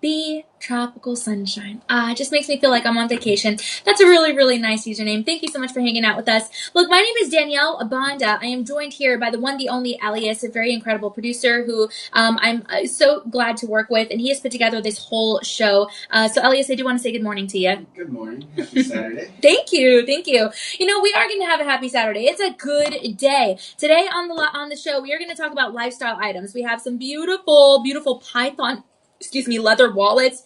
The Tropical Sunshine. Just makes me feel like I'm on vacation. That's a really, really nice username. Thank you so much for hanging out with us. Look, my name is Danielle Banda. I am joined here by the one, the only Elias, a very incredible producer who I'm so glad to work with, and he has put together this whole show. So, Elias, I do want to say good morning to you. Good morning. Happy Saturday. Thank you. You know, we are going to have a happy Saturday. It's a good day. Today on the show, we are going to talk about lifestyle items. We have some beautiful, beautiful python leather wallets.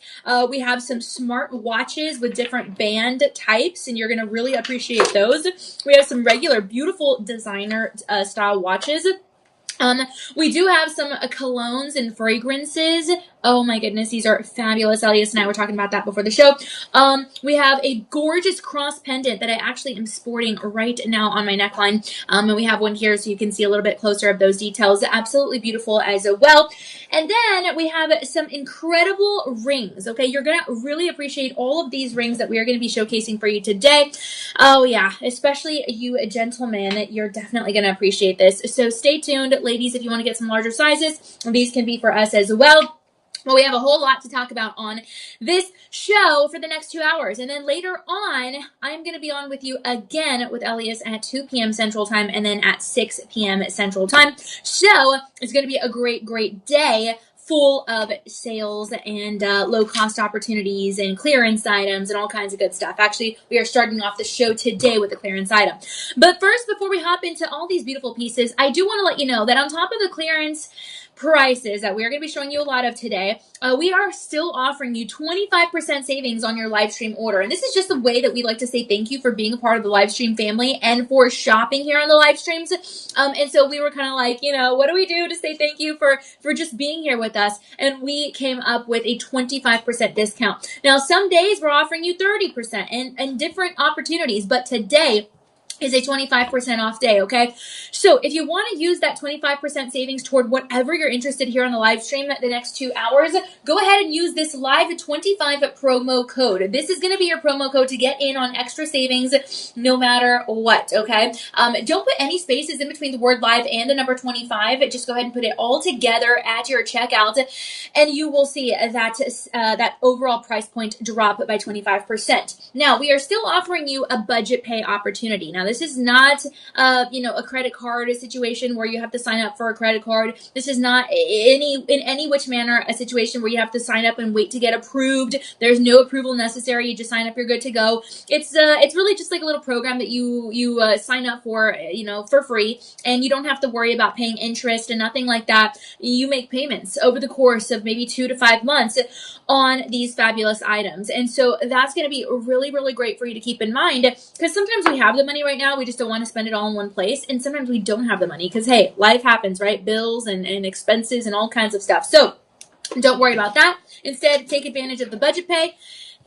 We have some smart watches with different band types, and you're going to really appreciate those. We have some regular, beautiful designer style watches. We do have some colognes and fragrances. Oh my goodness, these are fabulous. Elias and I were talking about that before the show. We have a gorgeous cross pendant that I actually am sporting right now on my neckline. And we have one here so you can see a little bit closer of those details. Absolutely beautiful as well. And then we have some incredible rings. Okay, you're going to really appreciate all of these rings that we are going to be showcasing for you today. Oh yeah, especially you gentlemen, you're definitely going to appreciate this. So stay tuned, ladies, if you want to get some larger sizes. These can be for us as well. Well, we have a whole lot to talk about on this show for the next 2 hours. And then later on, I'm going to be on with you again with Elias at 2 p.m. Central Time and then at 6 p.m. Central Time. So it's going to be a great, great day full of sales and low-cost opportunities and clearance items and all kinds of good stuff. Actually, we are starting off the show today with a clearance item. But first, before we hop into all these beautiful pieces, I do want to let you know that on top of the clearance prices that we're going to be showing you a lot of today, we are still offering you 25% savings on your live stream order. And this is just a way that we like to say thank you for being a part of the live stream family and for shopping here on the live streams. And so we were kind of like, you know, what do we do to say thank you for just being here with us? And we came up with a 25% discount. Now, some days we're offering you 30% and different opportunities, but today is a 25% off day, okay? So if you want to use that 25% savings toward whatever you're interested here on the live stream the next 2 hours, go ahead and use this live 25 promo code. This is going to be your promo code to get in on extra savings no matter what, okay? Don't put any spaces in between the word live and the number 25. Just go ahead and put it all together at your checkout, and you will see that overall price point drop by 25%. Now, we are still offering you a budget pay opportunity. Now, this is not, a credit card situation where you have to sign up for a credit card. This is not in any which manner a situation where you have to sign up and wait to get approved. There's no approval necessary. You just sign up, you're good to go. It's really just like a little program that you sign up for, for free, and you don't have to worry about paying interest and nothing like that. You make payments over the course of maybe 2 to 5 months on these fabulous items. And so that's going to be really, really great for you to keep in mind, because sometimes we have the money right now, we just don't want to spend it all in one place, and sometimes we don't have the money because, hey, life happens, right? Bills and expenses and all kinds of stuff. So don't worry about that. Instead, take advantage of the budget pay,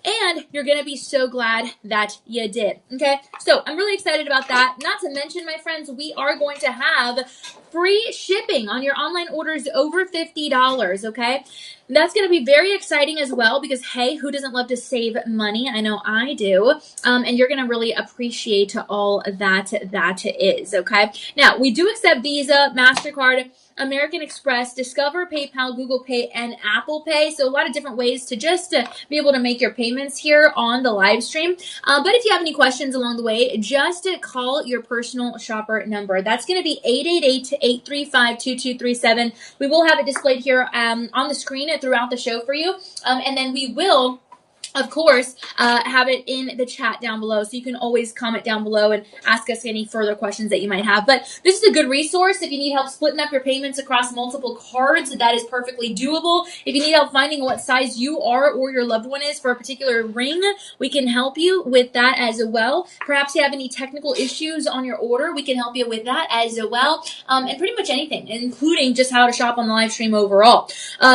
and you're going to be so glad that you did, okay? So I'm really excited about that. Not to mention, my friends, we are going to have free shipping on your online orders over $50, okay? That's going to be very exciting as well because, hey, who doesn't love to save money? I know I do. And you're going to really appreciate all that is, okay? Now, we do accept Visa, MasterCard, American Express, Discover, PayPal, Google Pay, and Apple Pay. So a lot of different ways to just be able to make your payments here on the live stream. But if you have any questions along the way, just call your personal shopper number. That's going to be 888-835-2237. We will have it displayed here on the screen throughout the show for you. And then we will, of course, have it in the chat down below, so you can always comment down below and ask us any further questions that you might have. But this is a good resource if you need help splitting up your payments across multiple cards. That is perfectly doable. If you need help finding what size you are or your loved one is for a particular ring, we can help you with that as well. Perhaps you have any technical issues on your order, we can help you with that as well. And pretty much anything, including just how to shop on the live stream overall.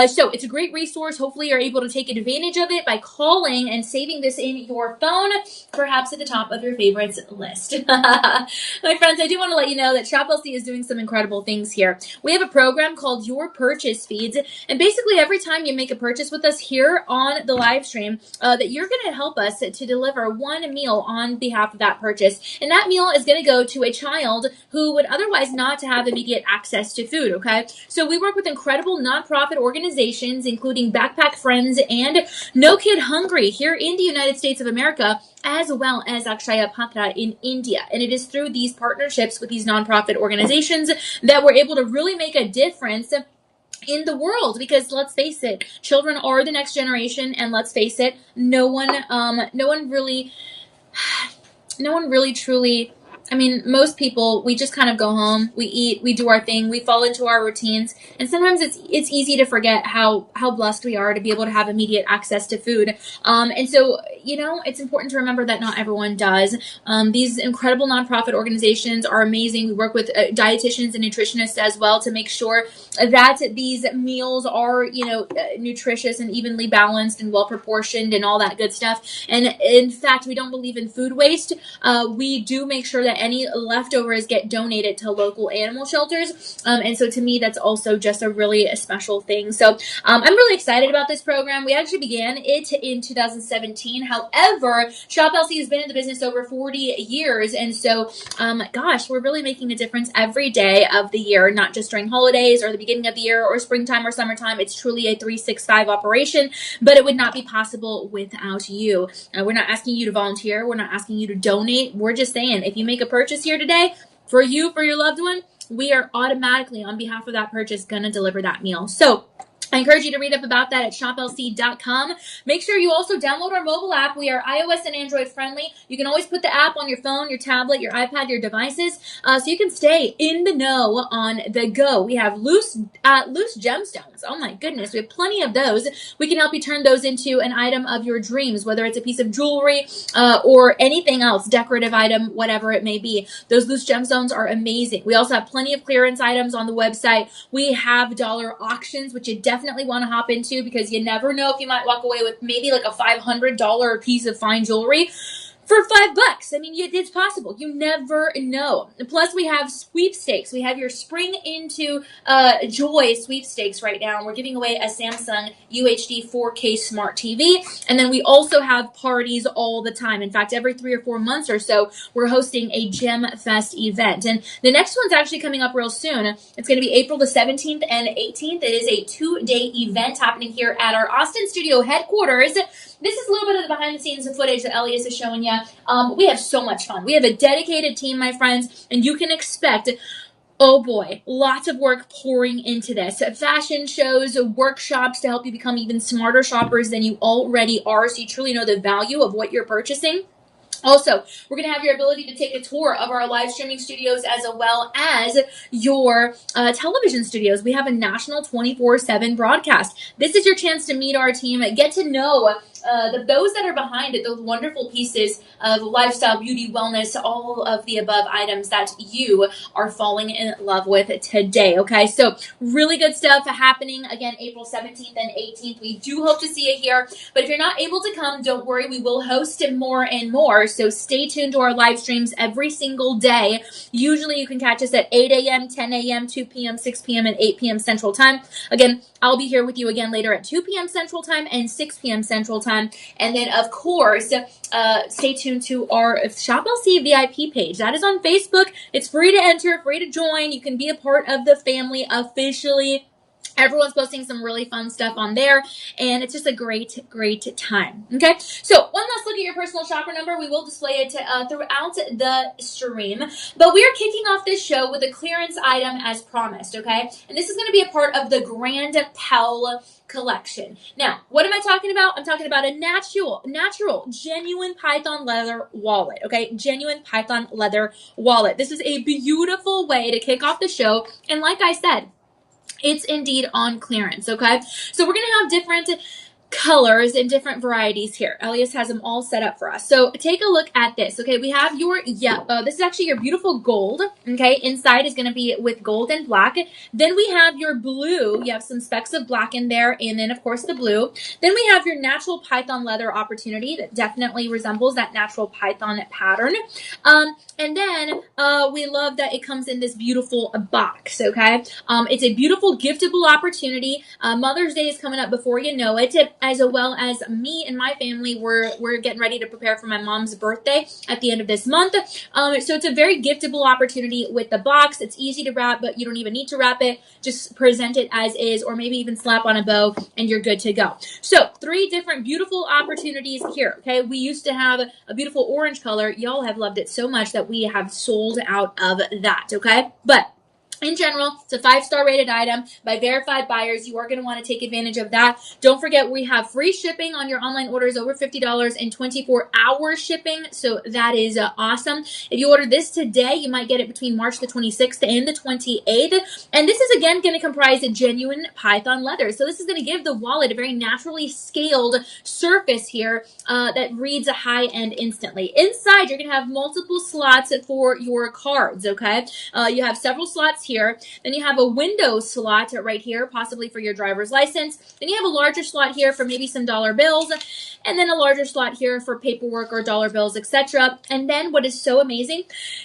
So it's a great resource. Hopefully you're able to take advantage of it by calling scrolling and saving this in your phone, perhaps at the top of your favorites list. My friends, I do want to let you know that Shop LC is doing some incredible things here. We have a program called Your Purchase Feeds, and basically every time you make a purchase with us here on the live stream, that you're going to help us to deliver one meal on behalf of that purchase. And that meal is going to go to a child who would otherwise not have immediate access to food, okay? So we work with incredible nonprofit organizations, including Backpack Friends and No Kid Hungry here in the United States of America, as well as Akshaya Patra in India. And it is through these partnerships with these nonprofit organizations that we're able to really make a difference in the world, because let's face it, children are the next generation, and let's face it, no one really truly, I mean, most people, we just kind of go home, we eat, we do our thing, we fall into our routines, and sometimes it's easy to forget how blessed we are to be able to have immediate access to food. And so, it's important to remember that not everyone does. These incredible nonprofit organizations are amazing. We work with dietitians and nutritionists as well to make sure that these meals are, nutritious and evenly balanced and well proportioned and all that good stuff. And in fact, we don't believe in food waste. We do make sure that any leftovers get donated to local animal shelters. And so to me, that's also just a really special thing. So I'm really excited about this program. We actually began it in 2017. However, Shop LC has been in the business over 40 years. And so, we're really making a difference every day of the year, not just during holidays or the beginning of the year or springtime or summertime. It's truly a 365 operation, but it would not be possible without you. We're not asking you to volunteer. We're not asking you to donate. We're just saying, if you make a purchase here today for you, for your loved one, we are automatically, on behalf of that purchase, going to deliver that meal. So I encourage you to read up about that at shoplc.com. Make sure you also download our mobile app. We are iOS and Android friendly. You can always put the app on your phone, your tablet, your iPad, your devices, so you can stay in the know on the go. We have loose gemstones. Oh my goodness, we have plenty of those. We can help you turn those into an item of your dreams, whether it's a piece of jewelry or anything else, decorative item, whatever it may be. Those loose gemstones are amazing. We also have plenty of clearance items on the website. We have dollar auctions, which you definitely want to hop into, because you never know if you might walk away with maybe like a $500 piece of fine jewelry for $5. I mean, it's possible. You never know. Plus, we have sweepstakes. We have your Spring into Joy sweepstakes right now. We're giving away a Samsung UHD 4K smart TV. And then we also have parties all the time. In fact, every 3 or 4 months or so, we're hosting a Gem Fest event. And the next one's actually coming up real soon. It's going to be April the 17th and 18th. It is a 2-day event happening here at our Austin studio headquarters. This is a little bit of the behind-the-scenes footage that Elias is showing you. We have so much fun. We have a dedicated team, my friends, and you can expect, oh boy, lots of work pouring into this. Fashion shows, workshops to help you become even smarter shoppers than you already are, so you truly know the value of what you're purchasing. Also, we're going to have your ability to take a tour of our live streaming studios as well as your television studios. We have a national 24/7 broadcast. This is your chance to meet our team, get to know those that are behind it, those wonderful pieces of lifestyle, beauty, wellness, all of the above items that you are falling in love with today. Okay, so really good stuff happening again, April 17th and 18th. We do hope to see you here, but if you're not able to come, don't worry, we will host more and more. So stay tuned to our live streams every single day. Usually you can catch us at 8 a.m., 10 a.m., 2 p.m., 6 p.m., and 8 p.m. Central Time. Again, I'll be here with you again later at 2 p.m. Central Time and 6 p.m. Central Time. And then, of course, stay tuned to our Shop LC VIP page. That is on Facebook. It's free to enter, free to join. You can be a part of the family officially. Everyone's posting some really fun stuff on there, and it's just a great, great time. Okay, so one last look at your personal shopper number. We will display it throughout the stream, but we are kicking off this show with a clearance item as promised, okay? And this is going to be a part of the Grand Pell collection. Now, what am I talking about? I'm talking about a natural, genuine python leather wallet, okay? Genuine python leather wallet. This is a beautiful way to kick off the show, and like I said, it's indeed on clearance, okay? So we're going to have different colors and different varieties here. Elias has them all set up for us. So take a look at this. Okay, we have your this is actually your beautiful gold. Okay, inside is going to be with gold and black. Then we have your blue. You have some specks of black in there, and then of course the blue. Then we have your natural python leather opportunity that definitely resembles that natural python pattern. And then we love that it comes in this beautiful box. Okay, it's a beautiful giftable opportunity. Mother's Day is coming up before you know it, as well as me and my family. We're getting ready to prepare for my mom's birthday at the end of this month. So it's a very giftable opportunity with the box. It's easy to wrap, but you don't even need to wrap it. Just present it as is, or maybe even slap on a bow and you're good to go. So 3 different beautiful opportunities here. Okay, we used to have a beautiful orange color. Y'all have loved it so much that we have sold out of that. Okay, but in general, it's a 5-star rated item by verified buyers. You are going to want to take advantage of that. Don't forget, we have free shipping on your online orders over $50 and 24-hour shipping. So that is awesome. If you order this today, you might get it between March the 26th and the 28th. And this is, again, going to comprise a genuine python leather. So this is going to give the wallet a very naturally scaled surface here that reads a high end instantly. Inside, you're going to have multiple slots for your cards, okay? You have several slots here. Then you have a window slot right here, possibly for your driver's license. Then you have a larger slot here for maybe some dollar bills, and then a larger slot here for paperwork or dollar bills, etc. And then what is so amazing,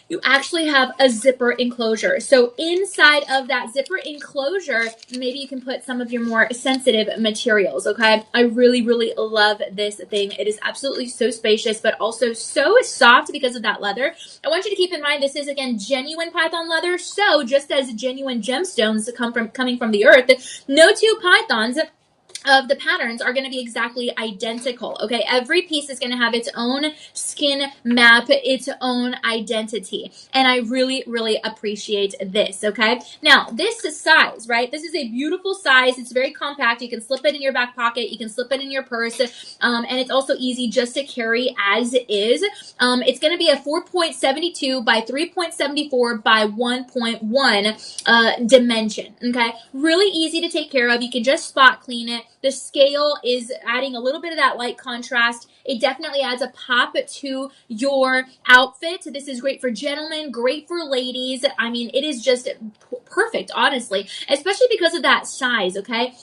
you actually have a zipper enclosure. So inside of that zipper enclosure, maybe you can put some of your more sensitive materials, okay? I really, really love this thing. It is absolutely so spacious, but also so soft because of that leather. I want you to keep in mind, this is, again, genuine python leather. So just as genuine gemstones coming from the earth, no 2 pythons of the patterns are going to be exactly identical. Okay, every piece is going to have its own skin map, its own identity, and I really, really appreciate this. Okay, now this size, right? This is a beautiful size. It's very compact. You can slip it in your back pocket. You can slip it in your purse, and it's also easy just to carry as is. It's going to be a 4.72 by 3.74 by 1.1 dimension. Okay, really easy to take care of. You can just spot clean it. The scale is adding a little bit of that light contrast. It definitely adds a pop to your outfit. This is great for gentlemen, great for ladies. I mean, it is just perfect, honestly, especially because of that size, okay?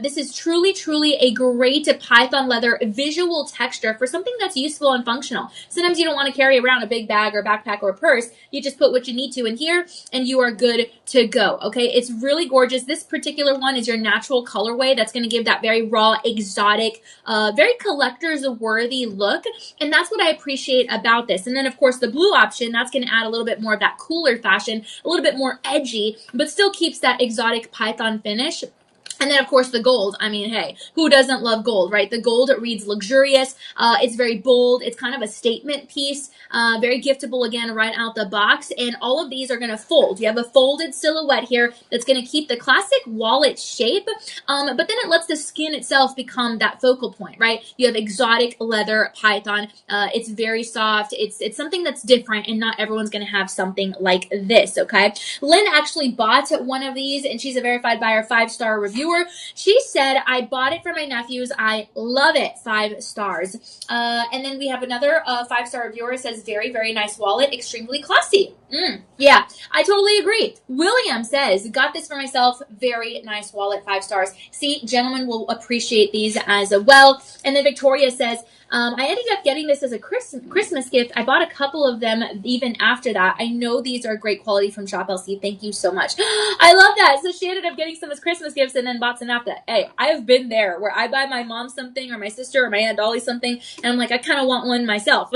This is truly, truly a great python leather visual texture for something that's useful and functional. Sometimes you don't want to carry around a big bag or backpack or purse. You just put what you need to in here and you are good to go, okay? It's really gorgeous. This particular one is your natural colorway. That's going to give that very raw, exotic, very collector's worthy look. And that's what I appreciate about this. And then, of course, the blue option, that's going to add a little bit more of that cooler fashion, a little bit more edgy, but still keeps that exotic python finish. And then, of course, the gold. I mean, hey, who doesn't love gold, right? The gold, it reads luxurious. It's very bold. It's kind of a statement piece. Very giftable, again, right out the box. And all of these are going to fold. You have a folded silhouette here that's going to keep the classic wallet shape, but then it lets the skin itself become that focal point, right? You have exotic leather python. It's very soft. It's something that's different, and not everyone's going to have something like this, okay? Lynn actually bought one of these, and she's a verified buyer, 5-star reviewer. She said, I bought it for my nephews. I love it. 5 stars. And then we have another 5-star reviewer. Says, very, very nice wallet. Extremely classy. Yeah, I totally agree. William says, got this for myself. Very nice wallet. 5 stars. See, gentlemen will appreciate these as well. And then Victoria says, I ended up getting this as a Christmas gift. I bought a couple of them even after that. I know these are great quality from Shop LC. Thank you so much. I love that. So she ended up getting some as Christmas gifts and then bought some after that. Hey, I have been there where I buy my mom something or my sister or my Aunt Dolly something, and I'm like, I kind of want one myself.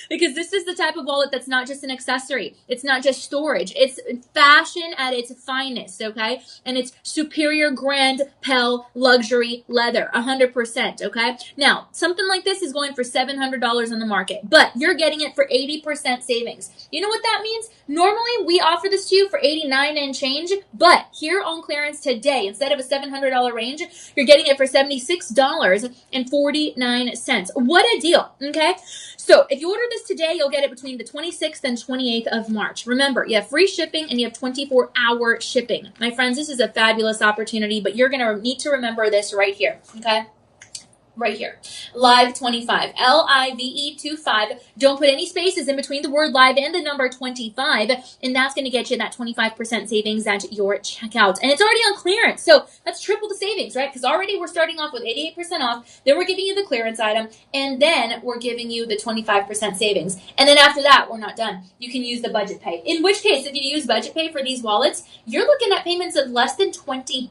Because this is the type of wallet that's not just an accessory. It's not just storage. It's fashion at its finest, okay? And it's superior grand Pell luxury leather, 100%, okay? Now, something like this is going for $700 on the market, but you're getting it for 80% savings. You know what that means? Normally, we offer this to you for $89 and change, but here on clearance today, instead of a $700 range, you're getting it for $76.49. What a deal, okay? So if you order this today, you'll get it between the 26th and 28th of March. Remember, you have free shipping and you have 24-hour shipping. My friends, this is a fabulous opportunity, but you're going to need to remember this right here, okay? right here. Live 25. Live 25. Don't put any spaces in between the word live and the number 25. And that's going to get you that 25% savings at your checkout. And it's already on clearance. So that's triple the savings, right? Because already we're starting off with 88% off. Then we're giving you the clearance item. And then we're giving you the 25% savings. And then after that, we're not done. You can use the budget pay. In which case, if you use budget pay for these wallets, you're looking at payments of less than $20.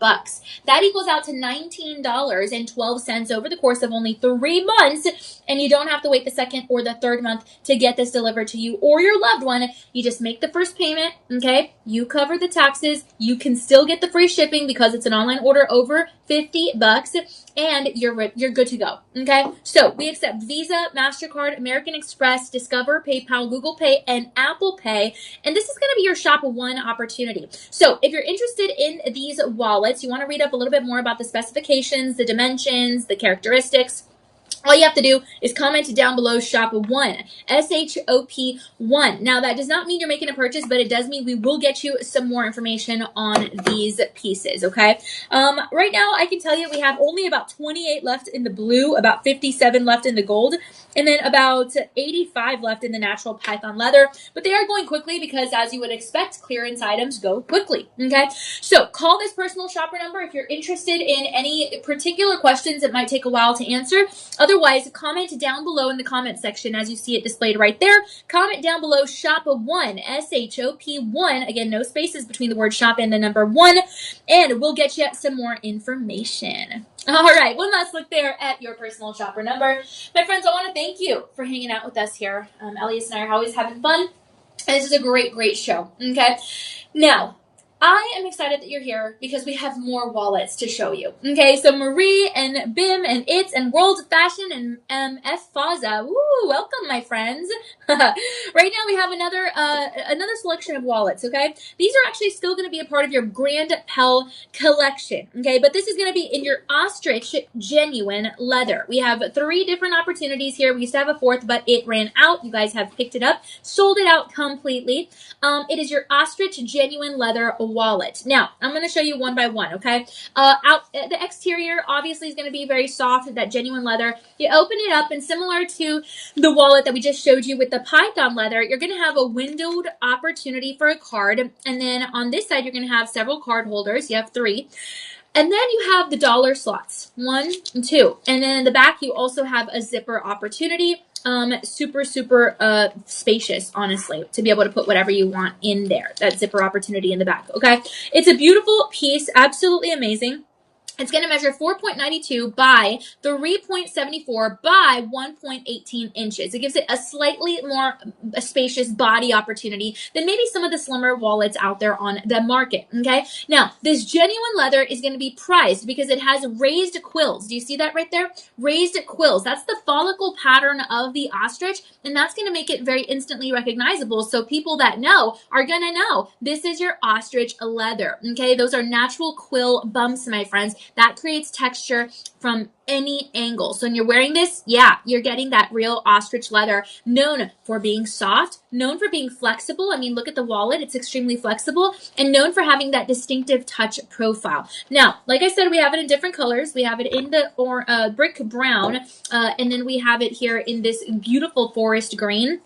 That equals out to $19.12 over the course of only 3 months. And you don't have to wait the second or the third month to get this delivered to you or your loved one. You just make the first payment, okay? You cover the taxes. You can still get the free shipping because it's an online order over $50, and you're good to go, okay? So we accept Visa, MasterCard, American Express, Discover, PayPal, Google Pay, and Apple Pay. And this is going to be your Shop One opportunity. So if you're interested in these wallets, you want to read up a little bit more about the specifications, the dimensions, the characteristics, all you have to do is comment down below Shop One, SHOP1. Now, that does not mean you're making a purchase, but it does mean we will get you some more information on these pieces, okay? Right now, I can tell you we have only about 28 left in the blue, about 57 left in the gold, and then about 85 left in the natural python leather. But they are going quickly because, as you would expect, clearance items go quickly, okay? So call this personal shopper number if you're interested in any particular questions. It might take a while to answer. Otherwise, comment down below in the comment section as you see it displayed right there. Comment down below Shop One, SHOP1. Again, no spaces between the word shop and the number 1. And we'll get you some more information. All right, one last look there at your personal shopper number. My friends, I want to thank you for hanging out with us here. Elias and I are always having fun. And this is a great, great show, okay? Now, I am excited that you're here because we have more wallets to show you. Okay, so Marie and Bim and It's and World Fashion and F Faza. Woo, welcome, my friends. Right now we have another selection of wallets, okay? These are actually still going to be a part of your Grand Pell collection, okay? But this is going to be in your ostrich genuine leather. We have 3 different opportunities here. We used to have a 4th, but it ran out. You guys have picked it up, sold it out completely. It is your ostrich genuine leather wallet. Now, I'm going to show you one by one, okay? The exterior obviously is going to be very soft, that genuine leather. You open it up, and similar to the wallet that we just showed you with the python leather, you're going to have a windowed opportunity for a card. And then on this side, you're going to have several card holders. You have 3. And then you have the dollar slots, 1 and 2. And then in the back, you also have a zipper opportunity. Super spacious, honestly, to be able to put whatever you want in there. That zipper opportunity in the back, okay? It's a beautiful piece, absolutely amazing. It's going to measure 4.92 by 3.74 by 1.18 inches. It gives it a slightly more spacious body opportunity than maybe some of the slimmer wallets out there on the market, okay? Now, this genuine leather is going to be prized because it has raised quills. Do you see that right there? Raised quills. That's the follicle pattern of the ostrich, and that's going to make it very instantly recognizable. So people that know are going to know this is your ostrich leather, okay? Those are natural quill bumps, my friends. That creates texture from any angle. So when you're wearing this, yeah, you're getting that real ostrich leather, known for being soft, known for being flexible. I mean, look at the wallet. It's extremely flexible, and known for having that distinctive touch profile. Now, like I said, we have it in different colors. We have it in the brick brown, and then we have it here in this beautiful forest green.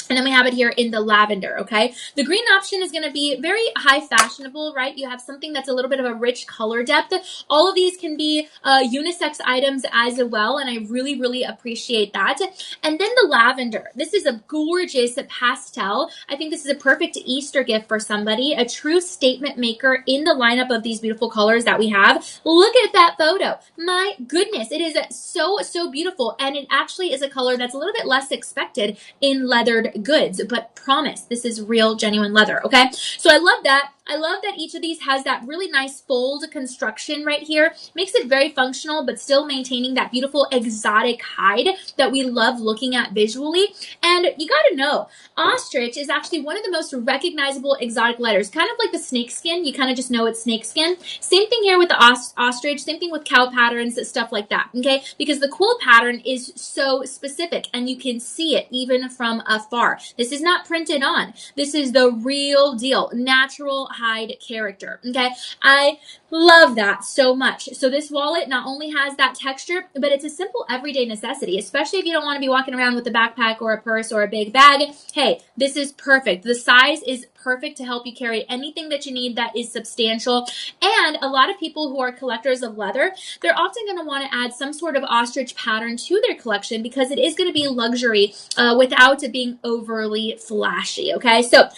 And then we have it here in the lavender, okay? The green option is going to be very high fashionable, right? You have something that's a little bit of a rich color depth. All of these can be unisex items as well, and I really, really appreciate that. And then the lavender. This is a gorgeous pastel. I think this is a perfect Easter gift for somebody, a true statement maker in the lineup of these beautiful colors that we have. Look at that photo. My goodness, it is so, so beautiful, and it actually is a color that's a little bit less expected in leathered goods, but promise, this is real genuine leather, okay? So I love that. I love that each of these has that really nice fold construction right here. Makes it very functional, but still maintaining that beautiful exotic hide that we love looking at visually. And you gotta know, ostrich is actually one of the most recognizable exotic letters, kind of like the snake skin. You kind of just know it's snake skin. Same thing here with the ostrich, same thing with cow patterns, stuff like that, okay? Because the quill pattern is so specific, and you can see it even from afar. This is not printed on. This is the real deal, natural hide character. Okay, I love that so much. So this wallet not only has that texture, but it's a simple everyday necessity, especially if you don't want to be walking around with a backpack or a purse or a big bag. Hey, this is perfect. The size is perfect to help you carry anything that you need that is substantial. And a lot of people who are collectors of leather, they're often going to want to add some sort of ostrich pattern to their collection because it is going to be luxury without it being overly flashy. Okay, so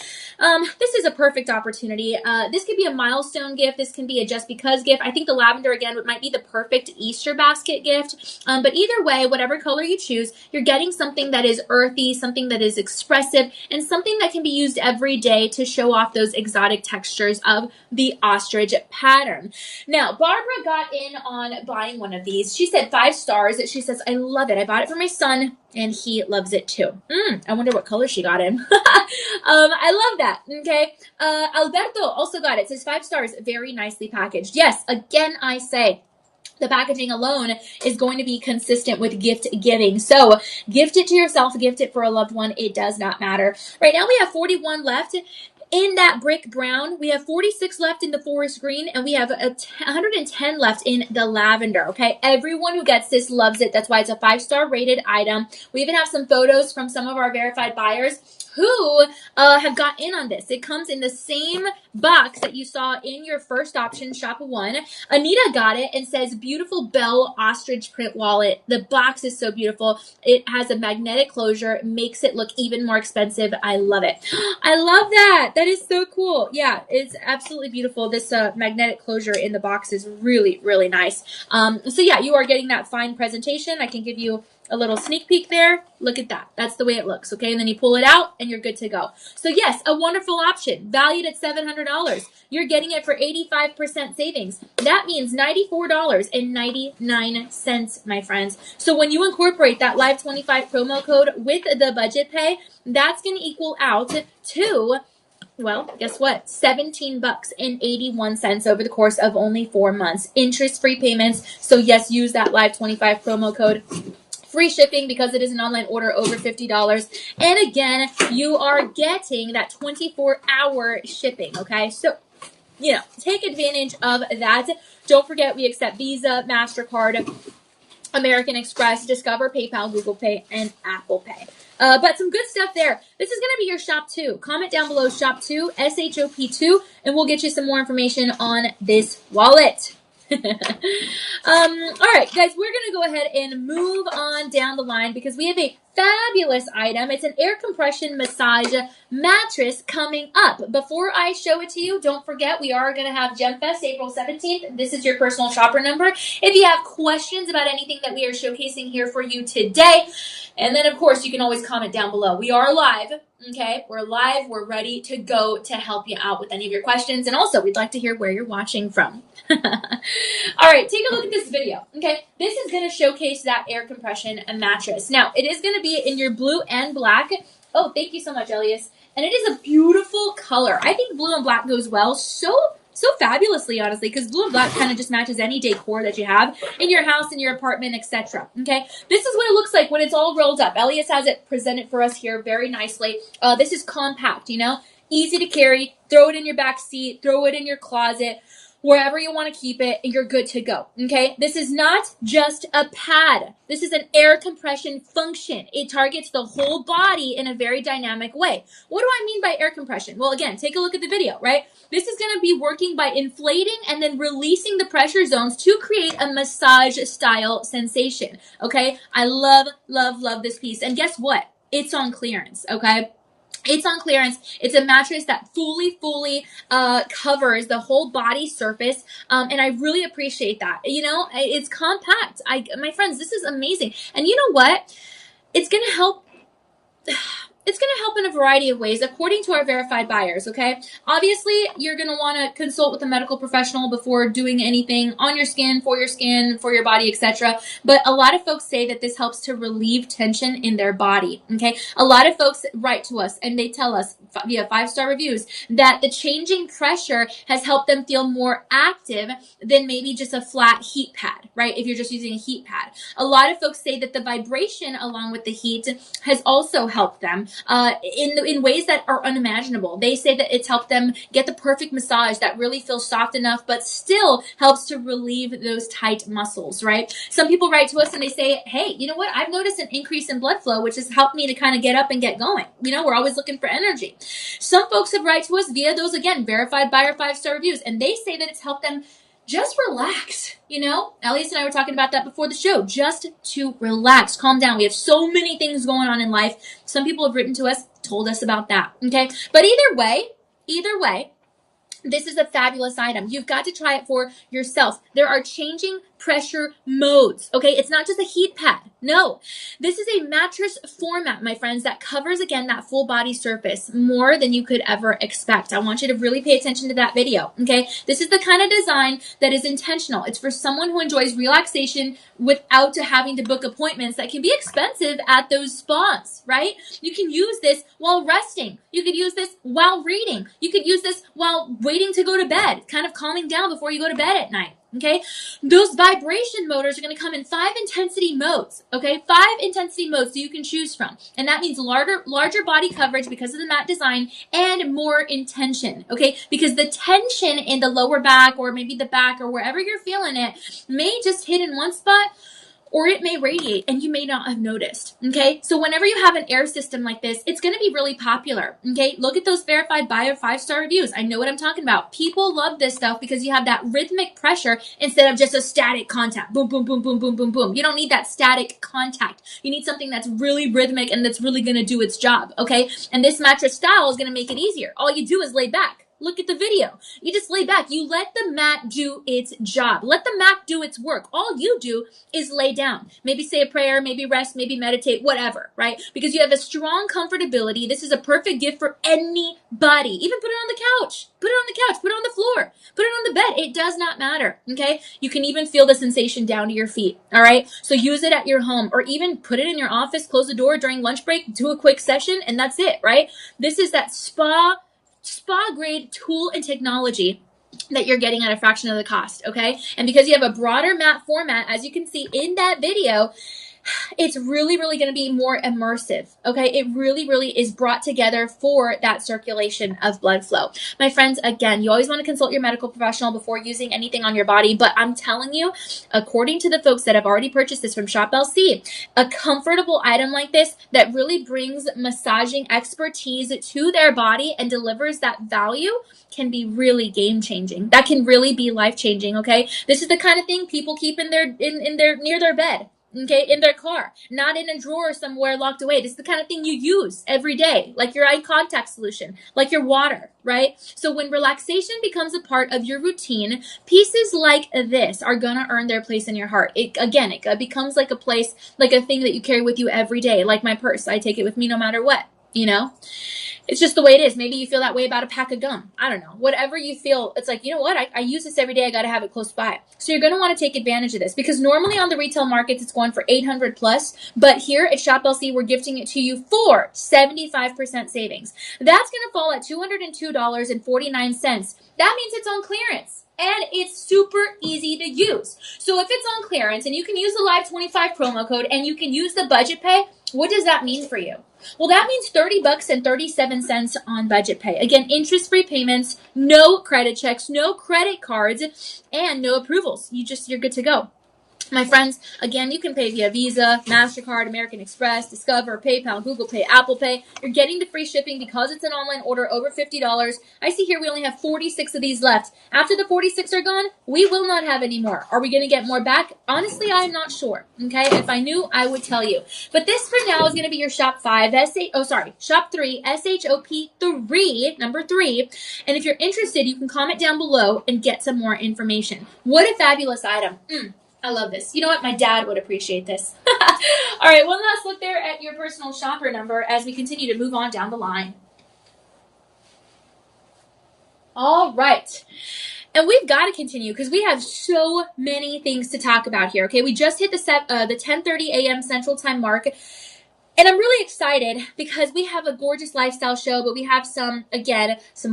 this is a perfect opportunity. This could be a milestone gift. This can be a just because gift. I think the lavender, again, might be the perfect Easter basket gift. But either way, whatever color you choose, you're getting something that is earthy, something that is expressive, and something that can be used every day to show off those exotic textures of the ostrich pattern. Now, Barbara got in on buying one of these. She said 5 stars. She says, I love it. I bought it for my son, and he loves it too. I wonder what color she got in. I love that. Okay. Alberto also got it. It says 5 stars. Very nicely packaged. Yes. Again, I say, the packaging alone is going to be consistent with gift giving. So gift it to yourself, gift it for a loved one. It does not matter. Right now we have 41 left. In that brick brown, we have 46 left in the forest green, and we have 110 left in the lavender, okay? Everyone who gets this loves it. That's why it's a 5-star rated item. We even have some photos from some of our verified buyers who have got in on this. It comes in the same box that you saw in your first option, shop one. Anita got it and says, beautiful bell ostrich print wallet. The box is so beautiful. It has a magnetic closure, makes it look even more expensive. I love it. I love that. That is so cool. Yeah, it's absolutely beautiful. This magnetic closure in the box is really, really nice. So yeah, you are getting that fine presentation. I can give you a little sneak peek there. Look at that. That's the way it looks. Okay. And then you pull it out and you're good to go. So yes, a wonderful option valued at $700. You're getting it for 85% savings. That means $94.99, my friends. So when you incorporate that Live 25 promo code with the budget pay, that's going to equal out to, well, guess what? $17.81 over the course of only 4 months. Interest-free payments. So yes, use that Live 25 promo code. Free shipping because it is an online order over $50. And again, you are getting that 24-hour shipping, okay? So, you know, take advantage of that. Don't forget, we accept Visa, MasterCard, American Express, Discover, PayPal, Google Pay, and Apple Pay. But some good stuff there. This is going to be your shop 2. Comment down below shop 2, SHOP2, and we'll get you some more information on this wallet. All right, guys, we're going to go ahead and move on down the line because we have a fabulous item. It's an air compression massage mattress coming up. Before I show it to you, don't forget we are going to have GemFest April 17th. This is your personal shopper number. If you have questions about anything that we are showcasing here for you today, and then of course you can always comment down below. We are live. Okay, we're live. We're ready to go to help you out with any of your questions. And also, we'd like to hear where you're watching from. All right, take a look at this video. Okay, this is going to showcase that air compression mattress. Now, it is going to be in your blue and black. Oh, thank you so much, Elias. And it is a beautiful color. I think blue and black goes well so fabulously, honestly, because blue and black kind of just matches any decor that you have in your house, in your apartment, etc. Okay, this is what it looks like when it's all rolled up. Elias has it presented for us here very nicely. This is compact, you know, easy to carry. Throw it in your back seat, throw it in your closet, wherever you want to keep it, and you're good to go. Okay, this is not just a pad. This is an air compression function. It targets the whole body in a very dynamic way. What do I mean by air compression? Well, again, take a look at the video, right? This is going to be working by inflating and then releasing the pressure zones to create a massage style sensation. Okay, I love, love, love this piece. And guess what? It's on clearance. Okay. It's on clearance. It's a mattress that fully covers the whole body surface, and I really appreciate that. You know, it's compact. My friends, this is amazing. And you know what? It's going to help. It's going to help in a variety of ways, according to our verified buyers, okay? Obviously, you're going to want to consult with a medical professional before doing anything on your skin, for your body, etc. But a lot of folks say that this helps to relieve tension in their body, okay? A lot of folks write to us and they tell us via 5-star reviews that the changing pressure has helped them feel more active than maybe just a flat heat pad, right? If you're just using a heat pad. A lot of folks say that the vibration along with the heat has also helped them. in ways that are unimaginable. They say that it's helped them get the perfect massage that really feels soft enough, but still helps to relieve those tight muscles, right? Some people write to us and they say, hey, you know what? I've noticed an increase in blood flow, which has helped me to kind of get up and get going. You know, we're always looking for energy. Some folks have write to us via those, again, verified buyer 5-star reviews, and they say that it's helped them just relax. You know, Elias and I were talking about that before the show, just to relax, calm down. We have so many things going on in life. Some people have written to us, told us about that. Okay. But either way, this is a fabulous item. You've got to try it for yourself. There are changing pressure modes. Okay. It's not just a heat pad. No, this is a mattress format, my friends, that covers, again, that full body surface more than you could ever expect. I want you to really pay attention to that video. Okay. This is the kind of design that is intentional. It's for someone who enjoys relaxation without having to book appointments that can be expensive at those spas, right? You can use this while resting. You could use this while reading. You could use this while waiting to go to bed, kind of calming down before you go to bed at night. Okay, those vibration motors are going to come in 5 intensity modes. Okay, 5 intensity modes that you can choose from, and that means larger body coverage because of the mat design and more intention. Okay, because the tension in the lower back or maybe the back or wherever you're feeling it may just hit in one spot, or it may radiate and you may not have noticed. Okay, so whenever you have an air system like this, it's going to be really popular. Okay, look at those verified buyer 5-star reviews. I know what I'm talking about. People love this stuff because you have that rhythmic pressure instead of just a static contact. Boom, boom, boom, boom, boom, boom, boom. You don't need that static contact. You need something that's really rhythmic and that's really going to do its job. Okay, and this mattress style is going to make it easier. All you do is lay back. Look at the video. You just lay back. You let the mat do its job. Let the mat do its work. All you do is lay down. Maybe say a prayer, maybe rest, maybe meditate, whatever, right? Because you have a strong comfortability. This is a perfect gift for anybody. Even put it on the couch. Put it on the couch. Put it on the floor. Put it on the bed. It does not matter, okay? You can even feel the sensation down to your feet, all right? So use it at your home or even put it in your office, close the door during lunch break, do a quick session, and that's it, right? This is that spa grade tool and technology that you're getting at a fraction of the cost, okay? And because you have a broader mat format, as you can see in that video, it's really, really going to be more immersive, okay? It really, really is brought together for that circulation of blood flow. My friends, again, you always want to consult your medical professional before using anything on your body, but I'm telling you, according to the folks that have already purchased this from Shop LC, a comfortable item like this that really brings massaging expertise to their body and delivers that value can be really game-changing. That can really be life-changing, okay? This is the kind of thing people keep in their near their bed. Okay, in their car, not in a drawer somewhere locked away. This is the kind of thing you use every day, like your eye contact solution, like your water, right? So when relaxation becomes a part of your routine, pieces like this are gonna earn their place in your heart. It becomes like a place, like a thing that you carry with you every day, like my purse. I take it with me no matter what, you know? It's just the way it is. Maybe you feel that way about a pack of gum. I don't know. Whatever you feel, it's like, you know what? I use this every day. I got to have it close by. So you're going to want to take advantage of this because normally on the retail markets, it's going for $800 plus. But here at Shop LC, we're gifting it to you for 75% savings. That's going to fall at $202.49. That means it's on clearance. And it's super easy to use. So if it's on clearance and you can use the Live 25 promo code and you can use the budget pay, what does that mean for you? Well, that means $30.37 on budget pay. Again, interest-free payments, no credit checks, no credit cards, and no approvals. You're good to go. My friends, again, you can pay via Visa, MasterCard, American Express, Discover, PayPal, Google Pay, Apple Pay. You're getting the free shipping because it's an online order over $50. I see here we only have 46 of these left. After the 46 are gone, we will not have any more. Are we going to get more back? Honestly, I'm not sure. Okay, if I knew, I would tell you. But this for now is going to be your Shop 3, SHOP3, number 3. And if you're interested, you can comment down below and get some more information. What a fabulous item. I love this. You know what? My dad would appreciate this. All right, one last look there at your personal shopper number as we continue to move on down the line. All right. And we've got to continue because we have so many things to talk about here. Okay, we just hit the 10:30 a.m. Central Time mark. And I'm really excited because we have a gorgeous lifestyle show, but we have some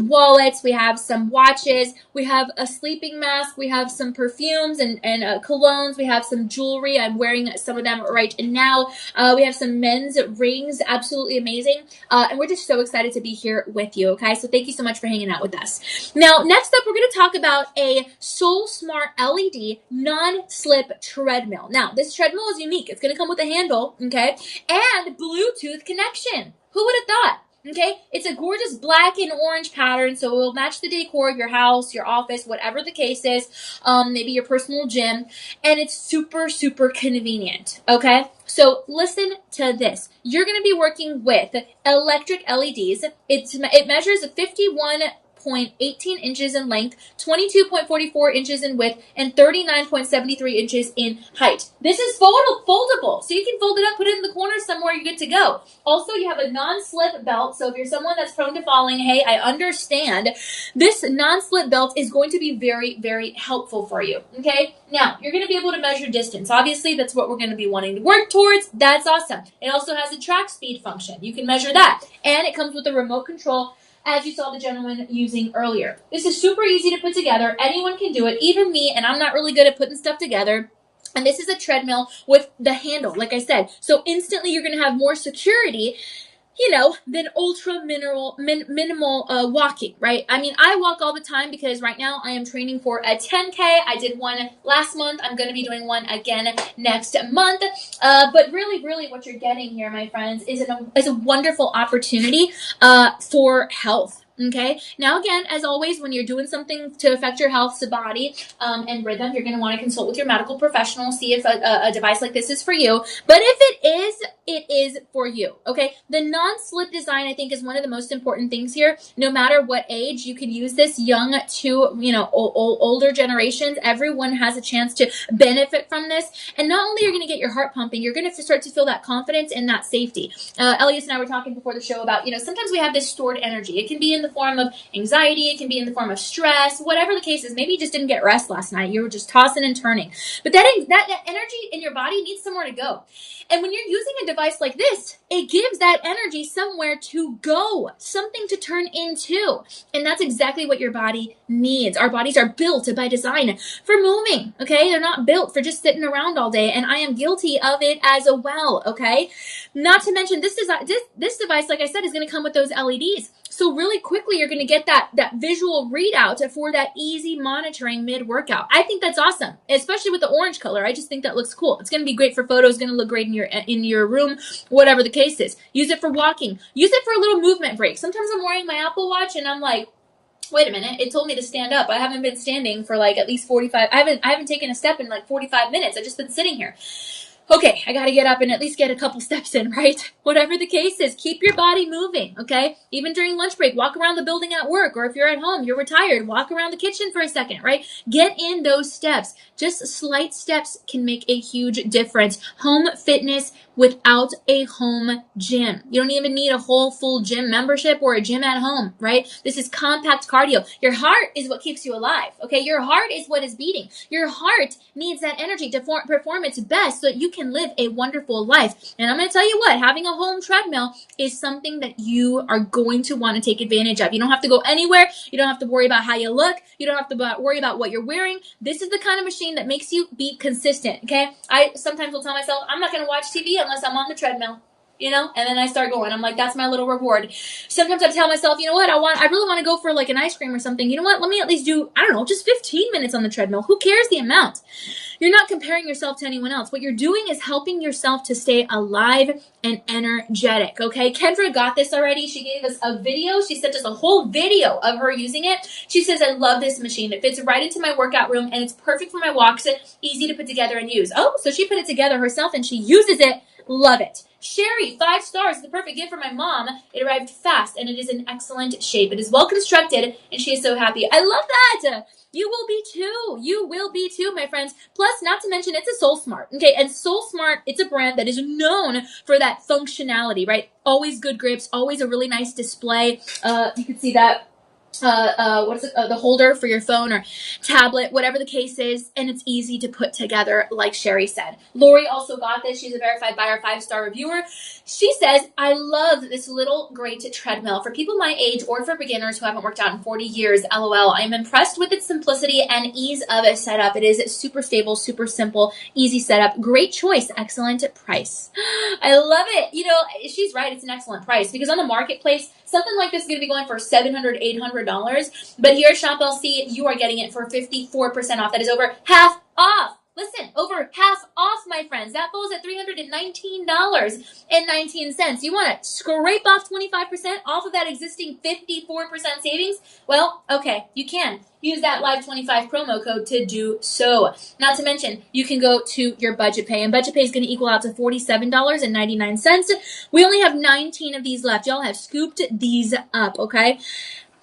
wallets, we have some watches, we have a sleeping mask, we have some perfumes and colognes, we have some jewelry. I'm wearing some of them right now. We have some men's rings, absolutely amazing. And we're just so excited to be here with you, okay? So thank you so much for hanging out with us. Now, next up, we're going to talk about a Soul Smart LED non-slip treadmill. Now, this treadmill is unique. It's going to come with a handle, okay? And Bluetooth connection. Who would have thought? Okay, it's a gorgeous black and orange pattern, so it will match the decor of your house, your office, whatever the case is, maybe your personal gym, and it's super, super convenient, okay? So listen to this. You're going to be working with electric LEDs. It measures 51.18 inches in length, 22.44 inches in width, and 39.73 inches in height. This is foldable, so you can fold it up, put it in the corner somewhere, you're good to go. Also, you have a non-slip belt, so if you're someone that's prone to falling, hey, I understand. This non-slip belt is going to be very, very helpful for you, okay? Now, you're going to be able to measure distance. Obviously, that's what we're going to be wanting to work towards. That's awesome. It also has a track speed function. You can measure that. And it comes with a remote control, as you saw the gentleman using earlier. This is super easy to put together. Anyone can do it, even me, and I'm not really good at putting stuff together. And this is a treadmill with the handle, like I said. So instantly you're going to have more security, than minimal walking, right? I mean, I walk all the time because right now I am training for a 10K. I did one last month. I'm going to be doing one again next month. But really, really what you're getting here, my friends, is a wonderful opportunity for health. Okay. Now, again, as always, when you're doing something to affect your health, the body, and rhythm, you're going to want to consult with your medical professional, see if a device like this is for you. But if it is for you. Okay. The non-slip design, I think, is one of the most important things here. No matter what age, you can use this, young to, older generations. Everyone has a chance to benefit from this. And not only are you going to get your heart pumping, you're going to start to feel that confidence and that safety. Elias and I were talking before the show about, sometimes we have this stored energy. It can be in the form of anxiety. It can be in the form of stress, whatever the case is. Maybe you just didn't get rest last night. You were just tossing and turning. But that energy in your body needs somewhere to go. And when you're using a device like this, it gives that energy somewhere to go, something to turn into. And that's exactly what your body needs. Our bodies are built by design for moving, okay? They're not built for just sitting around all day. And I am guilty of it as well, okay? Not to mention this device, like I said, is going to come with those LEDs. So really quickly, you're going to get that visual readout for that easy monitoring mid-workout. I think that's awesome, especially with the orange color. I just think that looks cool. It's going to be great for photos, going to look great in your room, whatever the case is. Use it for walking. Use it for a little movement break. Sometimes I'm wearing my Apple Watch and I'm like, wait a minute, it told me to stand up. I haven't been standing for like at least 45. I haven't taken a step in like 45 minutes. I've just been sitting here. Okay, I got to get up and at least get a couple steps in, right? Whatever the case is, keep your body moving, okay? Even during lunch break, walk around the building at work, or if you're at home, you're retired, walk around the kitchen for a second, right? Get in those steps. Just slight steps can make a huge difference. Home fitness without a home gym. You don't even need a whole full gym membership or a gym at home, right? This is compact cardio. Your heart is what keeps you alive, okay? Your heart is what is beating. Your heart needs that energy to perform its best so that you can live a wonderful life. And I'm going to tell you what, having a home treadmill is something that you are going to want to take advantage of. You don't have to go anywhere. You don't have to worry about how you look. You don't have to worry about what you're wearing. This is the kind of machine that makes you be consistent, okay? I sometimes will tell myself, I'm not going to watch TV unless I'm on the treadmill, and then I start going. I'm like, that's my little reward. Sometimes I tell myself, you know what, I really want to go for like an ice cream or something. You know what, let me at least do, I don't know, just 15 minutes on the treadmill. Who cares the amount? You're not comparing yourself to anyone else. What you're doing is helping yourself to stay alive and energetic, okay? Kendra got this already. She gave us a video. She sent us a whole video of her using it. She says, I love this machine. It fits right into my workout room, and it's perfect for my walks. Easy to put together and use. Oh, so she put it together herself, and she uses it. Love it. Sherry, 5 stars. The perfect gift for my mom. It arrived fast, and it is in excellent shape. It is well constructed, and she is so happy. I love that. You will be too. You will be too, my friends. Plus, not to mention, it's a Soul Smart. Okay, and Soul Smart, it's a brand that is known for that functionality, right? Always good grips, always a really nice display. You can see that. what is it? The holder for your phone or tablet, whatever the case is, and it's easy to put together, like Sherry said. Lori also got this. She's a verified buyer, 5-star reviewer. She says, I love this little great treadmill for people my age or for beginners who haven't worked out in 40 years. LOL. I'm impressed with its simplicity and ease of a setup. It is super stable, super simple, easy setup. Great choice. Excellent price. I love it. You know, she's right. It's an excellent price because on the marketplace, something like this is going to be going for $700, $800. But here at Shop LC, you are getting it for 54% off. That is over half off. Listen, over half off, my friends. That falls at $319.19. You want to scrape off 25% off of that existing 54% savings? Well, okay, you can. Use that Live25 promo code to do so. Not to mention, you can go to your budget pay, and budget pay is going to equal out to $47.99. We only have 19 of these left. Y'all have scooped these up, okay?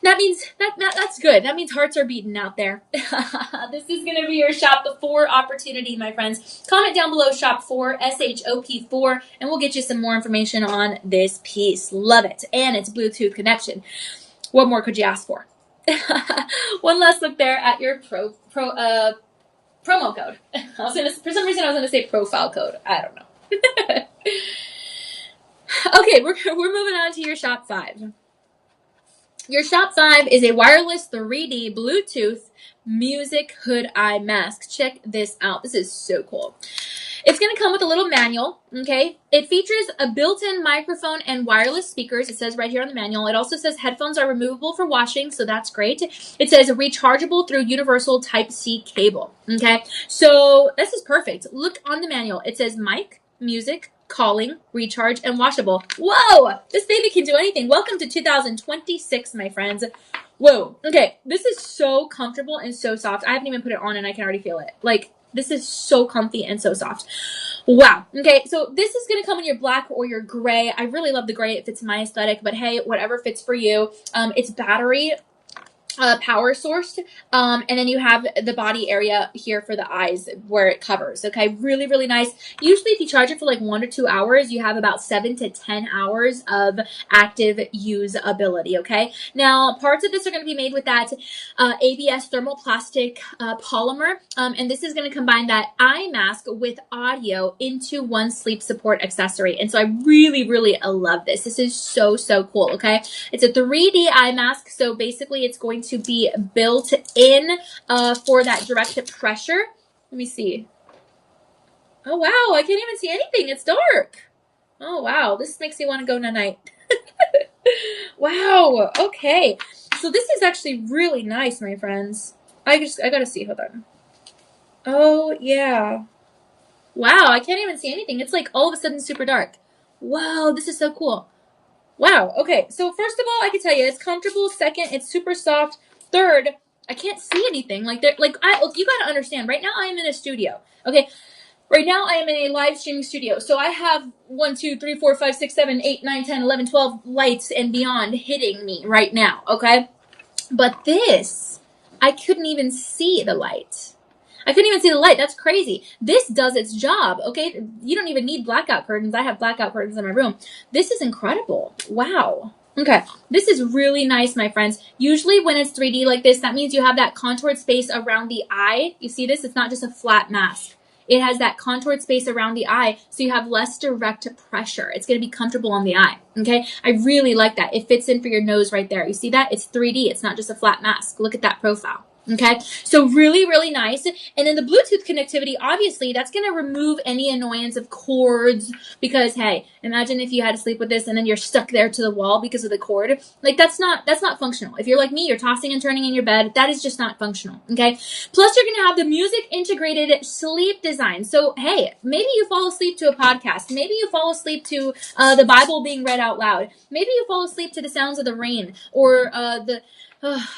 That means that's good. That means hearts are beating out there. This is going to be your Shop 4 opportunity, my friends. Comment down below Shop 4, SHOP4, and we'll get you some more information on this piece. Love it. And it's Bluetooth connection. What more could you ask for? One last look there at your promo code. For some reason I was going to say profile code. I don't know. Okay, we're moving on to your Shop 5. Your Shop 5 is a wireless 3D Bluetooth music hood eye mask. Check this out. This is so cool. It's going to come with a little manual, okay? It features a built-in microphone and wireless speakers. It says right here on the manual. It also says headphones are removable for washing, so that's great. It says rechargeable through universal Type-C cable, okay? So this is perfect. Look on the manual. It says mic, music, calling, recharge, and washable. Whoa! This baby can do anything. Welcome to 2026, my friends. Whoa. Okay, this is so comfortable and so soft. I haven't even put it on and I can already feel it. Like, this is so comfy and so soft. Wow. Okay, so this is going to come in your black or your gray. I really love the gray. It fits my aesthetic, but hey, whatever fits for you. It's battery power sourced, and then you have the body area here for the eyes where it covers. Okay, really, really nice. Usually if you charge it for like 1 to 2 hours, you have about 7 to 10 hours of active usability. Okay, now parts of this are going to be made with that ABS thermoplastic polymer, and this is going to combine that eye mask with audio into one sleep support accessory. And so I really, really love this. This is so, so cool. Okay, it's a 3D eye mask, so basically it's going to be built in for that direct pressure. Let me see. Oh, wow. I can't even see anything. It's dark. Oh, wow. This makes me want to go night-night. Wow. Okay. So this is actually really nice, my friends. I got to see. Hold on. Oh, yeah. Wow. I can't even see anything. It's like all of a sudden super dark. Wow. This is so cool. Wow. Okay. So first of all, I can tell you it's comfortable. Second, it's super soft. Third, I can't see anything. You got to understand. Right now, I am in a studio. Okay. Right now, I am in a live streaming studio. So I have 1, 2, 3, 4, 5, 6, 7, 8, 9, 10, 11, 12 lights and beyond hitting me right now. Okay. But this, I couldn't even see the light. I couldn't even see the light. That's crazy. This does its job, okay? You don't even need blackout curtains. I have blackout curtains in my room. This is incredible. Wow. Okay. This is really nice, my friends. Usually when it's 3D like this, that means you have that contoured space around the eye. You see this? It's not just a flat mask. It has that contoured space around the eye, so you have less direct pressure. It's going to be comfortable on the eye, okay? I really like that. It fits in for your nose right there. You see that? It's 3D. It's not just a flat mask. Look at that profile. Okay, so really, really nice. And then the Bluetooth connectivity, obviously, that's going to remove any annoyance of cords because, hey, imagine if you had to sleep with this and then you're stuck there to the wall because of the cord. Like, that's not functional. If you're like me, you're tossing and turning in your bed. That is just not functional, okay? Plus, you're going to have the music integrated sleep design. So, hey, maybe you fall asleep to a podcast. Maybe you fall asleep to the Bible being read out loud. Maybe you fall asleep to the sounds of the rain or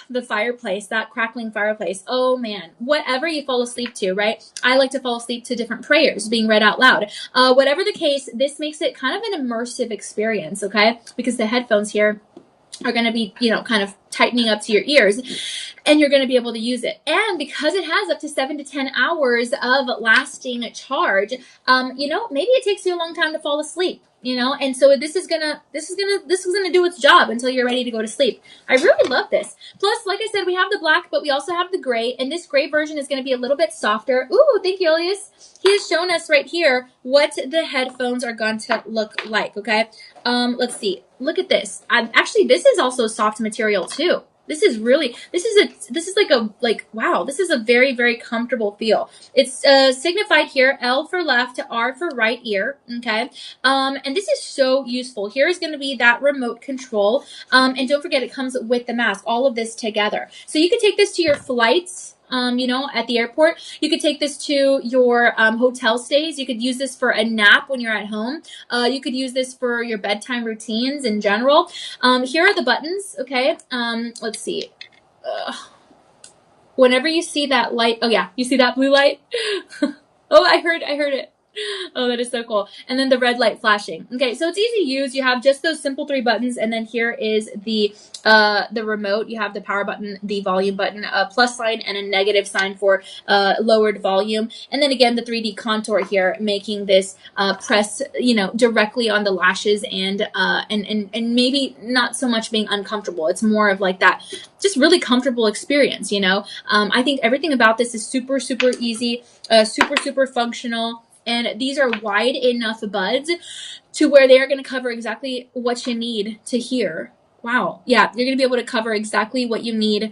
the fireplace, that crackling fireplace. Oh man, whatever you fall asleep to, right? I like to fall asleep to different prayers being read out loud. Whatever the case, this makes it kind of an immersive experience, okay? Because the headphones here are going to be, kind of tightening up to your ears and you're going to be able to use it. And because it has up to 7 to 10 hours of lasting charge, maybe it takes you a long time to fall asleep. you know, and so this is gonna do its job until you're ready to go to sleep. I really love this. Plus, like I said, we have the black, but we also have the gray, and this gray version is going to be a little bit softer. Ooh, thank you, Elias. He has shown us right here what the headphones are going to look like. Okay, let's see. Look at this. Actually, this is also soft material too. This is wow, this is a very, very comfortable feel. It's signified here, L for left, R for right ear, okay? And this is so useful. Here is going to be that remote control. And don't forget, it comes with the mask, all of this together. So you can take this to your flights, you know, at the airport. You could take this to your hotel stays. You could use this for a nap when you're at home. You could use this for your bedtime routines in general. Here are the buttons, okay? Let's see. Whenever you see that light, oh yeah, you see that blue light? Oh, I heard it. Oh, that is so cool. And then the red light flashing. Okay, so it's easy to use. You have just those simple 3 buttons, and then here is the remote. You have the power button, the volume button, a plus sign, and a negative sign for lowered volume. And then again, the 3D contour here, making this press, you know, directly on the lashes, and maybe not so much being uncomfortable. It's more of like that, just really comfortable experience, you know. I think everything about this is super, super easy, super, super functional. And these are wide enough buds to where they are going to cover exactly what you need to hear. Wow. Yeah, you're going to be able to cover exactly what you need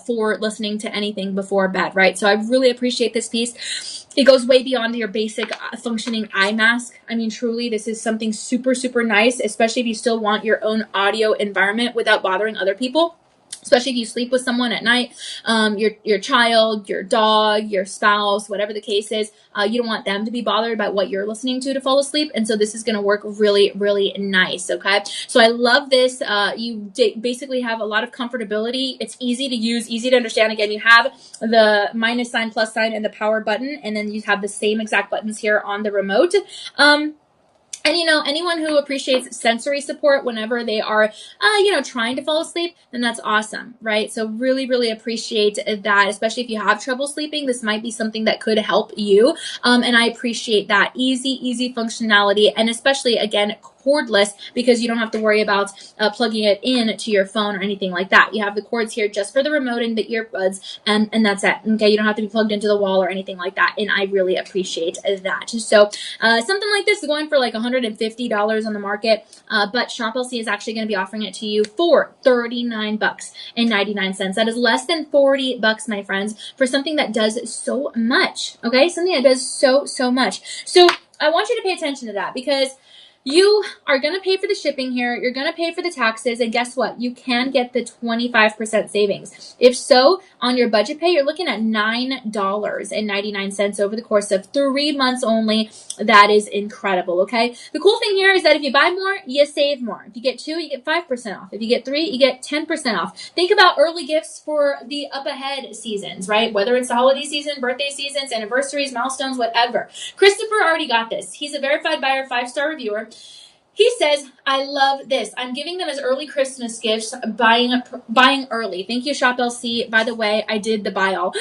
for listening to anything before bed, right? So I really appreciate this piece. It goes way beyond your basic functioning eye mask. I mean, truly, this is something super, super nice, especially if you still want your own audio environment without bothering other people. Especially if you sleep with someone at night, your child, your dog, your spouse, whatever the case is, you don't want them to be bothered by what you're listening to fall asleep. And so this is going to work really, really nice. Okay. So I love this. You basically have a lot of comfortability. It's easy to use, easy to understand. Again, you have the minus sign, plus sign, and the power button. And then you have the same exact buttons here on the remote. And, you know, anyone who appreciates sensory support whenever they are, you know, trying to fall asleep, then that's awesome, right? So really, really appreciate that, especially if you have trouble sleeping. This might be something that could help you. And I appreciate that easy functionality. And especially, again, cordless, because you don't have to worry about plugging it in to your phone or anything like that. You have the cords here just for the remote and the earbuds, and that's it. Okay, you don't have to be plugged into the wall or anything like that, and I really appreciate that. So something like this is going for like $150 on the market, but Shop LC is actually going to be offering it to you for $39.99. That is less than $40, my friends, for something that does so much. Okay, something that does so much. So I want you to pay attention to that, because you are going to pay for the shipping here. You're going to pay for the taxes. And guess what? You can get the 25% savings. If so, on your budget pay, you're looking at $9.99 over the course of 3 months only. That is incredible, okay? The cool thing here is that if you buy more, you save more. If you get 2, you get 5% off. If you get 3, you get 10% off. Think about early gifts for the up ahead seasons, right? Whether it's the holiday season, birthday seasons, anniversaries, milestones, whatever. Christopher already got this. He's a verified buyer, 5-star reviewer. He says, I love this. I'm giving them as early Christmas gifts, buying early. Thank you, Shop LC. By the way, I did the buy all.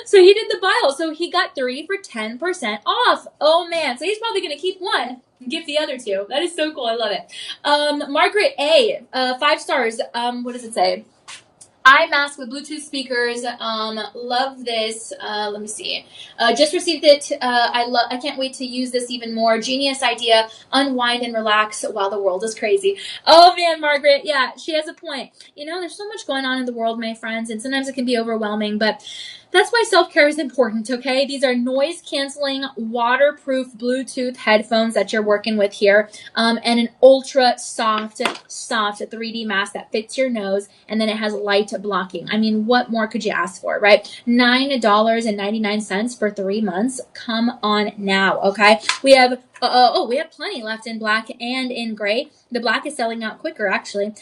So he did the buy all. So he got 3 for 10% off. Oh, man. So he's probably going to keep 1 and give the other 2. That is so cool. I love it. Margaret A, 5 stars. What does it say? Eye mask with Bluetooth speakers. Love this. Let me see. Just received it. I can't wait to use this even more. Genius idea. Unwind and relax while the world is crazy. Oh man, Margaret. Yeah, she has a point. You know, there's so much going on in the world, my friends, and sometimes it can be overwhelming, but that's why self-care is important, okay? These are noise-canceling, waterproof Bluetooth headphones that you're working with here, and an ultra soft 3D mask that fits your nose, and then it has light blocking. I mean, what more could you ask for, right? $9.99 for 3 months. Come on now, okay? We have we have plenty left in black and in gray. The black is selling out quicker, actually.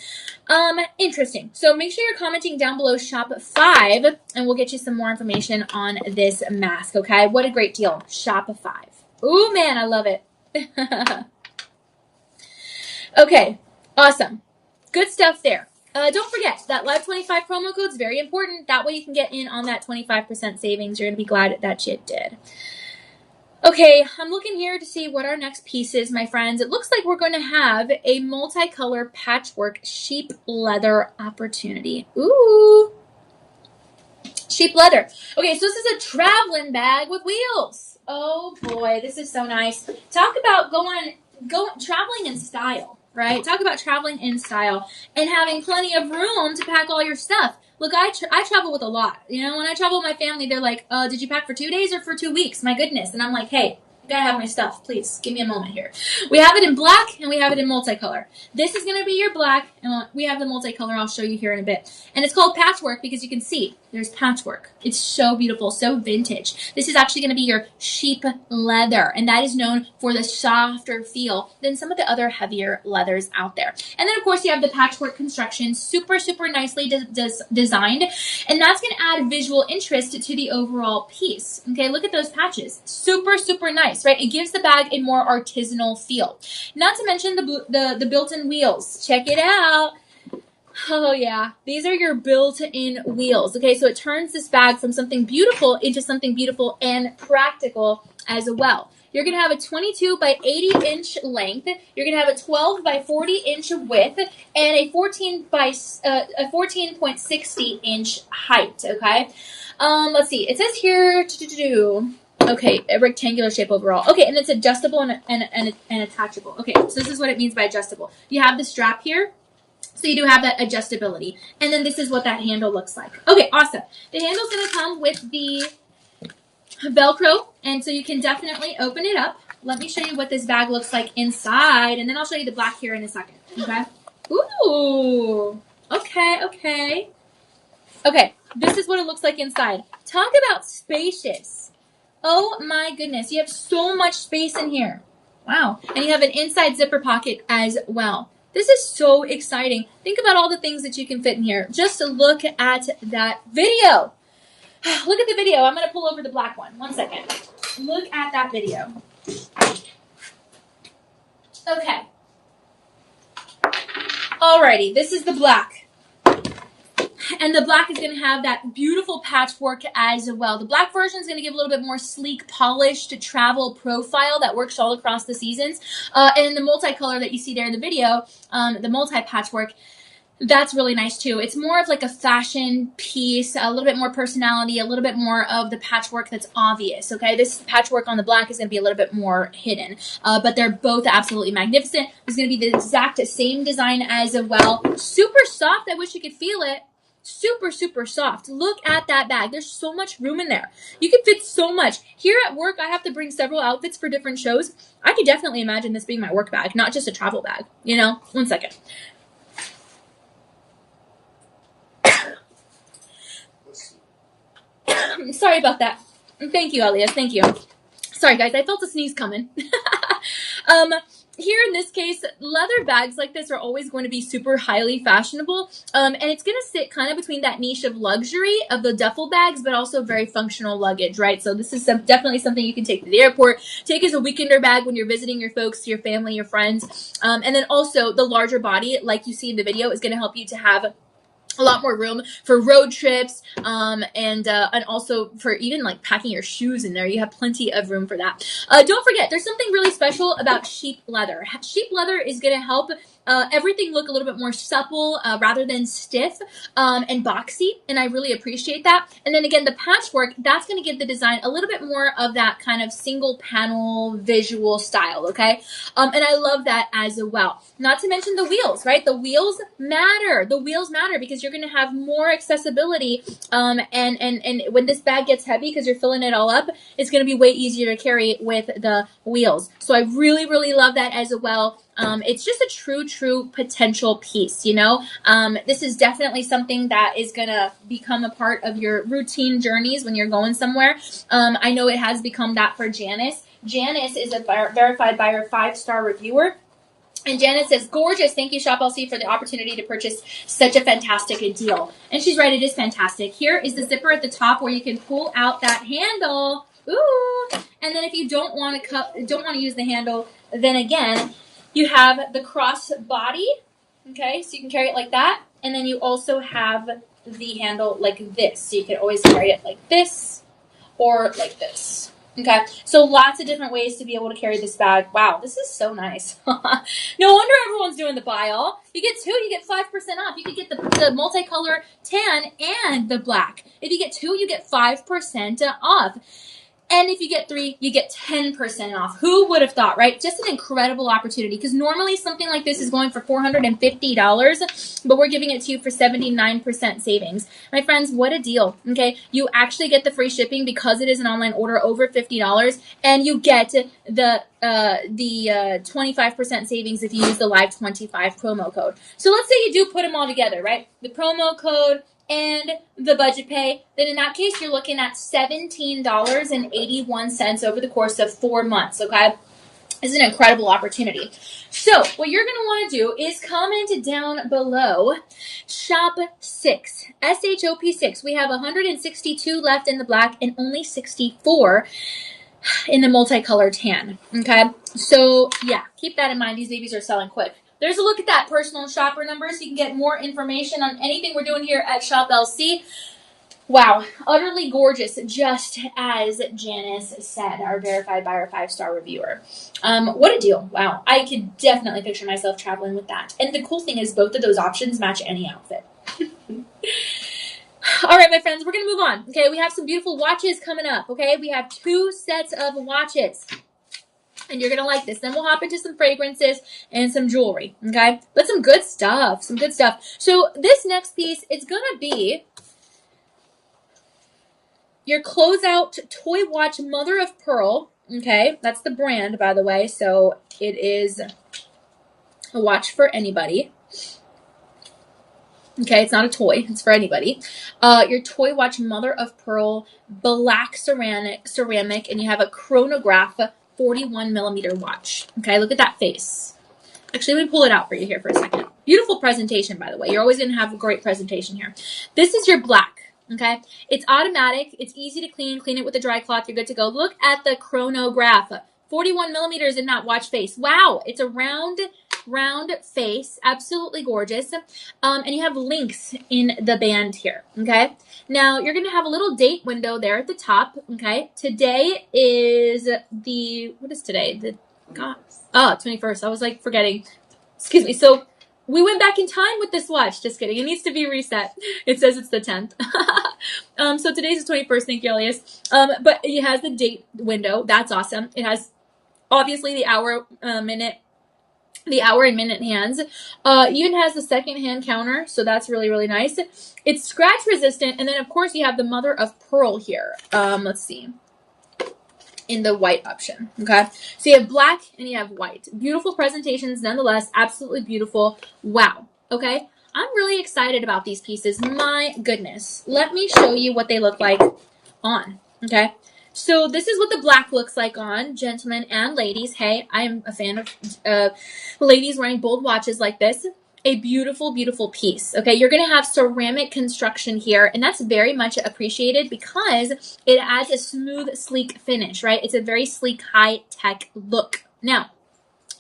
Interesting. So make sure you're commenting down below Shop 5, and we'll get you some more information on this mask, okay? What a great deal. Shop 5. Ooh, man, I love it. Okay, awesome. Good stuff there. Don't forget, that Live25 promo code is very important. That way you can get in on that 25% savings. You're going to be glad that you did. Okay, I'm looking here to see what our next piece is, my friends. It looks like we're going to have a multicolor patchwork sheep leather opportunity. Ooh. Sheep leather. Okay, so this is a traveling bag with wheels. Oh boy, this is so nice. Talk about traveling in style, right? Talk about traveling in style and having plenty of room to pack all your stuff. Look, I travel with a lot. You know, when I travel with my family, they're like, did you pack for 2 days or for 2 weeks? My goodness. And I'm like, hey, I gotta have my stuff. Please, give me a moment here. We have it in black and we have it in multicolor. This is gonna be your black, and we have the multicolor I'll show you here in a bit. And it's called patchwork because you can see there's patchwork. It's so beautiful, so vintage. This is actually gonna be your sheep leather, and that is known for the softer feel than some of the other heavier leathers out there. And then of course you have the patchwork construction, super, super nicely designed, and that's gonna add visual interest to the overall piece. Okay, look at those patches. Super, super nice, right? It gives the bag a more artisanal feel. Not to mention the built-in wheels. Check it out. Oh yeah, these are your built-in wheels. Okay, so it turns this bag from something beautiful into something beautiful and practical as well. You're gonna have a 22 by 80 inch length. You're gonna have a 12 by 40 inch width and a 14.60 inch height. Okay, let's see. It says here okay, a rectangular shape overall. Okay, and it's adjustable and attachable. Okay, so this is what it means by adjustable. You have the strap here. So you do have that adjustability. And then this is what that handle looks like. Okay, awesome. The handle's going to come with the Velcro, and so you can definitely open it up. Let me show you what this bag looks like inside, and then I'll show you the black here in a second. Okay? Ooh. Okay, okay. Okay, this is what it looks like inside. Talk about spacious. Oh my goodness, you have so much space in here. Wow. And you have an inside zipper pocket as well. This is so exciting. Think about all the things that you can fit in here. Just look at that video. Look at the video. I'm going to pull over the black one. 1 second. Look at that video. Okay. Alrighty. This is the black. And the black is going to have that beautiful patchwork as well. The black version is going to give a little bit more sleek, polished travel profile that works all across the seasons. And the multicolor that you see there in the video, the multi-patchwork, that's really nice too. It's more of like a fashion piece, a little bit more personality, a little bit more of the patchwork that's obvious, okay? This patchwork on the black is going to be a little bit more hidden, but they're both absolutely magnificent. It's going to be the exact same design as well. Super soft. I wish you could feel it. Super, super soft. Look at that bag. There's so much room in there. You can fit so much. Here at work, I have to bring several outfits for different shows. I could definitely imagine this being my work bag, not just a travel bag, you know? 1 second. Sorry about that. Thank you, Elias. Thank you. Sorry, guys. I felt a sneeze coming. Here in this case, leather bags like this are always going to be super highly fashionable. And it's going to sit kind of between that niche of luxury of the duffel bags, but also very functional luggage, right? So this is definitely something you can take to the airport, take as a weekender bag when you're visiting your folks, your family, your friends. And then also the larger body, like you see in the video, is going to help you to have a lot more room for road trips, and also for even like packing your shoes in there. You have plenty of room for that. Don't forget, there's something really special about sheep leather. Sheep leather is going to help everything look a little bit more supple rather than stiff and boxy, and I really appreciate that. And then again, the patchwork, that's going to give the design a little bit more of that kind of single panel visual style, okay? And I love that as well. Not to mention the wheels, right? The wheels matter. The wheels matter because you're going to have more accessibility, and when this bag gets heavy because you're filling it all up, it's going to be way easier to carry with the wheels. So I really, really love that as well. It's just a true potential piece, you know? This is definitely something that is going to become a part of your routine journeys when you're going somewhere. I know it has become that for Janice. Janice is a verified buyer 5-star reviewer. And Janet says, gorgeous. Thank you, Shop LC, for the opportunity to purchase such a fantastic deal. And she's right. It is fantastic. Here is the zipper at the top where you can pull out that handle. Ooh. And then if you don't want to use the handle, then again, you have the cross body. Okay. So you can carry it like that. And then you also have the handle like this. So you can always carry it like this or like this. Okay, so lots of different ways to be able to carry this bag. Wow, this is so nice. No wonder everyone's doing the buy all. You get two, you get 5% off. You could get the multicolor tan and the black. If you get two, you get 5% off. And if you get three, you get 10% off. Who would have thought, right? Just an incredible opportunity, because normally something like this is going for $450, but we're giving it to you for 79% savings. My friends, what a deal, okay? You actually get the free shipping because it is an online order over $50, and you get the 25% savings if you use the Live25 promo code. So let's say you do put them all together, right? The promo code and the budget pay, then in that case, you're looking at $17.81 over the course of 4 months, okay? This is an incredible opportunity. So what you're going to want to do is comment down below, shop 6, SHOP6. We have 162 left in the black and only 64 in the multicolored tan, okay? So yeah, keep that in mind. These babies are selling quick. There's a look at that personal shopper number so you can get more information on anything we're doing here at Shop LC. Wow, utterly gorgeous, just as Janice said, our verified buyer 5-star reviewer. What a deal. Wow, I could definitely picture myself traveling with that. And the cool thing is both of those options match any outfit. All right, my friends, we're going to move on. Okay, we have some beautiful watches coming up. Okay, we have 2 sets of watches. And you're going to like this. Then we'll hop into some fragrances and some jewelry, okay? But some good stuff, So this next piece is going to be your closeout toy watch Mother of Pearl, okay? That's the brand, by the way. So it is a watch for anybody. Okay, it's not a toy. It's for anybody. Your toy watch Mother of Pearl, black ceramic, and you have a chronograph 41mm watch. Okay, look at that face. Actually, let me pull it out for you here for a second. Beautiful presentation, by the way. You're always going to have a great presentation here. This is your black, okay? It's automatic. It's easy to clean. Clean it with a dry cloth. You're good to go. Look at the chronograph. 41mm in that watch face. Wow, it's a round face, absolutely gorgeous. And you have links in the band here, okay? Now, you're going to have a little date window there at the top, okay? Today is what is today? 21st. I was like forgetting. Excuse me. So we went back in time with this watch. Just kidding. It needs to be reset. It says it's the 10th. So today's the 21st. Thank you, Elias. But it has the date window. That's awesome. It has obviously the hour and minute hands. Even has the second hand counter, so that's really, really nice. It's scratch resistant, and then of course you have the Mother of Pearl here. Let's see. In the white option, okay? So you have black and you have white. Beautiful presentations nonetheless, absolutely beautiful. Wow, okay? I'm really excited about these pieces. My goodness. Let me show you what they look like on, okay? So this is what the black looks like on, gentlemen and ladies. Hey, I am a fan of ladies wearing bold watches like this. A beautiful, beautiful piece. Okay, you're going to have ceramic construction here, and that's very much appreciated because it adds a smooth, sleek finish, right? It's a very sleek, high-tech look. Now,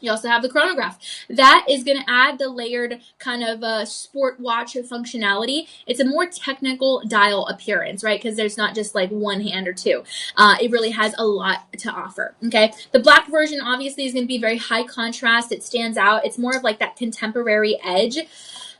you also have the chronograph. That is going to add the layered kind of sport watch functionality. It's a more technical dial appearance, right? Because there's not just like one hand or two. It really has a lot to offer, okay? The black version obviously is going to be very high contrast. It stands out. It's more of like that contemporary edge.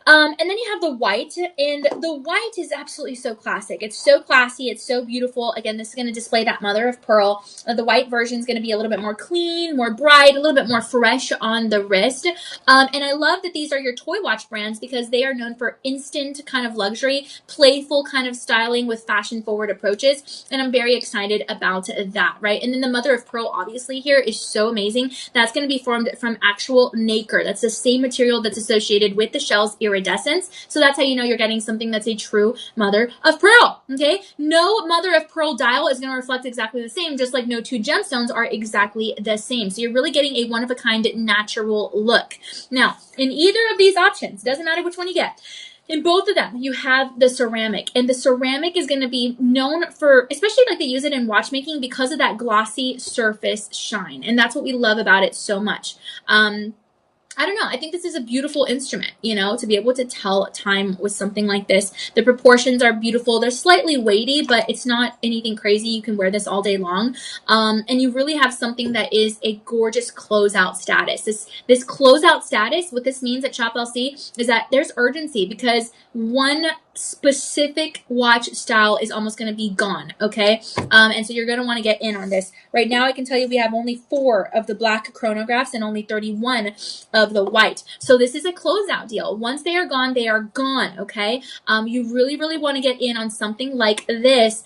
And then you have the white, and the white is absolutely so classic. It's so classy. It's so beautiful. Again, this is going to display that Mother of Pearl. The white version is going to be a little bit more clean, more bright, a little bit more fresh on the wrist. And I love that these are your toy watch brands because they are known for instant kind of luxury, playful kind of styling with fashion-forward approaches. And I'm very excited about that, right? And then the Mother of Pearl, obviously, here is so amazing. That's going to be formed from actual nacre. That's the same material that's associated with the shell's iridescence. So that's how you know you're getting something that's a true Mother of Pearl, okay? No Mother of Pearl dial is going to reflect exactly the same, just like no two gemstones are exactly the same. So you're really getting a one-of-a-kind natural look. Now, in either of these options, doesn't matter which one you get, in both of them, you have the ceramic, and the ceramic is going to be known for, especially like they use it in watchmaking because of that glossy surface shine, and that's what we love about it so much. I don't know. I think this is a beautiful instrument, you know, to be able to tell time with something like this. The proportions are beautiful. They're slightly weighty, but it's not anything crazy. You can wear this all day long. And you really have something that is a gorgeous closeout status. This closeout status, what this means at Shop LC is that there's urgency because one specific watch style is almost going to be gone, okay? And so you're going to want to get in on this. Right now, I can tell you we have only 4 of the black chronographs and only 31 of the white. So this is a closeout deal. Once they are gone, okay? You really, really want to get in on something like this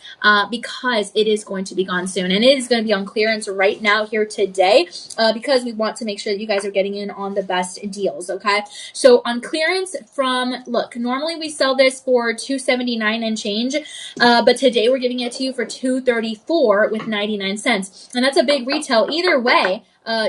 because it is going to be gone soon. And it is going to be on clearance right now here today because we want to make sure that you guys are getting in on the best deals, okay? So on clearance from, look, normally we sell this for $279 and change, but today we're giving it to you for $234 with 99 cents. And that's a big retail either way.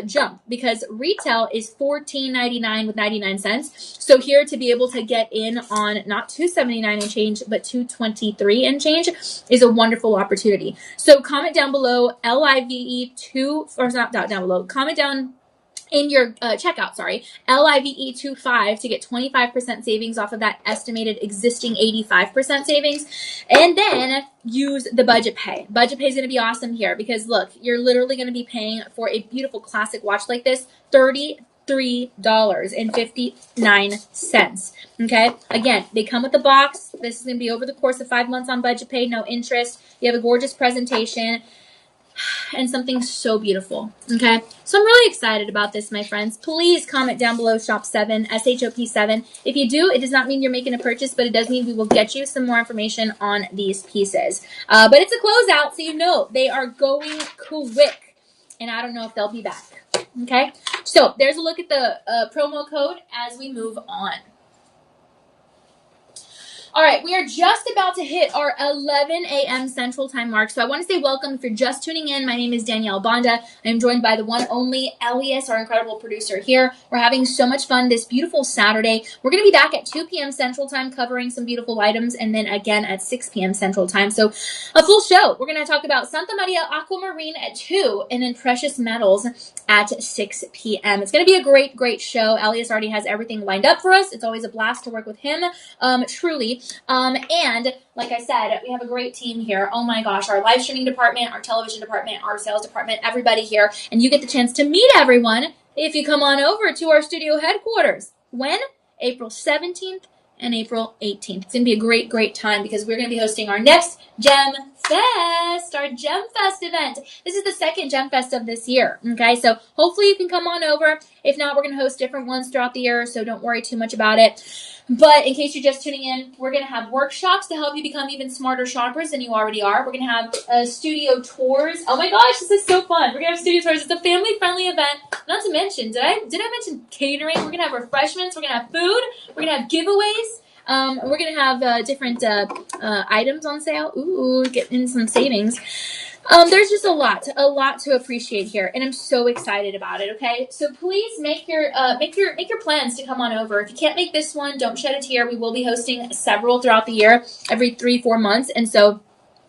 Jump because retail is $14.99 with 99 cents. So here to be able to get in on not $279 and change, but $223 and change is a wonderful opportunity. So comment down below LIVE2 or not down below. Comment down in your checkout, LIVE25 to get 25% savings off of that estimated existing 85% savings. And then use the budget pay. Budget pay is going to be awesome here because look, you're literally going to be paying for a beautiful classic watch like this, $33.59. Okay. Again, they come with the box. This is going to be over the course of 5 months on budget pay, no interest. You have a gorgeous presentation and something so beautiful. Okay. So I'm really excited about this, my friends. Please comment down below shop 7, SHOP7. If you do, it does not mean you're making a purchase, but it does mean we will get you some more information on these pieces. But it's a closeout, so you know they are going quick. And I don't know if they'll be back. Okay. So there's a look at the promo code as we move on. All right, we are just about to hit our 11 a.m. Central Time mark. So I want to say welcome if you're just tuning in. My name is Danielle Banda. I am joined by the one only Elias, our incredible producer here. We're having so much fun this beautiful Saturday. We're going to be back at 2 p.m. Central Time covering some beautiful items and then again at 6 p.m. Central Time. So a full show. We're going to talk about Santa Maria Aquamarine at 2 and then Precious Metals at 6 p.m. It's going to be a great, great show. Elias already has everything lined up for us. It's always a blast to work with him, truly. And like I said, we have a great team here. Oh my gosh, our live streaming department, our television department, our sales department, everybody here. And you get the chance to meet everyone if you come on over to our studio headquarters. When? April 17th and April 18th. It's going to be a great, great time because we're going to be hosting our next Gem Fest, our Gem Fest event. This is the second Gem Fest of this year. Okay, so hopefully you can come on over. If not, we're going to host different ones throughout the year, so don't worry too much about it. But in case you're just tuning in, we're going to have workshops to help you become even smarter shoppers than you already are. We're going to have studio tours. Oh my gosh, this is so fun. We're going to have studio tours. It's a family-friendly event. Not to mention, did I mention catering? We're going to have refreshments. We're going to have food. We're going to have giveaways. We're going to have different items on sale. Ooh, getting some savings. There's just a lot to appreciate here, and I'm so excited about it. Okay, so please make your plans to come on over. If you can't make this one, don't shed a tear. We will be hosting several throughout the year, every 3-4 months, and so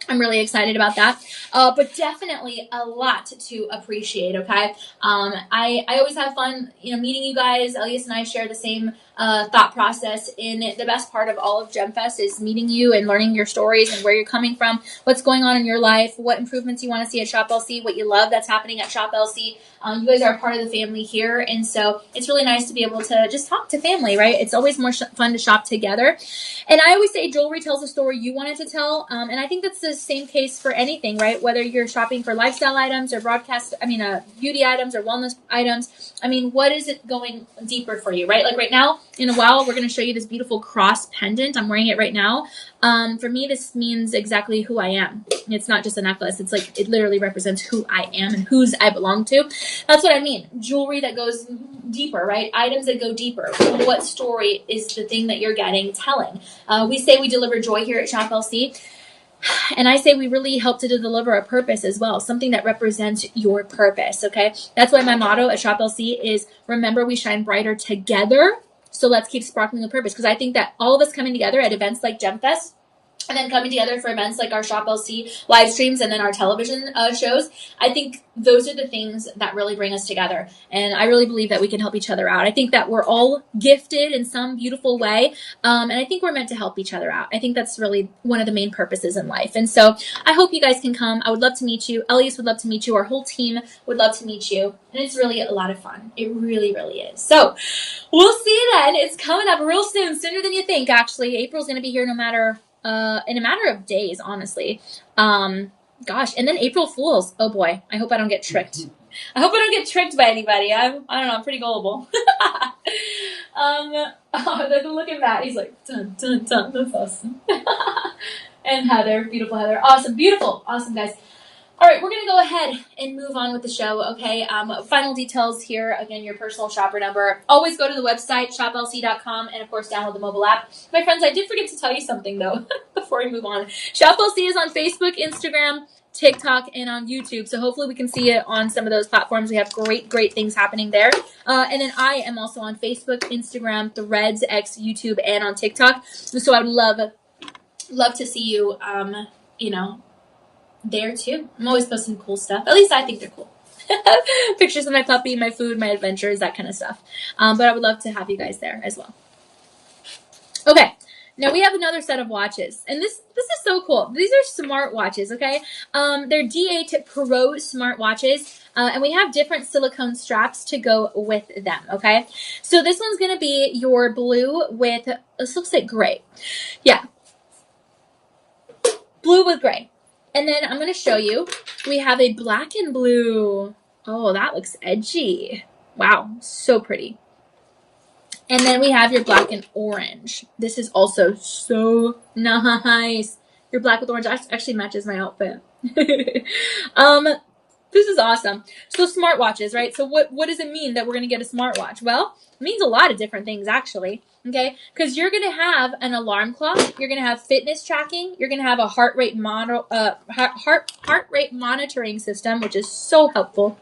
I'm really excited about that. But definitely a lot to appreciate. Okay, I always have fun, meeting you guys. Elias and I share the same thought process. In the best part of all of GemFest is meeting you and learning your stories and where you're coming from, what's going on in your life, what improvements you want to see at Shop LC, what you love that's happening at Shop LC. You guys are a part of the family here, and so it's really nice to be able to just talk to family, right? It's always more fun to shop together. And I always say jewelry tells a story you wanted to tell, and I think that's the same case for anything, right? Whether you're shopping for lifestyle items or beauty items or wellness items. What is it going deeper for you, right? Like right now, in a while, we're going to show you this beautiful cross pendant. I'm wearing it right now. For me, this means exactly who I am. It's not just a necklace. It's like, it literally represents who I am and whose I belong to. That's what I mean. Jewelry that goes deeper, right? Items that go deeper. What story is the thing that you're telling? We say we deliver joy here at Shop LC. And I say we really help to deliver a purpose as well, something that represents your purpose, okay? That's why my motto at Shop LC is, remember we shine brighter together, so let's keep sparkling with purpose. Because I think that all of us coming together at events like GemFest and then coming together for events like our Shop LC live streams and then our television shows. I think those are the things that really bring us together. And I really believe that we can help each other out. I think that we're all gifted in some beautiful way. And I think we're meant to help each other out. I think that's really one of the main purposes in life. And so I hope you guys can come. I would love to meet you. Elias would love to meet you. Our whole team would love to meet you. And it's really a lot of fun. It really, really is. So we'll see then. It's coming up real soon, sooner than you think, actually. April's going to be here in a matter of days, honestly. Gosh, and then April Fools. Oh boy, I hope I don't get tricked. I hope I don't get tricked by anybody. I don't know, I'm pretty gullible. Look at Matt. He's like, dun, dun, dun. That's awesome. And Heather, beautiful Heather. Awesome, beautiful. Awesome, guys. All right, we're going to go ahead and move on with the show, okay? Final details here. Again, your personal shopper number. Always go to the website, shoplc.com, and, of course, download the mobile app. My friends, I did forget to tell you something, though, before we move on. Shop LC is on Facebook, Instagram, TikTok, and on YouTube, so hopefully we can see it on some of those platforms. We have great, great things happening there. And then I am also on Facebook, Instagram, Threads, X, YouTube, and on TikTok. So I would love to see you, there too. I'm always posting cool stuff. At least I think they're cool. Pictures of my puppy, my food, my adventures, that kind of stuff. But I would love to have you guys there as well. Okay. Now we have another set of watches, and this is so cool. These are smart watches, okay? They're D8 Pro smart watches, and we have different silicone straps to go with them, okay? So this one's going to be your blue with, this looks like gray. Yeah. Blue with gray. And then I'm going to show you, we have a black and blue. Oh, that looks edgy. Wow, so pretty. And then we have your black and orange. This is also so nice. Your black with orange actually matches my outfit. This is awesome. So smartwatches, right? So what does it mean that we're going to get a smartwatch? Well, it means a lot of different things, actually. Okay, because you're going to have an alarm clock, you're going to have fitness tracking, you're going to have a heart rate monitoring system, which is so helpful.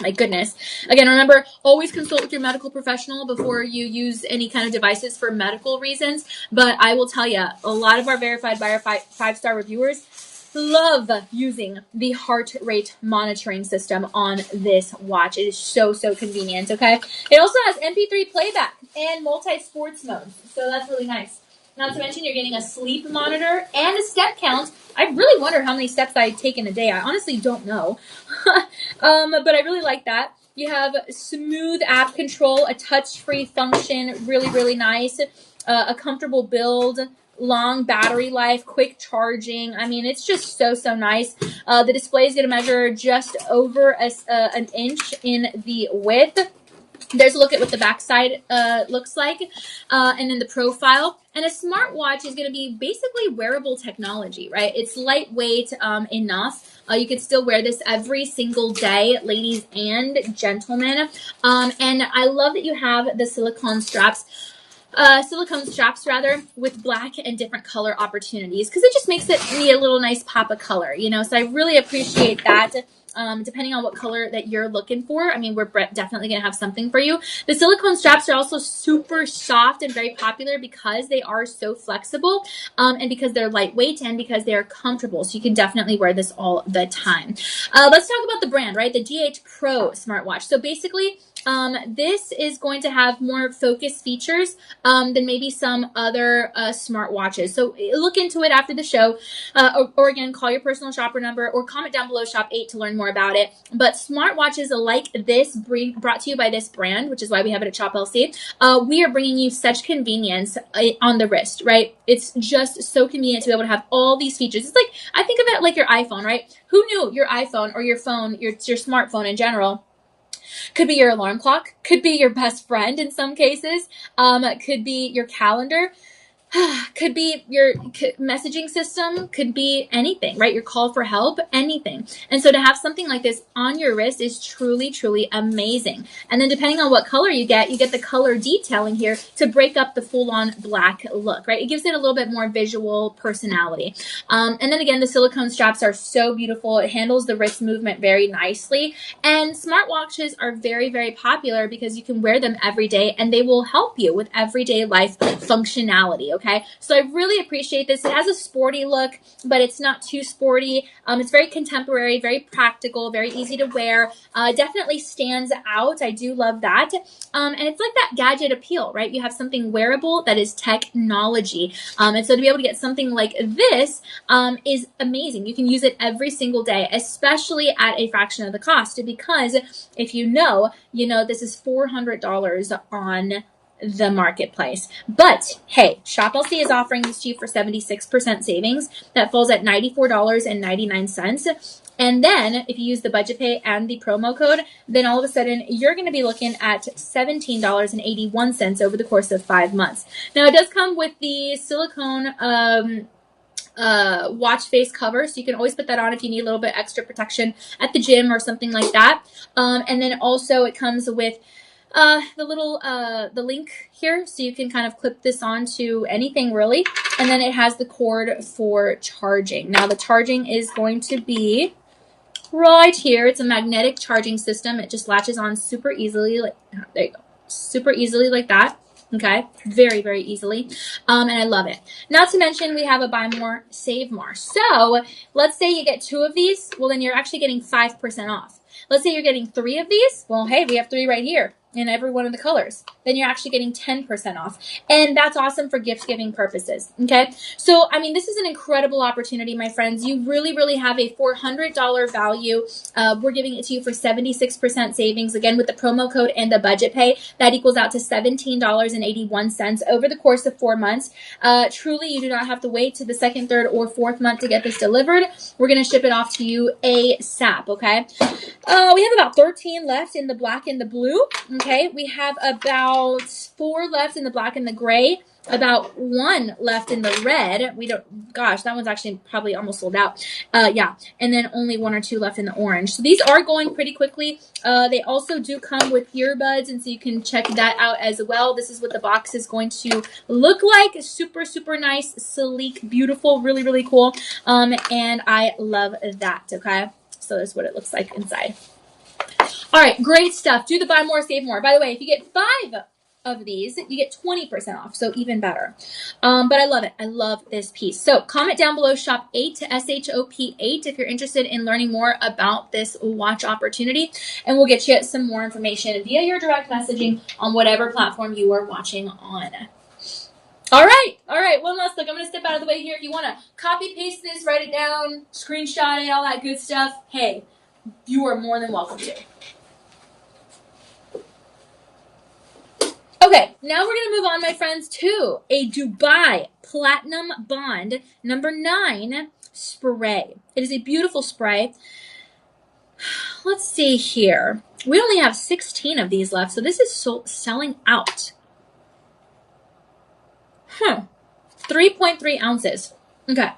My goodness. Again, remember, always consult with your medical professional before you use any kind of devices for medical reasons. But I will tell you, a lot of our verified buyer five-star reviewers love using the heart rate monitoring system on this watch. It is so convenient, okay? It also has MP3 playback and multi-sports modes, so that's really nice. Not to mention you're getting a sleep monitor and a step count. I really wonder how many steps I take in a day. I honestly don't know. But I really like that. You have smooth app control, a touch-free function, really nice, a comfortable build, long battery life, quick charging. I mean, it's just so nice. The display is going to measure just over an inch in the width. There's a look at what the backside looks like, and then the profile. And a smartwatch is going to be basically wearable technology, right? It's lightweight enough. You could still wear this every single day, ladies and gentlemen. And I love that you have the silicone straps with black and different color opportunities, because it just makes it need a little nice pop of color, you know? So I really appreciate that. Depending on what color that you're looking for, I mean, we're definitely going to have something for you. The silicone straps are also super soft and very popular because they are so flexible, and because they're lightweight and because they're comfortable. So you can definitely wear this all the time. Let's talk about the brand, right? The D8 Pro smartwatch. So basically, this is going to have more focused features than maybe some other smartwatches. So look into it after the show, or again, call your personal shopper number or comment down below Shop 8 to learn more about it. But smartwatches like this, brought to you by this brand, which is why we have it at Shop LC, we are bringing you such convenience on the wrist, right? It's just so convenient to be able to have all these features. It's like, I think of it like your iPhone, right? Who knew your iPhone or your phone, your smartphone in general, could be your alarm clock, could be your best friend in some cases, could be your calendar, could be your messaging system, could be anything, right? Your call for help, anything. And so to have something like this on your wrist is truly amazing. And then depending on what color you get the color detailing here to break up the full-on black look, right? It gives it a little bit more visual personality. And then again, the silicone straps are so beautiful. It handles the wrist movement very nicely. And smartwatches are very popular because you can wear them every day and they will help you with everyday life functionality, okay? okay? So I really appreciate this. It has a sporty look, but it's not too sporty. It's very contemporary, very practical, very easy to wear. Definitely stands out. I do love that. And it's like that gadget appeal, right? You have something wearable that is technology. And so to be able to get something like this is amazing. You can use it every single day, especially at a fraction of the cost, because if you know this is $400 on the marketplace. But hey, ShopLC is offering this to you for 76% savings. That falls at $94.99. And then if you use the budget pay and the promo code, then all of a sudden you're going to be looking at $17.81 over the course of 5 months. Now it does come with the silicone watch face cover, so you can always put that on if you need a little bit extra protection at the gym or something like that. And then also it comes with the link here, so you can kind of clip this onto anything really. And then it has the cord for charging. Now the charging is going to be right here. It's a magnetic charging system. It just latches on super easily. Like, there you go. Super easily like that. Okay, very, very easily. And I love it. Not to mention we have a buy more, save more. So let's say you get 2 of these. Well, then you're actually getting 5% off. Let's say you're getting 3 of these. Well, hey, we have 3 right here in every one of the colors. Then you're actually getting 10% off. And that's awesome for gift giving purposes. Okay. So, I mean, this is an incredible opportunity, my friends. You really, really have a $400 value. We're giving it to you for 76% savings. Again, with the promo code and the budget pay, that equals out to $17.81 over the course of 4 months. Truly, you do not have to wait to the 2nd, 3rd, or 4th month to get this delivered. We're going to ship it off to you ASAP. Okay. We have about 13 left in the black and the blue. Okay, we have about 4 left in the black and the gray, about 1 left in the red. Gosh, that one's actually probably almost sold out. Yeah, and then only 1 or 2 left in the orange. So these are going pretty quickly. They also do come with earbuds, and so you can check that out as well. This is what the box is going to look like. Super, super nice, sleek, beautiful, really, really cool. And I love that, okay? So that's what it looks like inside. All right, great stuff. Do the buy more, save more. By the way, if you get 5 of these, you get 20% off, so even better. But I love it. I love this piece. So comment down below, shop 8, SHOP8, if you're interested in learning more about this watch opportunity, and we'll get you some more information via your direct messaging on whatever platform you are watching on. All right. One last look. I'm going to step out of the way here. If you want to copy, paste this, write it down, screenshot it, all that good stuff, hey, you are more than welcome to. Okay, now we're going to move on, my friends, to a Dubai Platinum Bond number 9 spray. It is a beautiful spray. Let's see here. We only have 16 of these left, so this is selling out. 3.3 ounces. Okay.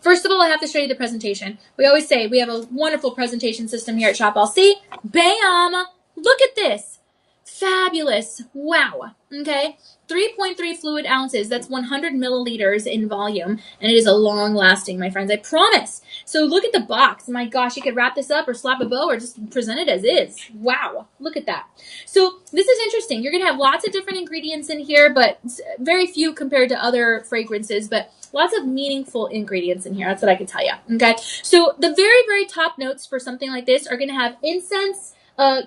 First of all, I have to show you the presentation. We always say we have a wonderful presentation system here at ShopLC. Bam! Look at this. Fabulous. Wow. Okay. 3.3 fluid ounces. That's 100 milliliters in volume. And it is a long lasting, my friends. I promise. So look at the box. My gosh, you could wrap this up or slap a bow or just present it as is. Wow. Look at that. So this is interesting. You're going to have lots of different ingredients in here, but very few compared to other fragrances, but lots of meaningful ingredients in here. That's what I can tell you. Okay. So the very, very top notes for something like this are going to have incense,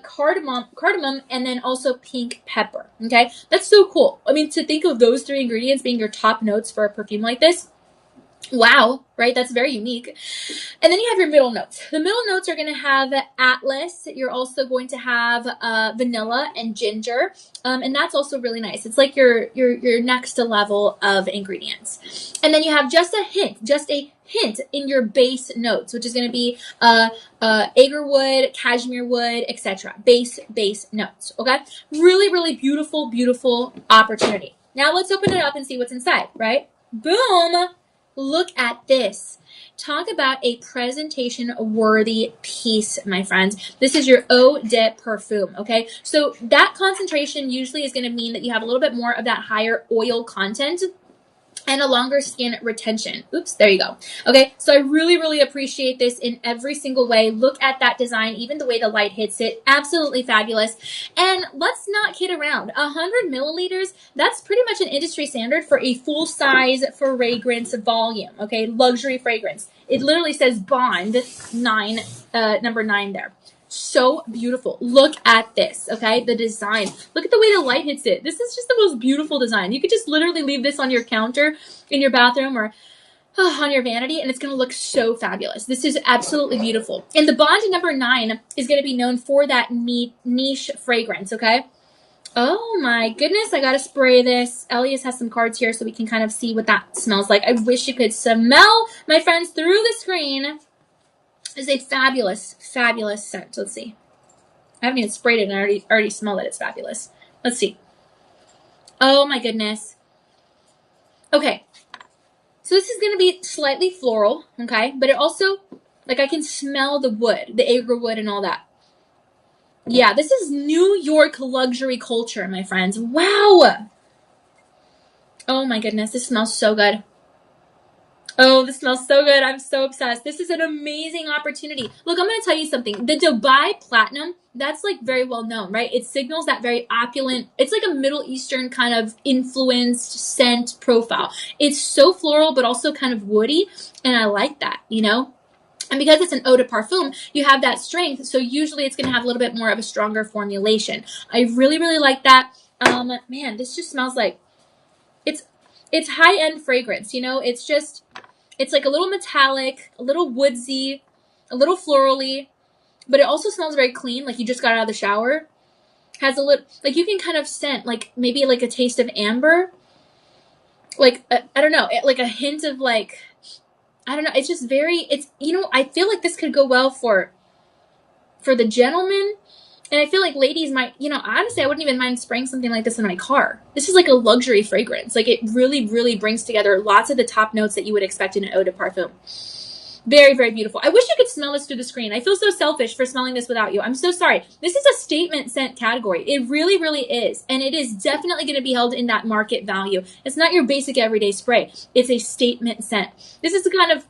cardamom, and then also pink pepper. Okay, that's so cool. I mean, to think of those 3 ingredients being your top notes for a perfume like this, wow, right? That's very unique. And then you have your middle notes. The middle notes are going to have atlas. You're also going to have vanilla and ginger, and that's also really nice. It's like your next level of ingredients. And then you have just a hint in your base notes, which is going to be agarwood, cashmere wood, etc. Base notes. Okay, really, really beautiful, beautiful opportunity. Now let's open it up and see what's inside. Right? Boom. Look at this. Talk about a presentation-worthy piece, my friends. This is your eau de parfum, okay? So that concentration usually is going to mean that you have a little bit more of that higher oil content. and a longer skin retention. Oops, there you go. Okay, so I really, really appreciate this in every single way. Look at that design, even the way the light hits it. Absolutely fabulous. And let's not kid around. 100 milliliters, that's pretty much an industry standard for a full-size fragrance volume, okay? Luxury fragrance. It literally says Bond 9, number 9 there. So beautiful. Look at this, okay? The design. Look at the way the light hits it. This is just the most beautiful design. You could just literally leave this on your counter in your bathroom or on your vanity, and it's going to look so fabulous. This is absolutely beautiful. And the Bond number 9 is going to be known for that niche fragrance, okay? Oh my goodness, I got to spray this. Elias has some cards here so we can kind of see what that smells like. I wish you could smell, my friends, through the screen. Is a fabulous, fabulous scent. Let's see. I haven't even sprayed it and I already smell that it's fabulous. Let's see. Oh my goodness. Okay. So this is going to be slightly floral, okay? But it also, like I can smell the wood, the agar wood and all that. Yeah, this is New York luxury culture, my friends. Wow. Oh my goodness, this smells so good. Oh, this smells so good. I'm so obsessed. This is an amazing opportunity. Look, I'm going to tell you something. The Dubai Platinum, that's like very well known, right? It signals that very opulent, it's like a Middle Eastern kind of influenced scent profile. It's so floral, but also kind of woody. And I like that, you know? And because it's an eau de parfum, you have that strength. So usually it's going to have a little bit more of a stronger formulation. I really, really like that. Man, this just smells like it's high-end fragrance, you know? It's like a little metallic, a little woodsy, a little florally, but it also smells very clean, like you just got out of the shower. Has a little, like you can kind of scent, like maybe like a taste of amber. Like, I don't know, like a hint of like, I don't know. It's just very, you know, I feel like this could go well for the gentleman. And I feel like ladies might, you know, honestly, I wouldn't even mind spraying something like this in my car. This is like a luxury fragrance. Like it really, really brings together lots of the top notes that you would expect in an eau de parfum. Very, very beautiful. I wish you could smell this through the screen. I feel so selfish for smelling this without you. I'm so sorry. This is a statement scent category. It really, really is. And it is definitely going to be held in that market value. It's not your basic everyday spray. It's a statement scent. This is the kind of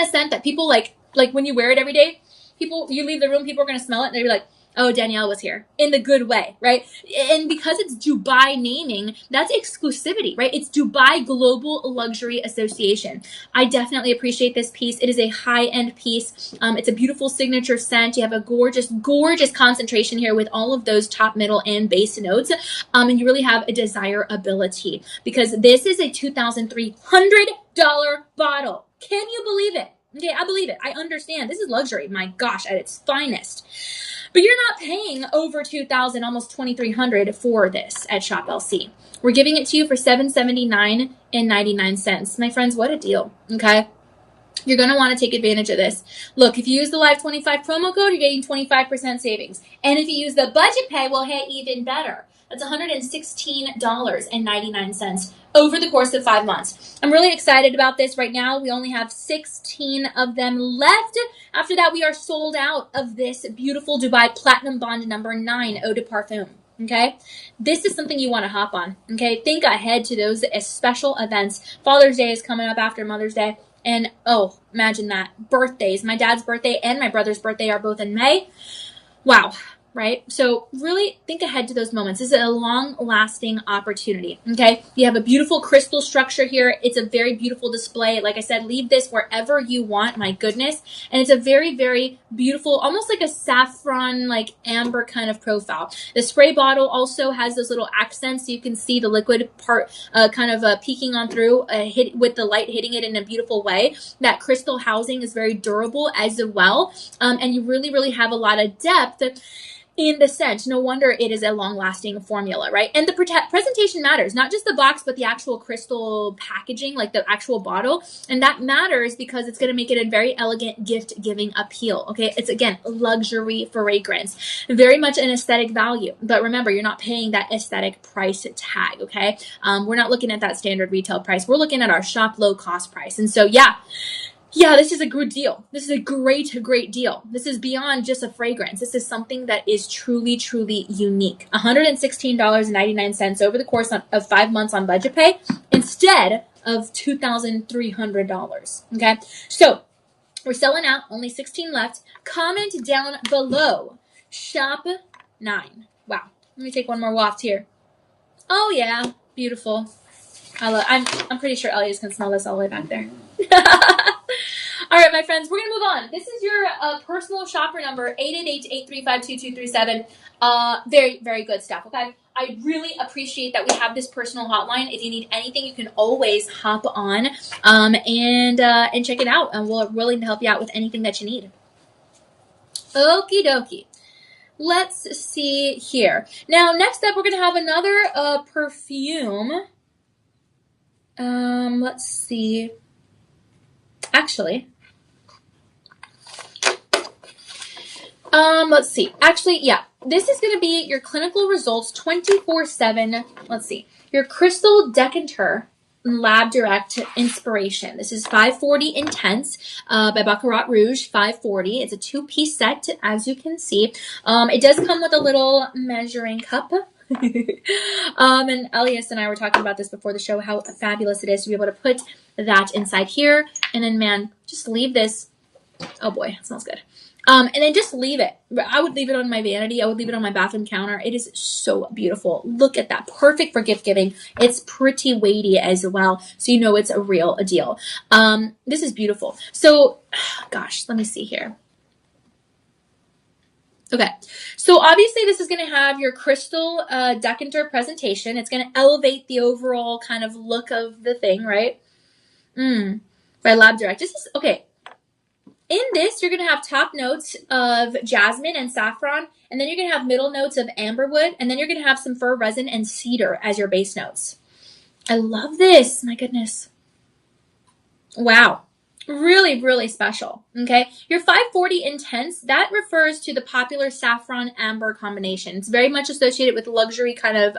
scent that people like when you wear it every day, you leave the room, people are going to smell it and they'll be like, oh, Danielle was here, in the good way, right? And because it's Dubai naming, that's exclusivity, right? It's Dubai Global Luxury Association. I definitely appreciate this piece. It is a high-end piece. It's a beautiful signature scent. You have a gorgeous, gorgeous concentration here with all of those top, middle, and base notes. And you really have a desirability because this is a $2,300 bottle. Can you believe it? Okay, I believe it. I understand. This is luxury, my gosh, at its finest. But you're not paying over $2,000, almost $2,300 for this at Shop LC. We're giving it to you for $779.99. My friends, what a deal, okay? You're going to want to take advantage of this. Look, if you use the Live 25 promo code, you're getting 25% savings. And if you use the budget pay, well, hey, even better. That's $116.99 over the course of 5 months. I'm really excited about this right now. We only have 16 of them left. After that, we are sold out of this beautiful Dubai Platinum Bond number 9 Eau de Parfum. Okay, this is something you want to hop on. Okay, think ahead to those special events. Father's Day is coming up after Mother's Day. And oh, imagine that. Birthdays. My dad's birthday and my brother's birthday are both in May. Wow. Right? So really think ahead to those moments. This is a long-lasting opportunity, okay? You have a beautiful crystal structure here. It's a very beautiful display. Like I said, leave this wherever you want, my goodness. And it's a very, very beautiful, almost like a saffron, like amber kind of profile. The spray bottle also has those little accents so you can see the liquid part kind of peeking on through with the light hitting it in a beautiful way. That crystal housing is very durable as well. And you really, really have a lot of depth in the scent. No wonder it is a long-lasting formula, right? And the presentation matters, not just the box, but the actual crystal packaging, like the actual bottle. And that matters because it's going to make it a very elegant gift-giving appeal, okay? It's, again, luxury fragrance. Very much an aesthetic value. But remember, you're not paying that aesthetic price tag, okay? We're not looking at that standard retail price. We're looking at our shop low-cost price. And so, yeah, this is a good deal. This is a great, great deal. This is beyond just a fragrance. This is something that is truly, truly unique. $116.99 over the course of 5 months on budget pay instead of $2,300. Okay, so we're selling out. Only 16 left. Comment down below. Shop 9. Wow. Let me take one more waft here. Oh yeah, beautiful. I'm pretty sure Elias can smell this all the way back there. All right, my friends, we're going to move on. This is your personal shopper number, 888-835-2237. Very, very good stuff, okay? I really appreciate that we have this personal hotline. If you need anything, you can always hop on and check it out, and we're willing to help you out with anything that you need. Okie dokie. Let's see here. Now, next up, we're going to have another perfume. Let's see. Actually, let's see. Actually, yeah. This is going to be your clinical results 24/7. Let's see. Your Crystal Decanter Lab Direct Inspiration. This is 540 Intense by Baccarat Rouge. 540. It's a 2-piece set, as you can see. It does come with a little measuring cup. And Elias and I were talking about this before the show, how fabulous it is to be able to put that inside here. And then, man, just leave this. Oh boy, it smells good. And then just leave it. I would leave it on my vanity. I would leave it on my bathroom counter. It is so beautiful. Look at that. Perfect for gift giving. It's pretty weighty as well, so you know it's a real deal. This is beautiful. So, gosh, let me see here. Okay, so obviously this is going to have your crystal decanter presentation. It's going to elevate the overall kind of look of the thing, right? By Lab Direct. This is, okay. In this, you're going to have top notes of jasmine and saffron, and then you're going to have middle notes of amberwood, and then you're going to have some fir resin and cedar as your base notes. I love this. My goodness. Wow. Really, really special. Okay. Your 540 Intense, that refers to the popular saffron amber combination. It's very much associated with luxury kind of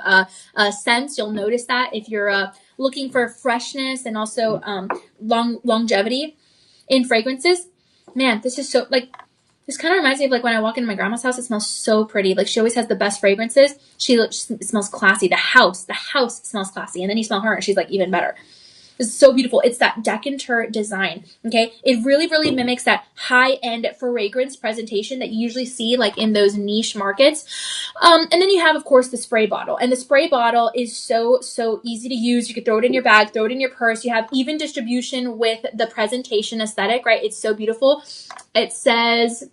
scents. You'll notice that if you're looking for freshness and also longevity in fragrances. Man, this is so, like, this kind of reminds me of, like, when I walk into my grandma's house. It smells so pretty. Like, she always has the best fragrances. It smells classy. The house smells classy. And then you smell her, and she's, like, even better. It's so beautiful. It's that decanter design, okay? It really, really mimics that high-end fragrance presentation that you usually see, like, in those niche markets. And then you have, of course, the spray bottle. And the spray bottle is so, so easy to use. You can throw it in your bag, throw it in your purse. You have even distribution with the presentation aesthetic, right? It's so beautiful. It says,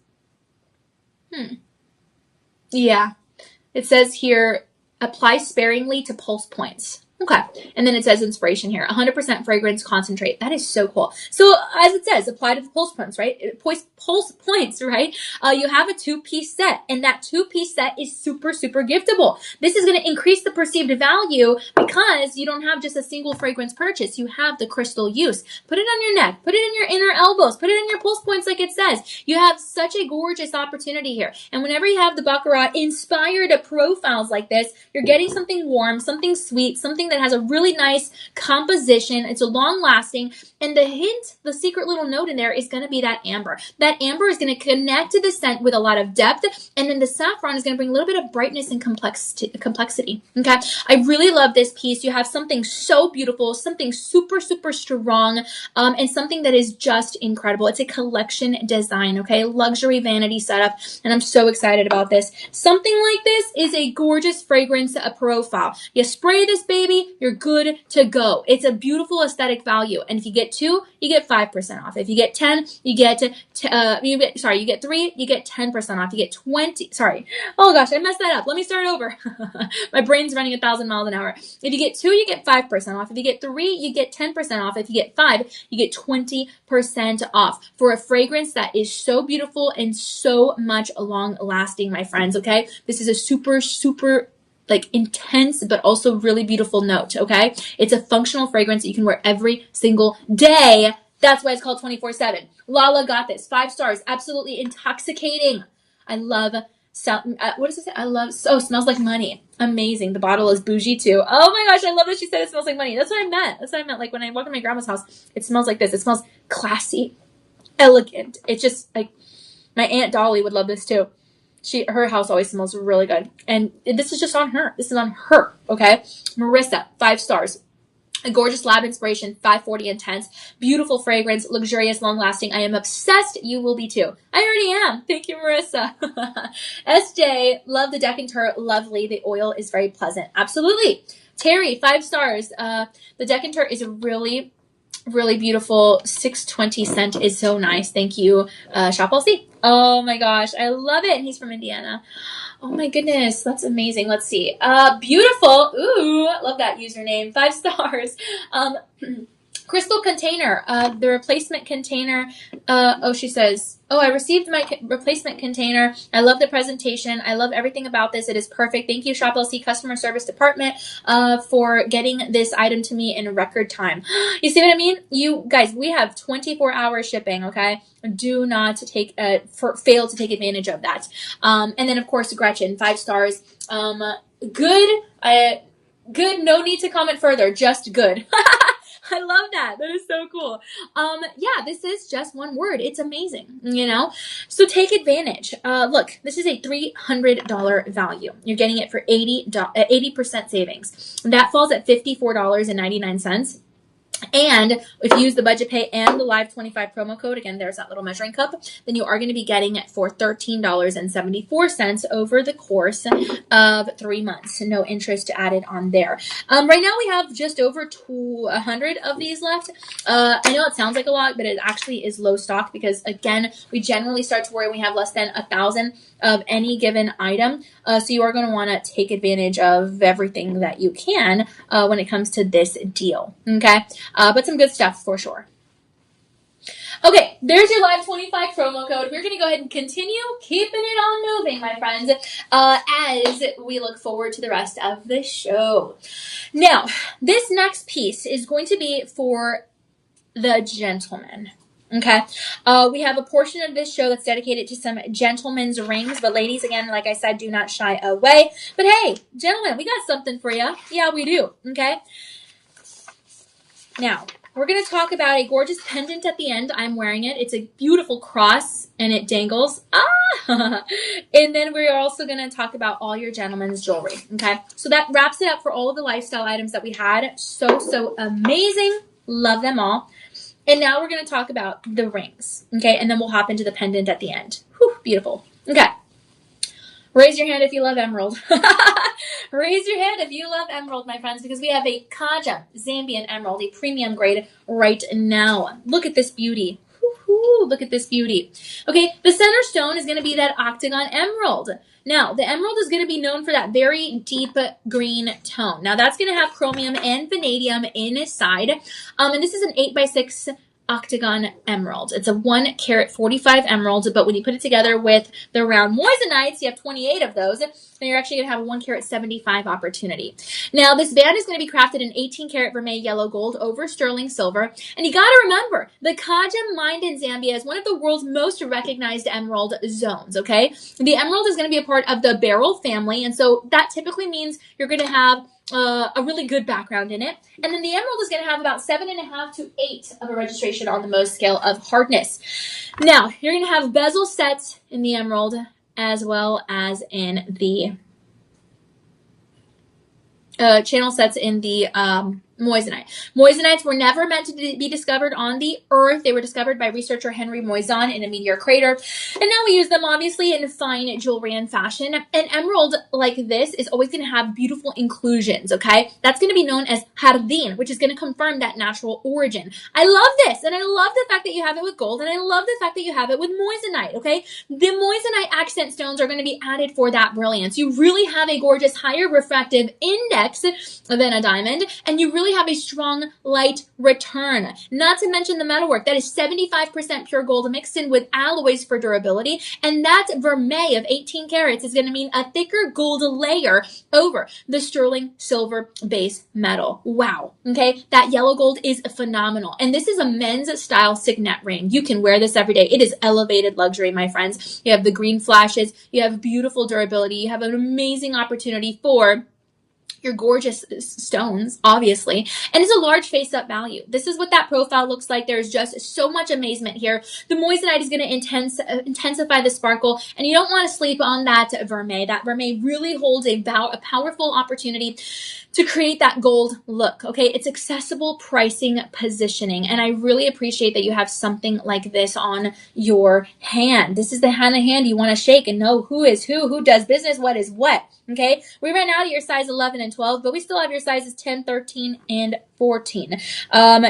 yeah. It says here, apply sparingly to pulse points. Okay. And then it says inspiration here, 100% fragrance concentrate. That is so cool. So as it says, apply to the pulse points, right? Pulse points, right? You have a 2-piece set, and that 2-piece set is super, super giftable. This is going to increase the perceived value because you don't have just a single fragrance purchase. You have the crystal use. Put it on your neck, put it in your inner elbows, put it in your pulse points like it says. You have such a gorgeous opportunity here. And whenever you have the Baccarat inspired profiles like this, you're getting something warm, something sweet, something that has a really nice composition. It's a long lasting, and the hint, the secret little note in there is going to be that amber. That amber is going to connect to the scent with a lot of depth, and then the saffron is going to bring a little bit of brightness and complexity. Okay, I really love this piece. You have something so beautiful, something super, super strong, and something that is just incredible. It's a collection design, okay, luxury vanity setup, and I'm so excited about this. Something like this is a gorgeous fragrance profile. You spray this baby, you're good to go. It's a beautiful aesthetic value. And if you get 2, you get 5% off. If you get 10, you get 3, you get 10% off. You get 20. Sorry. Oh gosh, I messed that up. Let me start over. My brain's running 1,000 miles an hour. If you get 2, you get 5% off. If you get 3, you get 10% off. If you get 5, you get 20% off for a fragrance that is so beautiful and so much long lasting, my friends. Okay. This is a super, super like intense, but also really beautiful note, okay? It's a functional fragrance that you can wear every single day. That's why it's called 24/7. Lala got this. 5 stars. Absolutely intoxicating. I love, what does it say? Smells like money. Amazing. The bottle is bougie too. Oh my gosh, I love that she said it smells like money. That's what I meant. Like when I walk in my grandma's house, it smells like this. It smells classy, elegant. It's just like, my Aunt Dolly would love this too. Her house always smells really good. And this is just on her. This is on her, okay? Marissa, 5 stars. A gorgeous lab inspiration, 540 intense, beautiful fragrance, luxurious, long lasting. I am obsessed. You will be too. I already am. Thank you, Marissa. SJ, love the decanter. Lovely. The oil is very pleasant. Absolutely. Terry, 5 stars. The decanter is a really beautiful. 620 scent is so nice. Thank you, Shop LC. Oh my gosh, I love it. And he's from Indiana. Oh my goodness, that's amazing. Let's see. Beautiful. Ooh, love that username. 5 stars. Crystal container. The replacement container. She says, I received my replacement container. I love the presentation. I love everything about this. It is perfect. Thank you, Shop LC customer service department, for getting this item to me in record time. You see what I mean? You guys, we have 24-hour shipping. Okay, do not fail to take advantage of that. And then of course, Gretchen, 5 stars. Good. Good. No need to comment further. Just good. I love that. That is so cool. Yeah, this is just one word. It's amazing, So take advantage. Look, this is a $300 value. You're getting it for 80% savings. That falls at $54.99. And if you use the budget pay and the live 25 promo code, again, there's that little measuring cup, then you are going to be getting it for $13.74 over the course of 3 months. No interest added on there. Right now we have just over 200 of these left. I know it sounds like a lot, but it actually is low stock because, again, we generally start to worry when we have less than 1,000 of any given item. So you are going to want to take advantage of everything that you can when it comes to this deal. Okay. But some good stuff for sure. Okay, there's your live 25 promo code. We're going to go ahead and continue keeping it on moving, my friends, as we look forward to the rest of the show. Now, this next piece is going to be for the gentleman. Okay, we have a portion of this show that's dedicated to some gentlemen's rings, but ladies, again, like I said, do not shy away. But hey, gentlemen, we got something for you. Yeah, we do. Okay. Now, we're going to talk about a gorgeous pendant at the end. I'm wearing it. It's a beautiful cross, and it dangles. And then we're also going to talk about all your gentlemen's jewelry. Okay? So that wraps it up for all of the lifestyle items that we had. So amazing. Love them all. And now we're going to talk about the rings. Okay? And then we'll hop into the pendant at the end. Whew, beautiful. Okay. Raise your hand if you love emerald. Raise your hand if you love emerald, my friends, because we have a Kaja Zambian emerald, a premium grade right now. Look at this beauty. Woo-hoo, look at this beauty. Okay, the center stone is going to be that octagon emerald. Now, the emerald is going to be known for that very deep green tone. Now, that's going to have chromium and vanadium inside. And this is an 8x6 octagon emerald. It's a 1 carat 45 emerald, but when you put it together with the round moisanites, you have 28 of those, then you're actually going to have a 1 carat 75 opportunity. Now, this band is going to be crafted in 18 karat vermeil yellow gold over sterling silver. And you got to remember, the Kaja mined in Zambia is one of the world's most recognized emerald zones, okay? The emerald is going to be a part of the beryl family, and so that typically means you're going to have a really good background in it. And then the emerald is going to have about 7.5 to 8 of a registration on the Mohs scale of hardness. Now, you're going to have bezel sets in the emerald as well as in the channel sets in the moissanite. Moissanites were never meant to be discovered on the earth. They were discovered by researcher Henry Moissan in a meteor crater. And now we use them obviously in fine jewelry and fashion. An emerald like this is always going to have beautiful inclusions, okay? That's going to be known as jardín, which is going to confirm that natural origin. I love this, and I love the fact that you have it with gold, and I love the fact that you have it with moissanite, okay? The moissanite accent stones are going to be added for that brilliance. You really have a gorgeous higher refractive index than a diamond, and you really have a strong light return. Not to mention the metalwork. That is 75% pure gold mixed in with alloys for durability. And that vermeil of 18 carats is going to mean a thicker gold layer over the sterling silver base metal. Wow. Okay. That yellow gold is phenomenal. And this is a men's style signet ring. You can wear this every day. It is elevated luxury, my friends. You have the green flashes. You have beautiful durability. You have an amazing opportunity for your gorgeous stones, obviously, and it's a large face-up value. This is what that profile looks like. There's just so much amazement here. The moissanite is going to intensify the sparkle, and you don't want to sleep on that vermeil. That vermeil really holds a powerful opportunity to create that gold look, okay? It's accessible pricing positioning, and I really appreciate that you have something like this on your hand. This is the kind of hand you want to shake and know who is who does business, what is what, okay? We ran out of your size 11 and 12, but we still have your sizes 10, 13, and 14.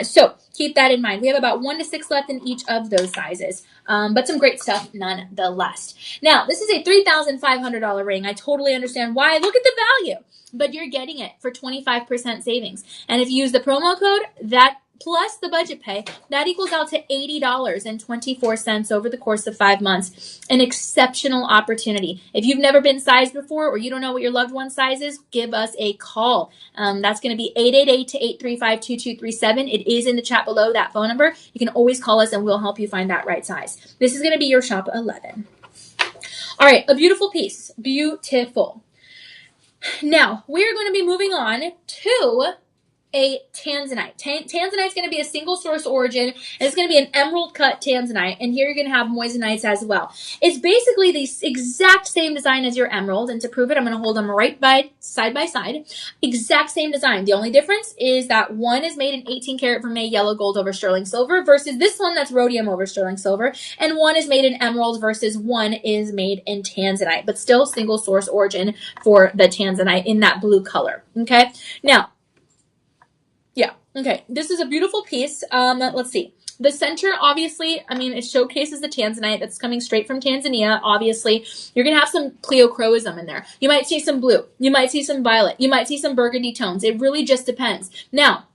So keep that in mind. We have about 1 to 6 left in each of those sizes, but some great stuff nonetheless. Now, this is a $3,500 ring. I totally understand why. Look at the value. But you're getting it for 25% savings. And if you use the promo code, that plus the budget pay, that equals out to $80.24 over the course of 5 months. An exceptional opportunity. If you've never been sized before or you don't know what your loved one's size is, give us a call. That's going to be 888-835-2237. It is in the chat below, that phone number. You can always call us and we'll help you find that right size. This is going to be your shop 11. All right, a beautiful piece. Beautiful. Now, we are going to be moving on to a tanzanite. Tanzanite is going to be a single source origin, and it's going to be an emerald cut tanzanite, and here you're going to have moissanites as well. It's basically the exact same design as your emerald, and to prove it, I'm going to hold them side by side. Exact same design. The only difference is that one is made in 18 karat vermeil yellow gold over sterling silver versus this one that's rhodium over sterling silver, and one is made in emerald versus one is made in tanzanite, but still single source origin for the tanzanite in that blue color. Okay, now, yeah, okay, this is a beautiful piece. Let's see. The center, obviously, I mean, it showcases the tanzanite that's coming straight from Tanzania. Obviously, you're going to have some pleochroism in there. You might see some blue. You might see some violet. You might see some burgundy tones. It really just depends. Now,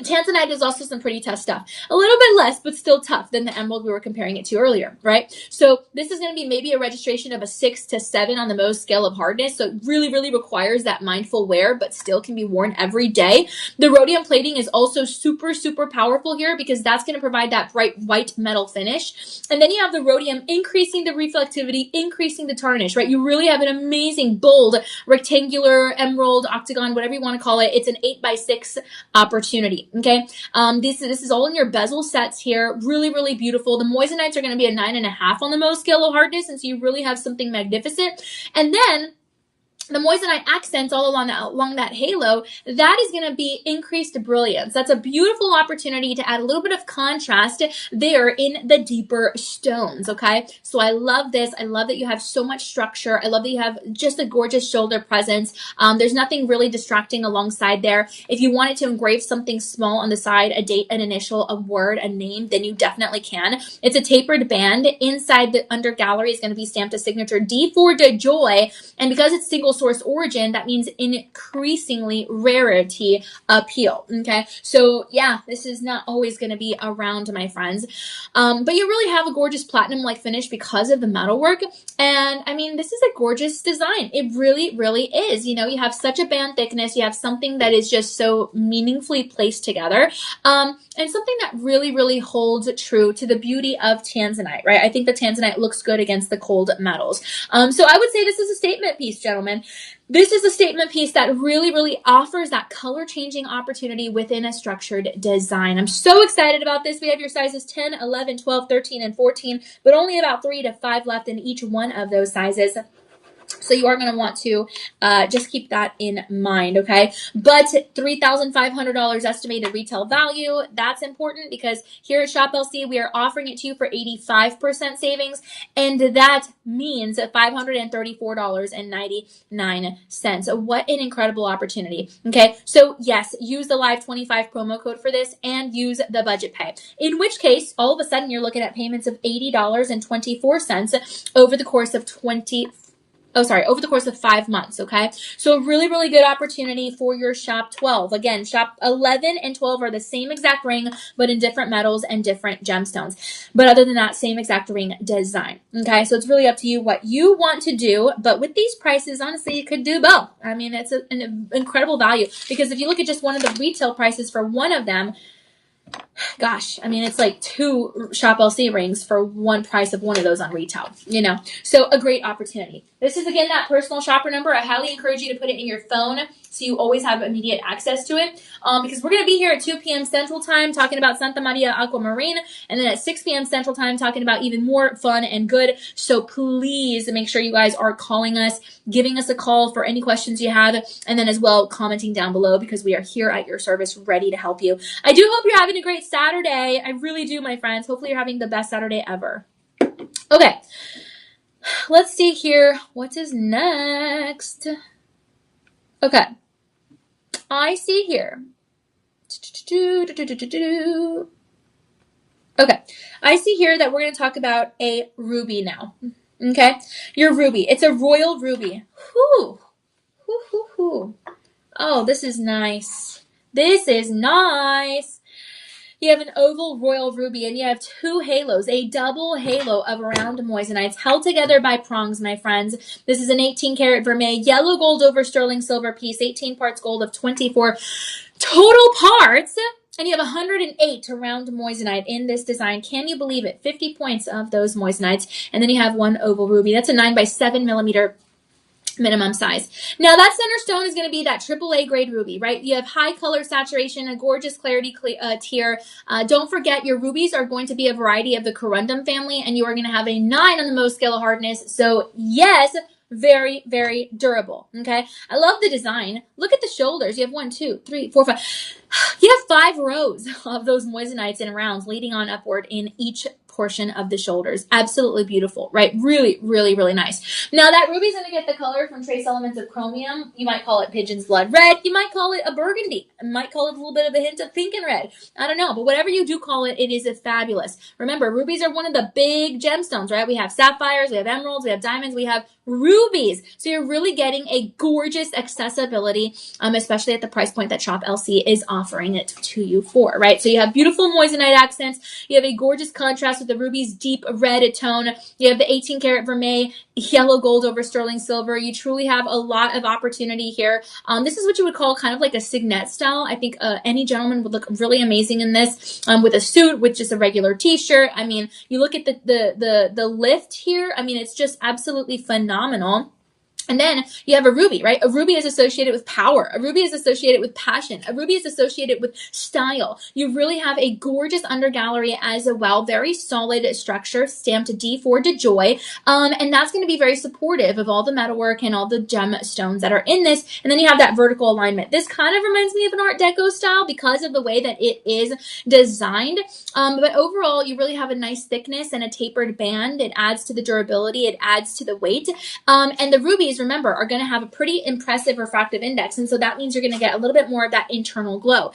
tanzanite is also some pretty tough stuff. A little bit less, but still tough than the emerald we were comparing it to earlier, right? So this is going to be maybe a registration of a 6 to 7 on the Mohs scale of hardness. So it really, really requires that mindful wear, but still can be worn every day. The rhodium plating is also super, super powerful here because that's going to provide that bright white metal finish. And then you have the rhodium increasing the reflectivity, increasing the tarnish, right? You really have an amazing, bold, rectangular, emerald, octagon, whatever you want to call it. It's an 8x6 opportunity. Okay, this is all in your bezel sets here. Really, really beautiful. The moissanites are going to be a 9.5 on the Mohs scale of hardness, and so you really have something magnificent. And then the moissanite accents all along that halo, that is going to be increased brilliance. That's a beautiful opportunity to add a little bit of contrast there in the deeper stones, okay? So I love this. I love that you have so much structure. I love that you have just a gorgeous shoulder presence. There's nothing really distracting alongside there. If you wanted to engrave something small on the side, a date, an initial, a word, a name, then you definitely can. It's a tapered band. Inside the under gallery is going to be stamped a signature D for Joy, and because it's single source origin, that means increasingly rarity appeal. Okay, so yeah, this is not always going to be around, my friends, but you really have a gorgeous platinum like finish because of the metalwork. And I mean, this is a gorgeous design. It really, really is. You know, you have such a band thickness. You have something that is just so meaningfully placed together, and something that really, really holds true to the beauty of tanzanite, right? I think the tanzanite looks good against the cold metals. So I would say this is a statement piece, gentlemen. This is a statement piece that really, really offers that color changing opportunity within a structured design. I'm so excited about this. We have your sizes 10, 11, 12, 13, and 14, but only about 3 to 5 left in each one of those sizes. So you are going to want to just keep that in mind, okay? But $3,500 estimated retail value, that's important because here at Shop LC, we are offering it to you for 85% savings, and that means $534.99. What an incredible opportunity, okay? So yes, use the Live 25 promo code for this and use the budget pay, in which case, all of a sudden, you're looking at payments of $80.24 over the course of over the course of 5 months, okay? So a really, really good opportunity for your Shop 12. Again, Shop 11 and 12 are the same exact ring, but in different metals and different gemstones. But other than that, same exact ring design, okay? So it's really up to you what you want to do. But with these prices, honestly, you could do both. I mean, it's an incredible value because if you look at just one of the retail prices for one of them, gosh, I mean, it's like 2 Shop LC rings for one price of one of those on retail, you know? So a great opportunity. This is, again, that personal shopper number. I highly encourage you to put it in your phone. so you always have immediate access to it, because we're going to be here at 2 p.m. Central Time talking about Santa Maria Aquamarine, and then at 6 p.m. Central Time talking about even more fun and good. So please make sure you guys are calling us, giving us a call for any questions you have, and then as well commenting down below, because we are here at your service ready to help you. I do hope you're having a great Saturday. I really do, my friends. Hopefully you're having the best Saturday ever. Okay, let's see here. What is next? Okay, I see here. Okay, I see here that we're going to talk about a ruby now. Okay, your ruby. It's a royal ruby. Whoo, whoo, whoo, whoo. Oh, this is nice. This is nice. You have an oval royal ruby, and you have two halos, a double halo of round moissanite held together by prongs, my friends. This is an 18-karat vermeil, yellow gold over sterling silver piece, 18 parts gold of 24 total parts, and you have 108 round moissanite in this design. Can you believe it? 50 points of those moissanites, and then you have one oval ruby. That's a 9x7 millimeter minimum size. Now that center stone is going to be that AAA grade ruby, right? You have high color saturation, a gorgeous clarity tier. Don't forget your rubies are going to be a variety of the corundum family, and you are going to have a 9 on the Mohs scale of hardness. So yes, very, very durable. Okay. I love the design. Look at the shoulders. You have 1, 2, 3, 4, 5. You have 5 rows of those moissanites in rounds leading on upward in each portion of the shoulders. Absolutely beautiful, right? Really, really, really nice. Now that ruby's going to get the color from trace elements of chromium. You might call it pigeon's blood red. You might call it a burgundy. You might call it a little bit of a hint of pink and red. I don't know, but whatever you do call it, it is fabulous. Remember, rubies are one of the big gemstones, right? We have sapphires, we have emeralds, we have diamonds, we have rubies. So you're really getting a gorgeous accessibility, especially at the price point that Shop LC is offering it to you for, right? So you have beautiful moissanite accents. You have a gorgeous contrast with the ruby's deep red tone. You have the 18-karat vermeil, yellow gold over sterling silver. You truly have a lot of opportunity here. This is what you would call kind of like a signet style. I think any gentleman would look really amazing in this, with a suit, with just a regular t-shirt. I mean, you look at the lift here. I mean, it's just absolutely phenomenal. And then you have a ruby, right? A ruby is associated with power. A ruby is associated with passion. A ruby is associated with style. You really have a gorgeous undergallery as well. Very solid structure, stamped D4 de Joy. And that's going to be very supportive of all the metalwork and all the gemstones that are in this. And then you have that vertical alignment. This kind of reminds me of an Art Deco style because of the way that it is designed. But overall, you really have a nice thickness and a tapered band. It adds to the durability. It adds to the weight. And the rubies, remember, are going to have a pretty impressive refractive index. And so that means you're going to get a little bit more of that internal glow.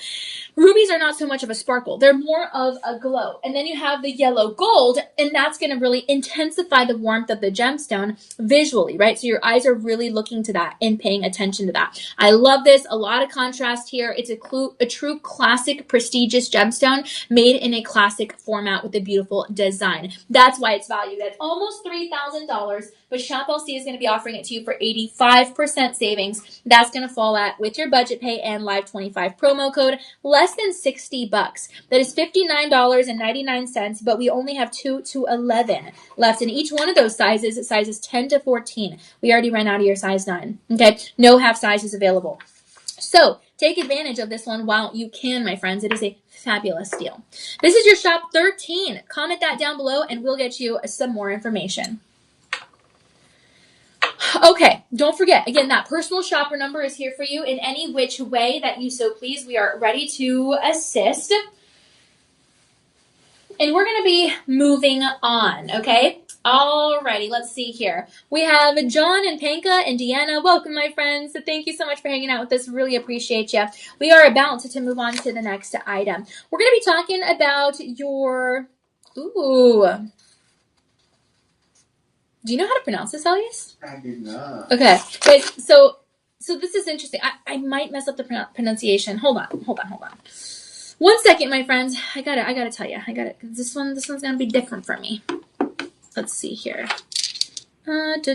Rubies are not so much of a sparkle. They're more of a glow. And then you have the yellow gold, and that's going to really intensify the warmth of the gemstone visually, right? So your eyes are really looking to that and paying attention to that. I love this. A lot of contrast here. It's a true classic, prestigious gemstone made in a classic format with a beautiful design. That's why it's valued at almost $3,000, but Shop LC is going to be offering it to you for 85% savings. That's going to fall at, with your budget pay and Live 25 promo code, less than $60. That is $59.99, but we only have 2 to 11 left in each one of those sizes, sizes 10 to 14. We already ran out of your size 9. Okay, no half sizes available. So take advantage of this one while you can, my friends. It is a fabulous deal. This is your Shop 13. Comment that down below and we'll get you some more information. Okay, don't forget, again, that personal shopper number is here for you in any which way that you so please. We are ready to assist. And we're going to be moving on, okay? Alrighty, let's see here. We have John and Panka and Deanna. Welcome, my friends. Thank you so much for hanging out with us. Really appreciate you. We are about to move on to the next item. We're going to be talking about your... Ooh... Do you know how to pronounce this, Elias? I did not. Okay. Guys, so this is interesting. I might mess up the pronunciation. Hold on. 1 second, my friends. I gotta tell you. This one's gonna be different for me. Let's see here. Sorry.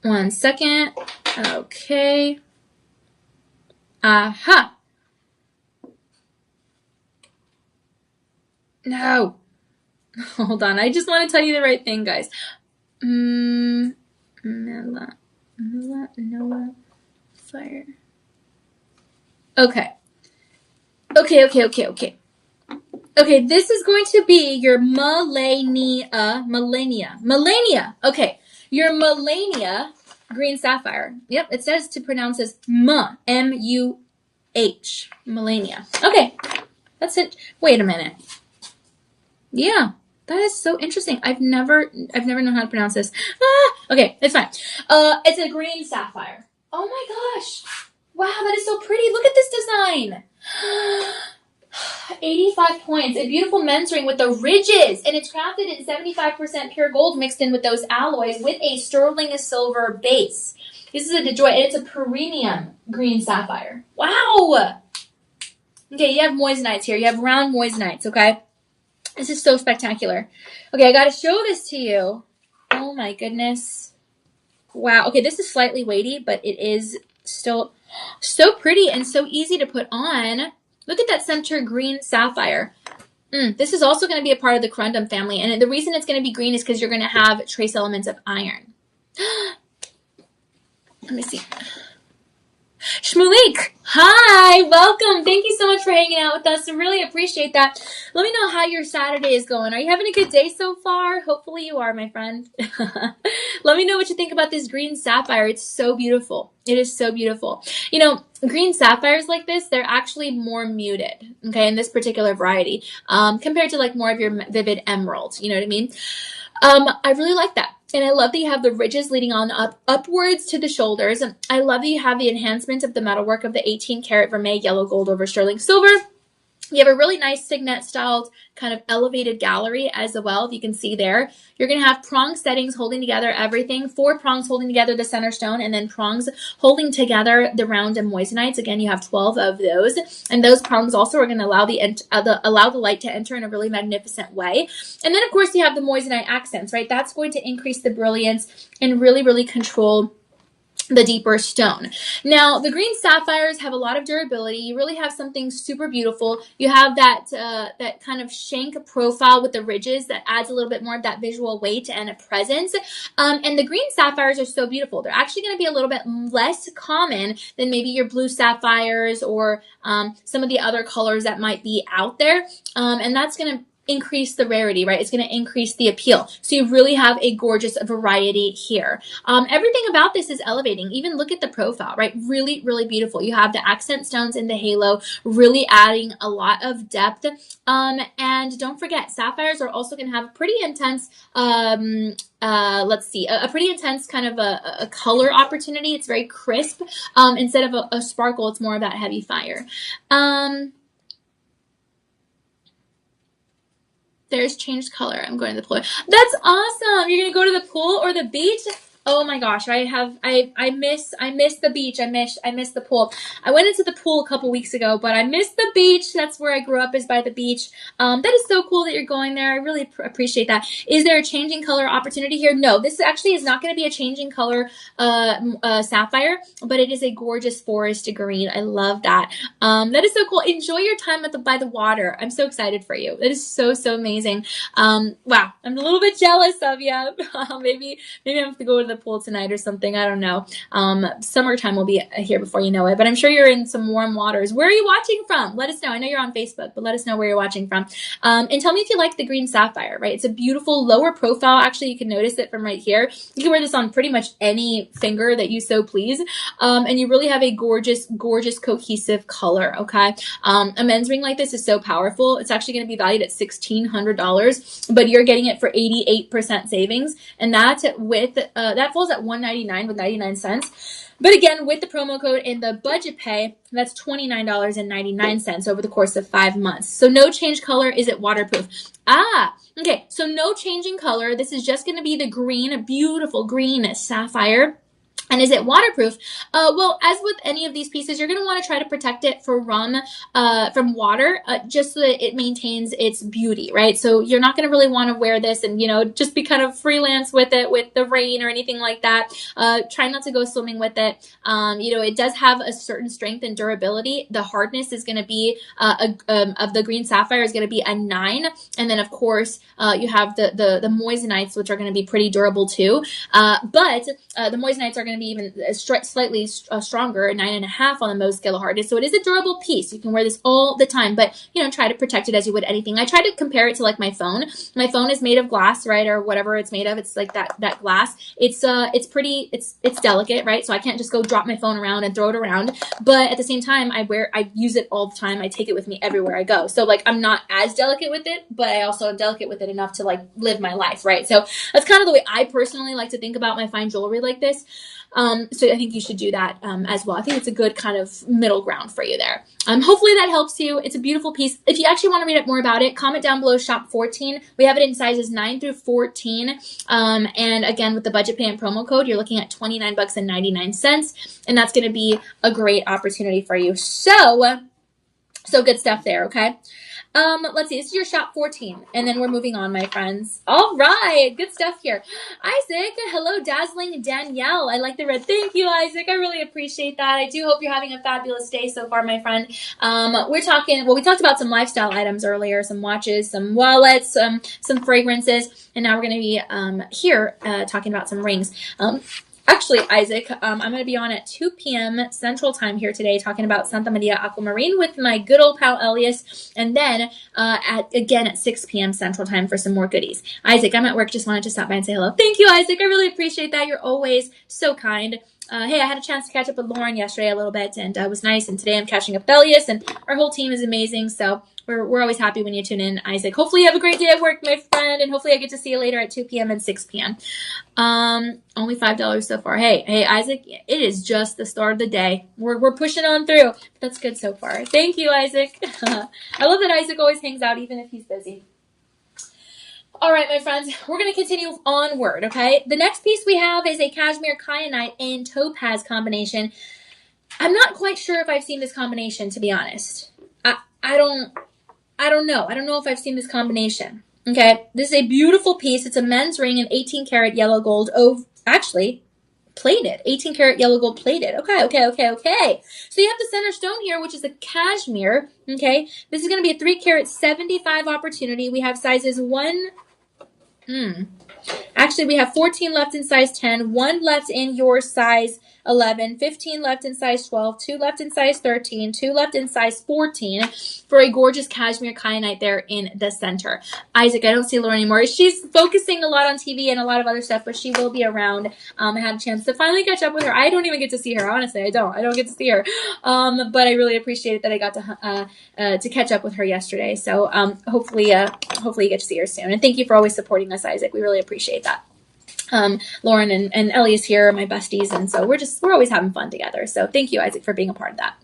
1 second. Okay. Aha. No. Hold on. I just want to tell you the right thing, guys. Noah, fire. Okay. Okay, this is going to be your Melania. Okay, your Melania green sapphire. Yep, it says to pronounce as M-U-H. Melania. Okay, that's it. Wait a minute. Yeah, that is so interesting. I've never known how to pronounce this. Okay, it's fine. It's a green sapphire. Oh my gosh. Wow, that is so pretty. Look at this design. 85 points. A beautiful men's ring with the ridges. And it's crafted in 75% pure gold mixed in with those alloys with a sterling silver base. This is a DeJoy, and it's a premium green sapphire. Wow. Okay, you have moisanites here. You have round moisanites, okay? This is so spectacular. Okay, I got to show this to you. Oh my goodness. Wow. Okay, this is slightly weighty, but it is still so pretty and so easy to put on. Look at that center green sapphire. This is also going to be a part of the corundum family. And the reason it's going to be green is because you're going to have trace elements of iron. Let me see. Shmulik, hi, welcome. Thank you so much for hanging out with us. I really appreciate that. Let me know how your Saturday is going. Are you having a good day so far? Hopefully you are, my friend. Let me know what you think about this green sapphire. It's so beautiful. It is so beautiful. You know, green sapphires like this, they're actually more muted, okay, in this particular variety, compared to like more of your vivid emeralds. You know what I mean? I really like that. And I love that you have the ridges leading on upwards to the shoulders. And I love that you have the enhancement of the metalwork of the 18 karat vermeil yellow gold over sterling silver. You have a really nice signet styled kind of elevated gallery as well. If you can see there, you're going to have prong settings holding together everything. 4 prongs holding together the center stone, and then prongs holding together the round and moisanites. Again, you have 12 of those, and those prongs also are going to allow the light to enter in a really magnificent way. And then, of course, you have the moissanite accents, right? That's going to increase the brilliance and really, really control the deeper stone. Now, the green sapphires have a lot of durability. You really have something super beautiful. You have that that kind of shank profile with the ridges that adds a little bit more of that visual weight and a presence. And the green sapphires are so beautiful. They're actually going to be a little bit less common than maybe your blue sapphires or some of the other colors that might be out there. And that's going to increase the rarity, right? It's going to increase the appeal. So you really have a gorgeous variety here. Everything about this is elevating. Even look at the profile, right? Really, really beautiful. You have the accent stones in the halo, really adding a lot of depth. And don't forget, sapphires are also going to have a pretty intense, let's see, a pretty intense kind of a color opportunity. It's very crisp. Instead of a sparkle, it's more of that heavy fire. There's changed color. I'm going to the pool. That's awesome. You're going to go to the pool or the beach? Oh my gosh, I miss the beach. I miss the pool. I went into the pool a couple weeks ago, but I miss the beach. That's where I grew up, is by the beach. That is so cool that you're going there. I really appreciate that. Is there a changing color opportunity here? No, this actually is not going to be a changing color sapphire, but it is a gorgeous forest green. I love that. That is so cool. Enjoy your time by the water. I'm so excited for you. That is so amazing. Wow, I'm a little bit jealous of you. Maybe I have to go to the pool tonight or something. I don't know. Summertime will be here before you know it, but I'm sure you're in some warm waters. Where are you watching from? Let us know. I know you're on Facebook, but let us know where you're watching from. And tell me if you like the green sapphire, right? It's a beautiful lower profile. Actually, you can notice it from right here. You can wear this on pretty much any finger that you so please. And you really have a gorgeous cohesive color, okay? A men's ring like this is so powerful. It's actually going to be valued at $1,600, but you're getting it for 88% savings. And that with, that falls at $199 with 99 cents. But again, with the promo code and the budget pay, that's $29.99 over the course of 5 months. So no change color. Is it waterproof? Okay. So no changing color. This is just going to be the green, beautiful green sapphire. And is it waterproof? Well, as with any of these pieces, you're going to want to try to protect it from water, just so that it maintains its beauty, right? So you're not going to really want to wear this and, just be kind of freelance with it with the rain or anything like that. Try not to go swimming with it. It does have a certain strength and durability. The hardness is going to be, of the green sapphire is going to be a 9. And then, of course, you have the moissanite, which are going to be pretty durable too. But the moissanites are going to be even slightly stronger, a 9.5 on the Mohs scale of hardness. So it is a durable piece. You can wear this all the time, but try to protect it as you would anything. I try to compare it to like my phone. My phone is made of glass, right, or whatever it's made of. It's like that glass. It's delicate, right? So I can't just go drop my phone around and throw it around. But at the same time, I use it all the time. I take it with me everywhere I go. So like I'm not as delicate with it, but I also am delicate with it enough to like live my life, right? So that's kind of the way I personally like to think about my fine jewelry like this. So I think you should do that as well. I think it's a good kind of middle ground for you there. Hopefully that helps you. It's a beautiful piece. If you actually want to read up more about it, comment down below shop 14. We have it in sizes 9 through 14. And again, with the budget pay and promo code, you're looking at $29.99. And that's going to be a great opportunity for you. So good stuff there. Okay. Let's see. This is your shop 14, and then we're moving on, my friends. All right, good stuff here. Isaac, hello, dazzling Danielle. I like the red. Thank you, Isaac. I really appreciate that. I do hope you're having a fabulous day so far, my friend. We talked about some lifestyle items earlier, some watches, some wallets, some fragrances, and now we're going to be here talking about some rings. Actually, Isaac, I'm going to be on at 2 p.m. Central Time here today talking about Santa Maria Aquamarine with my good old pal Elias, and then at 6 p.m. Central Time for some more goodies. Isaac, I'm at work. Just wanted to stop by and say hello. Thank you, Isaac. I really appreciate that. You're always so kind. Hey, I had a chance to catch up with Lauren yesterday a little bit, and it was nice. And today I'm catching up with Elias, and our whole team is amazing. So we're always happy when you tune in, Isaac. Hopefully you have a great day at work, my friend, and hopefully I get to see you later at 2 p.m. and 6 p.m. Only $5 so far. Hey, Isaac, it is just the start of the day. We're pushing on through. That's good so far. Thank you, Isaac. I love that Isaac always hangs out even if he's busy. All right, my friends, we're going to continue onward, okay? The next piece we have is a cashmere kyanite and topaz combination. I'm not quite sure if I've seen this combination, to be honest. I don't know. I don't know if I've seen this combination. Okay, this is a beautiful piece. It's a men's ring in 18 karat yellow gold. Actually, plated. 18 karat yellow gold plated. Okay. So you have the center stone here, which is a cashmere. Okay, this is going to be a 3 karat 75 opportunity. We have sizes 1. Actually, we have 14 left in size 10, 1 left in your size 11, 15 left in size 12, 2 left in size 13, 2 left in size 14 for a gorgeous cashmere kyanite there in the center. Isaac, I don't see Lauren anymore. She's focusing a lot on TV and a lot of other stuff, but she will be around. I had a chance to finally catch up with her. I don't even get to see her, honestly. I don't get to see her. But I really appreciate it that I got to catch up with her yesterday. So hopefully you get to see her soon. And thank you for always supporting us, Isaac. We really appreciate that. Lauren and Ellie's here, my besties, and so we're always having fun together. So thank you, Isaac, for being a part of that.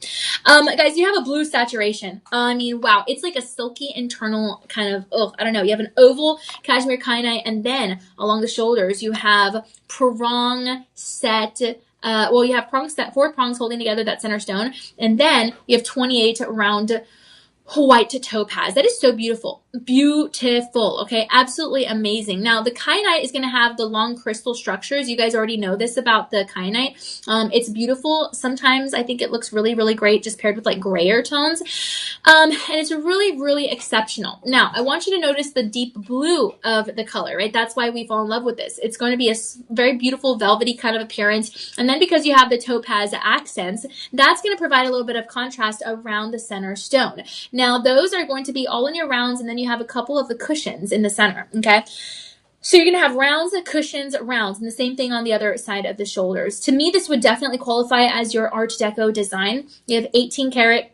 Guys, you have a blue saturation. I mean, wow, it's like a silky internal kind of, I don't know. You have an oval cashmere kyanite, and then along the shoulders you have prong set. You have prongs set, 4 prongs holding together that center stone, and then you have 28 round white to topaz. That is so beautiful. Beautiful. Okay. Absolutely amazing. Now the kyanite is going to have the long crystal structures. You guys already know this about the kyanite. It's beautiful. Sometimes I think it looks really, really great just paired with like grayer tones. And it's really, really exceptional. Now I want you to notice the deep blue of the color, right? That's why we fall in love with this. It's going to be a very beautiful velvety kind of appearance. And then because you have the topaz accents, that's going to provide a little bit of contrast around the center stone. Now, those are going to be all in your rounds, and then you have a couple of the cushions in the center, okay? So you're going to have rounds, cushions, rounds, and the same thing on the other side of the shoulders. To me, this would definitely qualify as your Art Deco design. You have 18 karat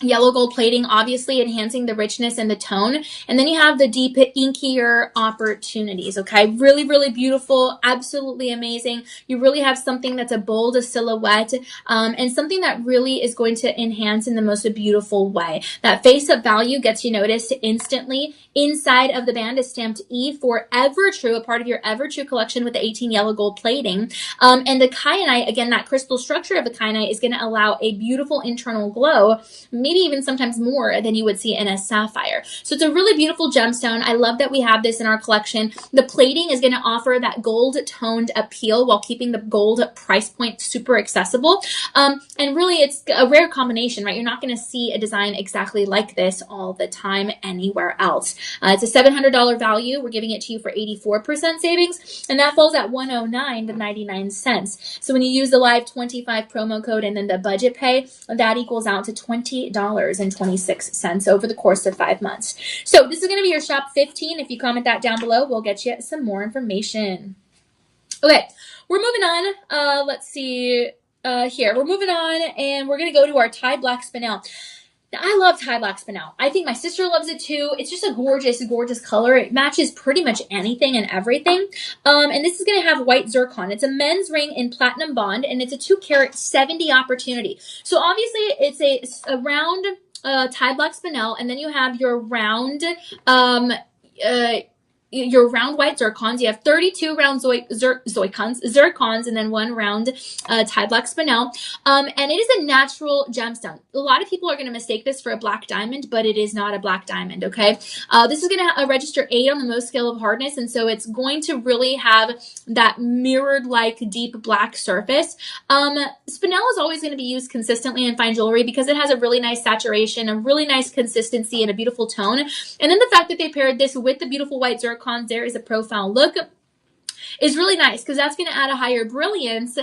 Yellow gold plating, obviously enhancing the richness and the tone. And then you have the deep, inkier opportunities, okay? Really, really beautiful, absolutely amazing. You really have something that's a bold silhouette, and something that really is going to enhance in the most beautiful way. That face of value gets you noticed instantly. Inside of the band is stamped E for Ever True, a part of your Ever True collection with the 18 yellow gold plating. And the kyanite, again, that crystal structure of the kyanite is going to allow a beautiful internal glow, maybe even sometimes more than you would see in a sapphire. So it's a really beautiful gemstone. I love that we have this in our collection. The plating is going to offer that gold toned appeal while keeping the gold price point super accessible. And really it's a rare combination, right? You're not going to see a design exactly like this all the time anywhere else. It's a $700 value. We're giving it to you for 84% savings, and that falls at $109.99. So when you use the live 25 promo code and then the budget pay, that equals out to $20.26 over the course of 5 months. So this is going to be your shop 15. If you comment that down below, we'll get you some more information. Okay, we're moving on. Let's see here. We're moving on, and we're going to go to our Thai black spinel. Now, I love Thai black spinel. I think my sister loves it too. It's just a gorgeous, gorgeous color. It matches pretty much anything and everything. And this is going to have white zircon. It's a men's ring in platinum bond, and it's a 2 carat 70 opportunity. So obviously it's a round Thai black spinel, and then you have your round white zircons. You have 32 round zircons, and then 1 round Thai black spinel. And it is a natural gemstone. A lot of people are going to mistake this for a black diamond, but it is not a black diamond, okay? This is going to register 8 on the Mohs scale of hardness, and so it's going to really have that mirrored-like deep black surface. Spinel is always going to be used consistently in fine jewelry because it has a really nice saturation, a really nice consistency, and a beautiful tone. And then the fact that they paired this with the beautiful white zircon there is a profile look is really nice because that's going to add a higher brilliance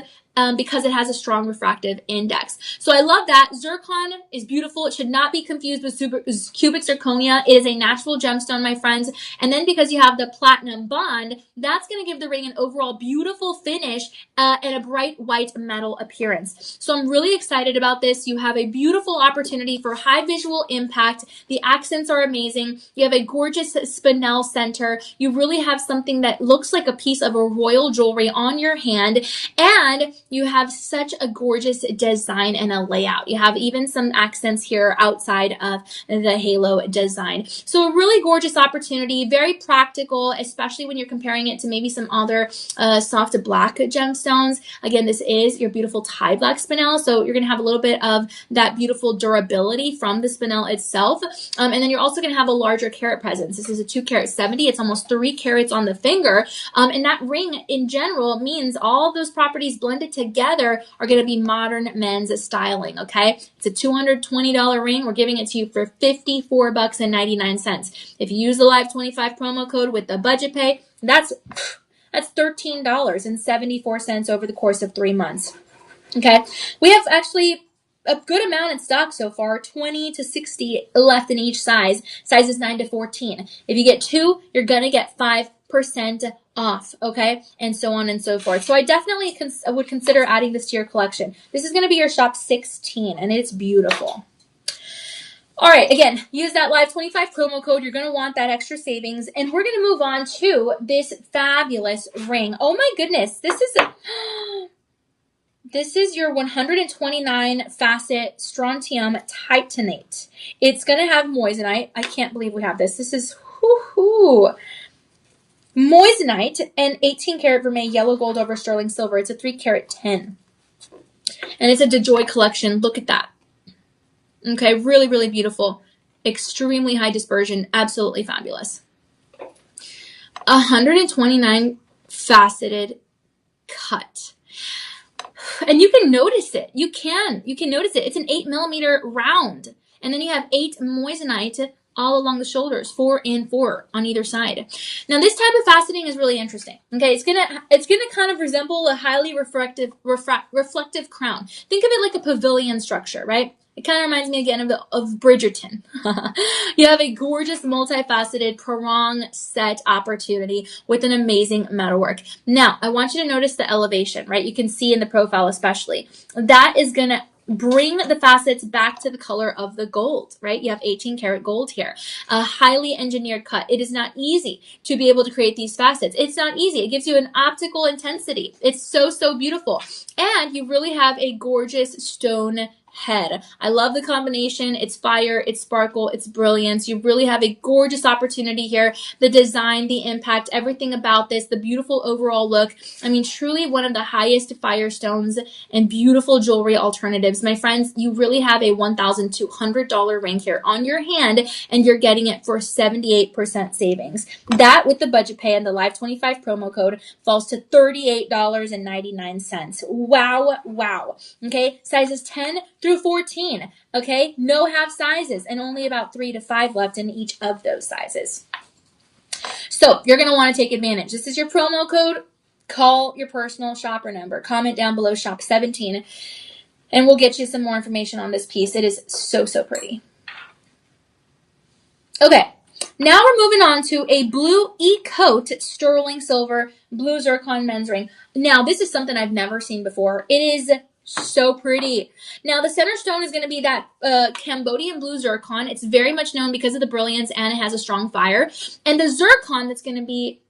because it has a strong refractive index. So I love that. Zircon is beautiful. It should not be confused with cubic zirconia. It is a natural gemstone, my friends. And then because you have the platinum bond, that's going to give the ring an overall beautiful finish and a bright white metal appearance. So I'm really excited about this. You have a beautiful opportunity for high visual impact. The accents are amazing. You have a gorgeous spinel center. You really have something that looks like a piece of a royal jewelry on your hand, and you have such a gorgeous design and a layout. You have even some accents here outside of the halo design. So a really gorgeous opportunity, very practical, especially when you're comparing it to maybe some other soft black gemstones. Again, this is your beautiful Thai black spinel, so you're going to have a little bit of that beautiful durability from the spinel itself. And then you're also going to have a larger carat presence. This is a 2 carat 70. It's almost 3 carats on the finger. And that ring in general means all those properties blended together are going to be modern men's styling, okay? It's a $220 ring. We're giving it to you for $54.99. If you use the Live 25 promo code with the budget pay, that's $13.74 over the course of 3 months. Okay, we have actually a good amount in stock so far, 20 to 60 left in each size. Sizes 9 to 14. If you get 2, you're going to get 5% off, okay? And so on and so forth. So I definitely would consider adding this to your collection. This is going to be your shop 16, and it's beautiful. All right, again, use that Live 25 promo code. You're going to want that extra savings. And we're going to move on to this fabulous ring. Oh my goodness, this is your 129 facet strontium titanate. It's going to have moissanite. I can't believe we have this. This is moissanite and 18 karat vermeil yellow gold over sterling silver. It's a 3 carat 10. And it's a DeJoy collection. Look at that. Okay, really, really beautiful. Extremely high dispersion. Absolutely fabulous. 129 faceted cut. And you can notice it. You can notice it. It's an 8mm round. And then you have 8 moissanite all along the shoulders, 4 and 4 on either side. Now this type of faceting is really interesting. Okay, it's gonna kind of resemble a highly reflective crown. Think of it like a pavilion structure, right? It kind of reminds me again of Bridgerton. You have a gorgeous multifaceted prong set opportunity with an amazing metalwork. Now, I want you to notice the elevation, right? You can see in the profile especially. That is going to bring the facets back to the color of the gold, right? You have 18 karat gold here, a highly engineered cut. It is not easy to be able to create these facets. It's not easy. It gives you an optical intensity. It's so, so beautiful. And you really have a gorgeous stone head. I love the combination. It's fire, it's sparkle, it's brilliance. You really have a gorgeous opportunity here. The design, the impact, everything about this, the beautiful overall look. I mean, truly one of the highest fire stones and beautiful jewelry alternatives. My friends, you really have a $1,200 ring here on your hand, and you're getting it for 78% savings. That with the budget pay and the Live 25 promo code falls to $38.99. Wow, wow. Okay, sizes 10 through 14. Okay, no half sizes and only about 3 to 5 left in each of those sizes. So you're going to want to take advantage. This is your promo code. Call your personal shopper number. Comment down below shop 17 and we'll get you some more information on this piece. It is so, so pretty. Okay, now we're moving on to a blue E-coat sterling silver blue zircon men's ring. Now, this is something I've never seen before. It is so pretty. Now, the center stone is going to be that Cambodian blue zircon. It's very much known because of the brilliance and it has a strong fire. And the zircon that's going to be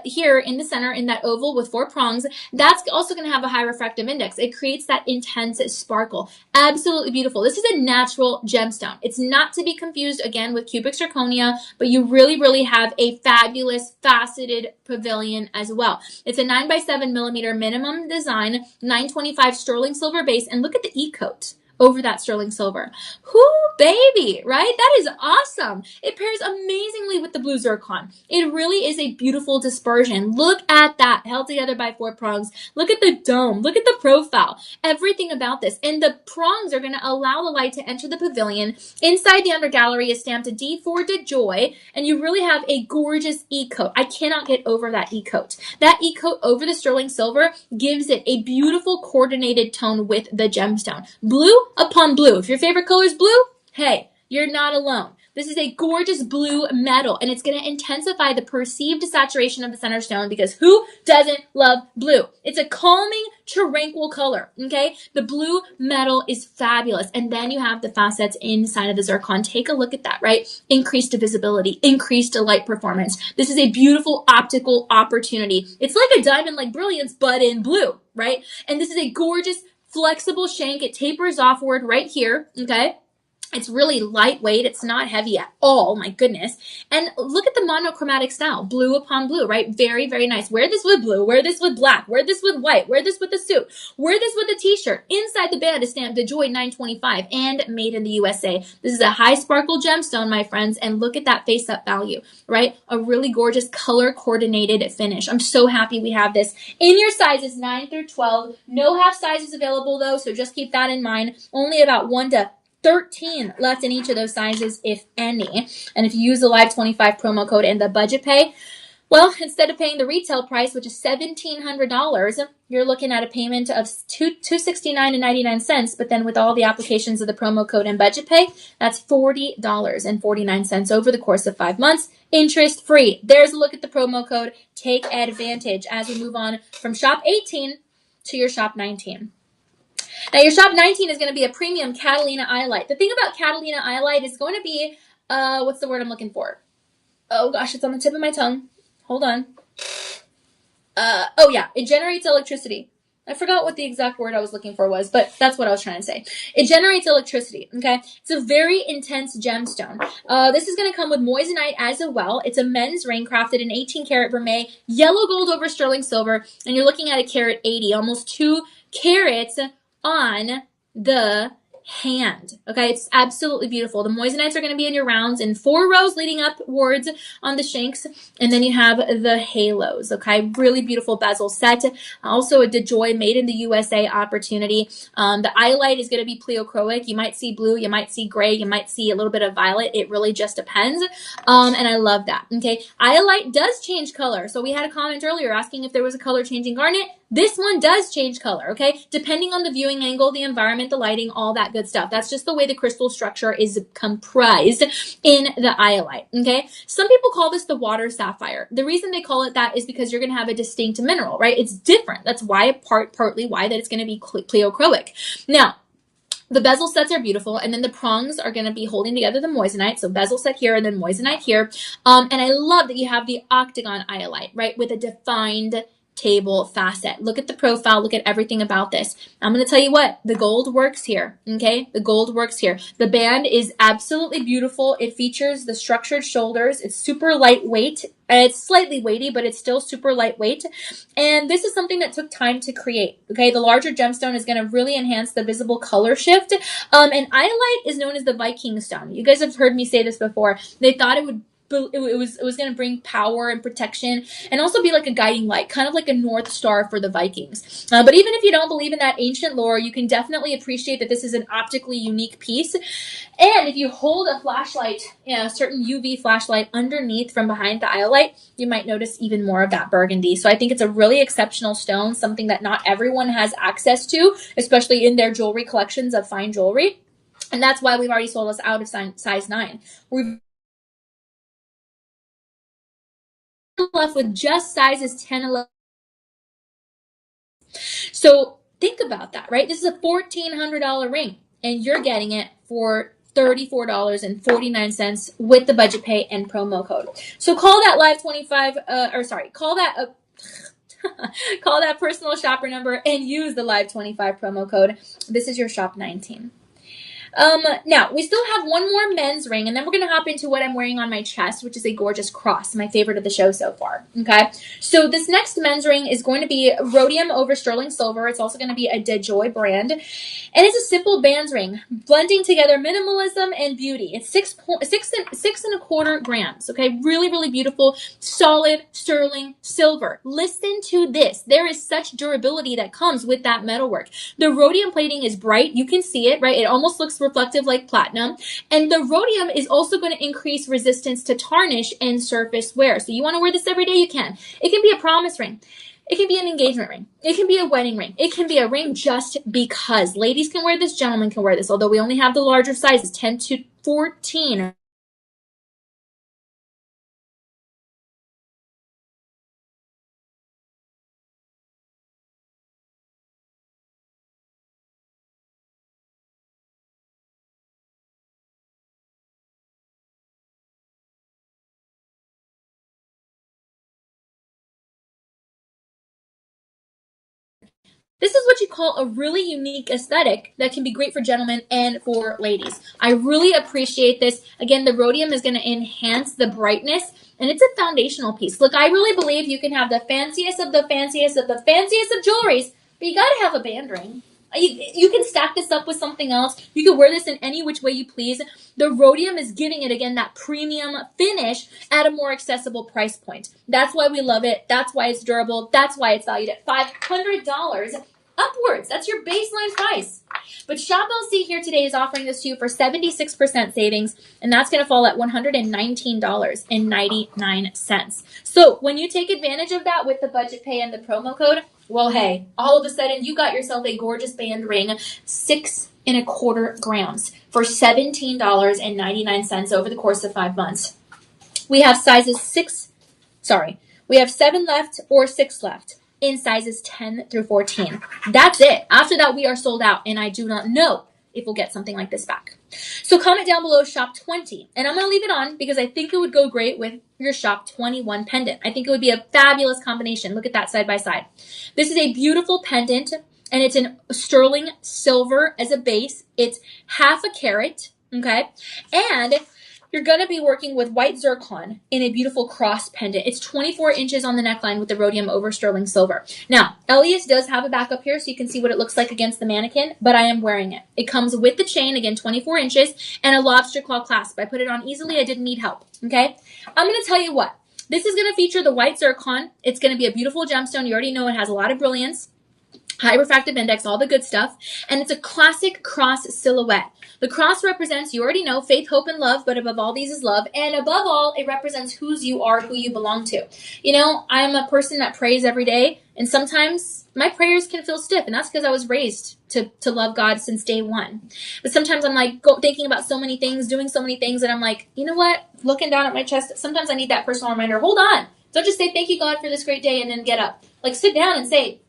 here in the center in that oval with 4 prongs, that's also going to have a high refractive index. It creates that intense sparkle. Absolutely beautiful. This is a natural gemstone. It's not to be confused again with cubic zirconia, but you really, really have a fabulous faceted pavilion as well. It's a 9x7 millimeter minimum design, 925 sterling silver base, and look at the E-coat over that sterling silver. Whoo, baby, right? That is awesome. It pairs amazingly with the blue zircon. It really is a beautiful dispersion. Look at that, held together by 4 prongs. Look at the dome. Look at the profile. Everything about this. And the prongs are going to allow the light to enter the pavilion. Inside the under gallery is stamped a D for De Joy, and you really have a gorgeous E-coat. I cannot get over that E-coat. That E-coat over the sterling silver gives it a beautiful coordinated tone with the gemstone. Blue upon blue. If your favorite color is blue, hey, you're not alone. This is a gorgeous blue metal, and it's going to intensify the perceived saturation of the center stone because who doesn't love blue? It's a calming, tranquil color, okay? The blue metal is fabulous, and then you have the facets inside of the zircon. Take a look at that, right? Increased visibility, increased light performance. This is a beautiful optical opportunity. It's like a diamond-like brilliance, but in blue, right? And this is a gorgeous flexible shank. It tapers offward right here, okay? It's really lightweight. It's not heavy at all. My goodness. And look at the monochromatic style. Blue upon blue, right? Very, very nice. Wear this with blue. Wear this with black. Wear this with white. Wear this with a suit. Wear this with a t-shirt. Inside the band is stamped De Joy 925 and made in the USA. This is a high sparkle gemstone, my friends. And look at that face-up value, right? A really gorgeous color coordinated finish. I'm so happy we have this in your sizes 9 through 12. No half sizes available though, so just keep that in mind. Only about 1 to 13 left in each of those sizes, if any. And if you use the Live 25 promo code and the budget pay, well, instead of paying the retail price, which is $1,700, you're looking at a payment of $269.99. But then with all the applications of the promo code and budget pay, that's $40.49 over the course of 5 months, interest free. There's a look at the promo code. Take advantage as we move on from shop 18 to your shop 19. Now, your shop 19 is going to be a premium Catalina eye light. The thing about Catalina eye light is going to be, what's the word I'm looking for? Oh, gosh, it's on the tip of my tongue. Hold on. Oh, yeah, it generates electricity. I forgot what the exact word I was looking for was, but that's what I was trying to say. It generates electricity, okay? It's a very intense gemstone. This is going to come with moissanite as well. It's a men's ring crafted in 18 karat vermeil, yellow gold over sterling silver, and you're looking at a carat 80, almost 2 carats on the hand. Okay, it's absolutely beautiful. The moissanites are going to be in your rounds in 4 rows leading upwards on the shanks, and then you have the halos. Okay, really beautiful bezel set. Also a De Joy made in the USA opportunity. The eye light is going to be pleochroic. You might see blue, you might see gray, you might see a little bit of violet. It really just depends. And I love that. Okay, eye light does change color. So we had a comment earlier asking if there was a color changing garnet. This one does change color, okay? Depending on the viewing angle, the environment, the lighting, all that good stuff. That's just the way the crystal structure is comprised in the iolite, okay? Some people call this the water sapphire. The reason they call it that is because you're going to have a distinct mineral, right? It's different. That's why partly why that it's going to be pleochroic. Now, The bezel sets are beautiful, and then the prongs are going to be holding together the moissanite. So bezel set here and then moissanite here. And I love that you have the octagon iolite, right, with a defined table facet. Look at the profile. Look at everything about this. I'm going to tell you what, the gold works here. Okay. The gold works here. The band is absolutely beautiful. It features the structured shoulders. It's super lightweight. It's slightly weighty, but it's still super lightweight. And this is something that took time to create. Okay. The larger gemstone is going to really enhance the visible color shift. And iolite is known as the Viking stone. You guys have heard me say this before. They thought it was going to bring power and protection and also be like a guiding light, kind of like a North Star for the Vikings. But even if you don't believe in that ancient lore, you can definitely appreciate that this is an optically unique piece. And if you hold a flashlight, a certain UV flashlight underneath from behind the iolite, you might notice even more of that burgundy. So I think it's a really exceptional stone, something that not everyone has access to, especially in their jewelry collections of fine jewelry. And that's why we've already sold us out of size 9. We've left with just sizes 10, 11. So think about that, right? This is a $1,400 ring, and you're getting it for $34.49 with the budget pay and promo code. So call that live 25, call that call that personal shopper number and use the live 25 promo code. This is your shop 19. Now, we still have one more men's ring, and then we're going to hop into what I'm wearing on my chest, which is a gorgeous cross, my favorite of the show so far, okay? So this next men's ring is going to be rhodium over sterling silver. It's also going to be a De Joy brand, and it's a simple bands ring, blending together minimalism and beauty. It's 6.25 grams, okay? Really, really beautiful, solid sterling silver. Listen to this. There is such durability that comes with that metalwork. The rhodium plating is bright. You can see it, right? It almost looks reflective like platinum. And the rhodium is also going to increase resistance to tarnish and surface wear. So you want to wear this every day, you can. It can be a promise ring. It can be an engagement ring. It can be a wedding ring. It can be a ring just because. Ladies can wear this, gentlemen can wear this, although we only have the larger sizes, 10 to 14. This is what you call a really unique aesthetic that can be great for gentlemen and for ladies. I really appreciate this. Again, the rhodium is going to enhance the brightness, and it's a foundational piece. Look, I really believe you can have the fanciest of the fanciest of the fanciest of jewelries, but you got to have a band ring. You can stack this up with something else. You can wear this in any which way you please. The rhodium is giving it, again, that premium finish at a more accessible price point. That's why we love it. That's why it's durable. That's why it's valued at $500 upwards. That's your baseline price. But Shop LC here today is offering this to you for 76% savings, and that's going to fall at $119.99. So when you take advantage of that with the budget pay and the promo code, well, hey, all of a sudden you got yourself a gorgeous band ring, 6.25 grams for $17.99 over the course of 5 months. We have we have 7 left or 6 left in sizes 10 through 14. That's it. After that, we are sold out, and I do not know if we'll get something like this back. So comment down below shop 20, and I'm going to leave it on because I think it would go great with your shop 21 pendant. I think it would be a fabulous combination. Look at that side by side. This is a beautiful pendant, and it's in sterling silver as a base. It's 0.5 carat, okay? And you're going to be working with white zircon in a beautiful cross pendant. It's 24 inches on the neckline with the rhodium over sterling silver. Now, Elias does have a backup here so you can see what it looks like against the mannequin, but I am wearing it. It comes with the chain, again, 24 inches, and a lobster claw clasp. I put it on easily. I didn't need help, okay? I'm going to tell you what. This is going to feature the white zircon. It's going to be a beautiful gemstone. You already know it has a lot of brilliance, high refractive index, all the good stuff. And it's a classic cross silhouette. The cross represents, you already know, faith, hope, and love, but above all these is love. And above all, it represents whose you are, who you belong to. You know, I'm a person that prays every day, and sometimes my prayers can feel stiff, and that's because I was raised to love God since day one. But sometimes I'm like thinking about so many things, doing so many things, and I'm like, you know what? Looking down at my chest, sometimes I need that personal reminder. Hold on. Don't just say, thank you, God, for this great day, and then get up. Like, sit down and say,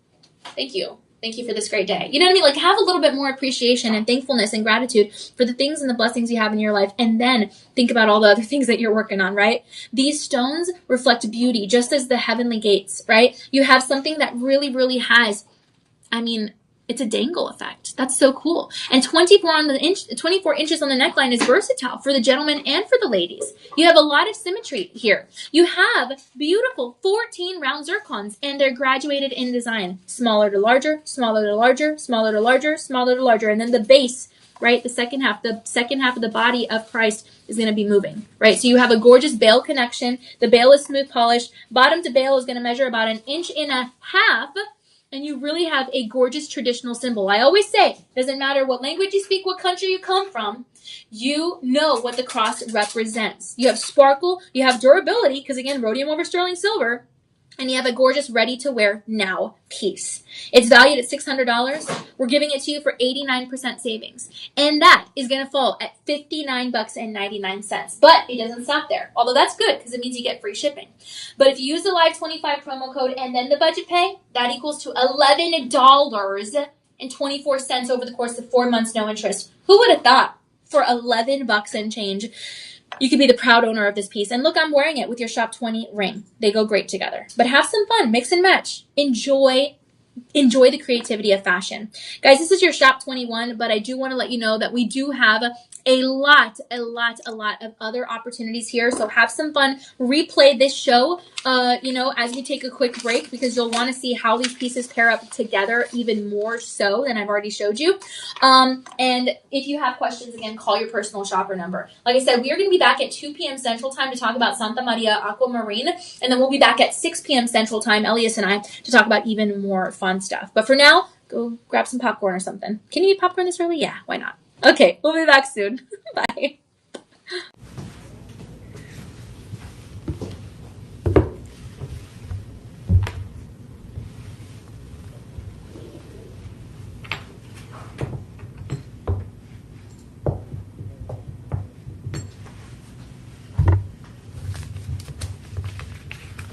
thank you. Thank you for this great day. You know what I mean? Like, have a little bit more appreciation and thankfulness and gratitude for the things and the blessings you have in your life. And then think about all the other things that you're working on, right? These stones reflect beauty, just as the heavenly gates, right? You have something that really, really has, I mean, it's a dangle effect. That's so cool. And 24 inches on the neckline is versatile for the gentlemen and for the ladies. You have a lot of symmetry here. You have beautiful 14 round zircons, and they're graduated in design. Smaller to larger, smaller to larger, smaller to larger, smaller to larger. And then the base, right? The second half of the body of Christ is going to be moving, right? So you have a gorgeous bail connection. The bail is smooth polished. Bottom to bail is going to measure about 1.5 inches. And you really have a gorgeous traditional symbol. I always say, doesn't matter what language you speak, what country you come from, you know what the cross represents. You have sparkle, you have durability, because again, rhodium over sterling silver, and you have a gorgeous ready-to-wear now piece. It's valued at $600. We're giving it to you for 89% savings. And that is going to fall at $59.99. But it doesn't stop there. Although that's good because it means you get free shipping. But if you use the Live25 promo code and then the budget pay, that equals to $11.24 over the course of 4 months, no interest. Who would have thought for $11 and change you could be the proud owner of this piece? And look, I'm wearing it with your Shop 20 ring. They go great together. But have some fun. Mix and match. Enjoy the creativity of fashion. Guys, this is your Shop 21, but I do want to let you know that we do have a lot of other opportunities here. So have some fun. Replay this show, as we take a quick break, because you'll want to see how these pieces pair up together even more so than I've already showed you. And if you have questions, again, call your personal shopper number. Like I said, we are going to be back at 2 p.m. Central Time to talk about Santa Maria Aquamarine. And then we'll be back at 6 p.m. Central Time, Elias and I, to talk about even more fun stuff. But for now, go grab some popcorn or something. Can you eat popcorn this early? Yeah, why not? Okay, we'll be back soon. Bye.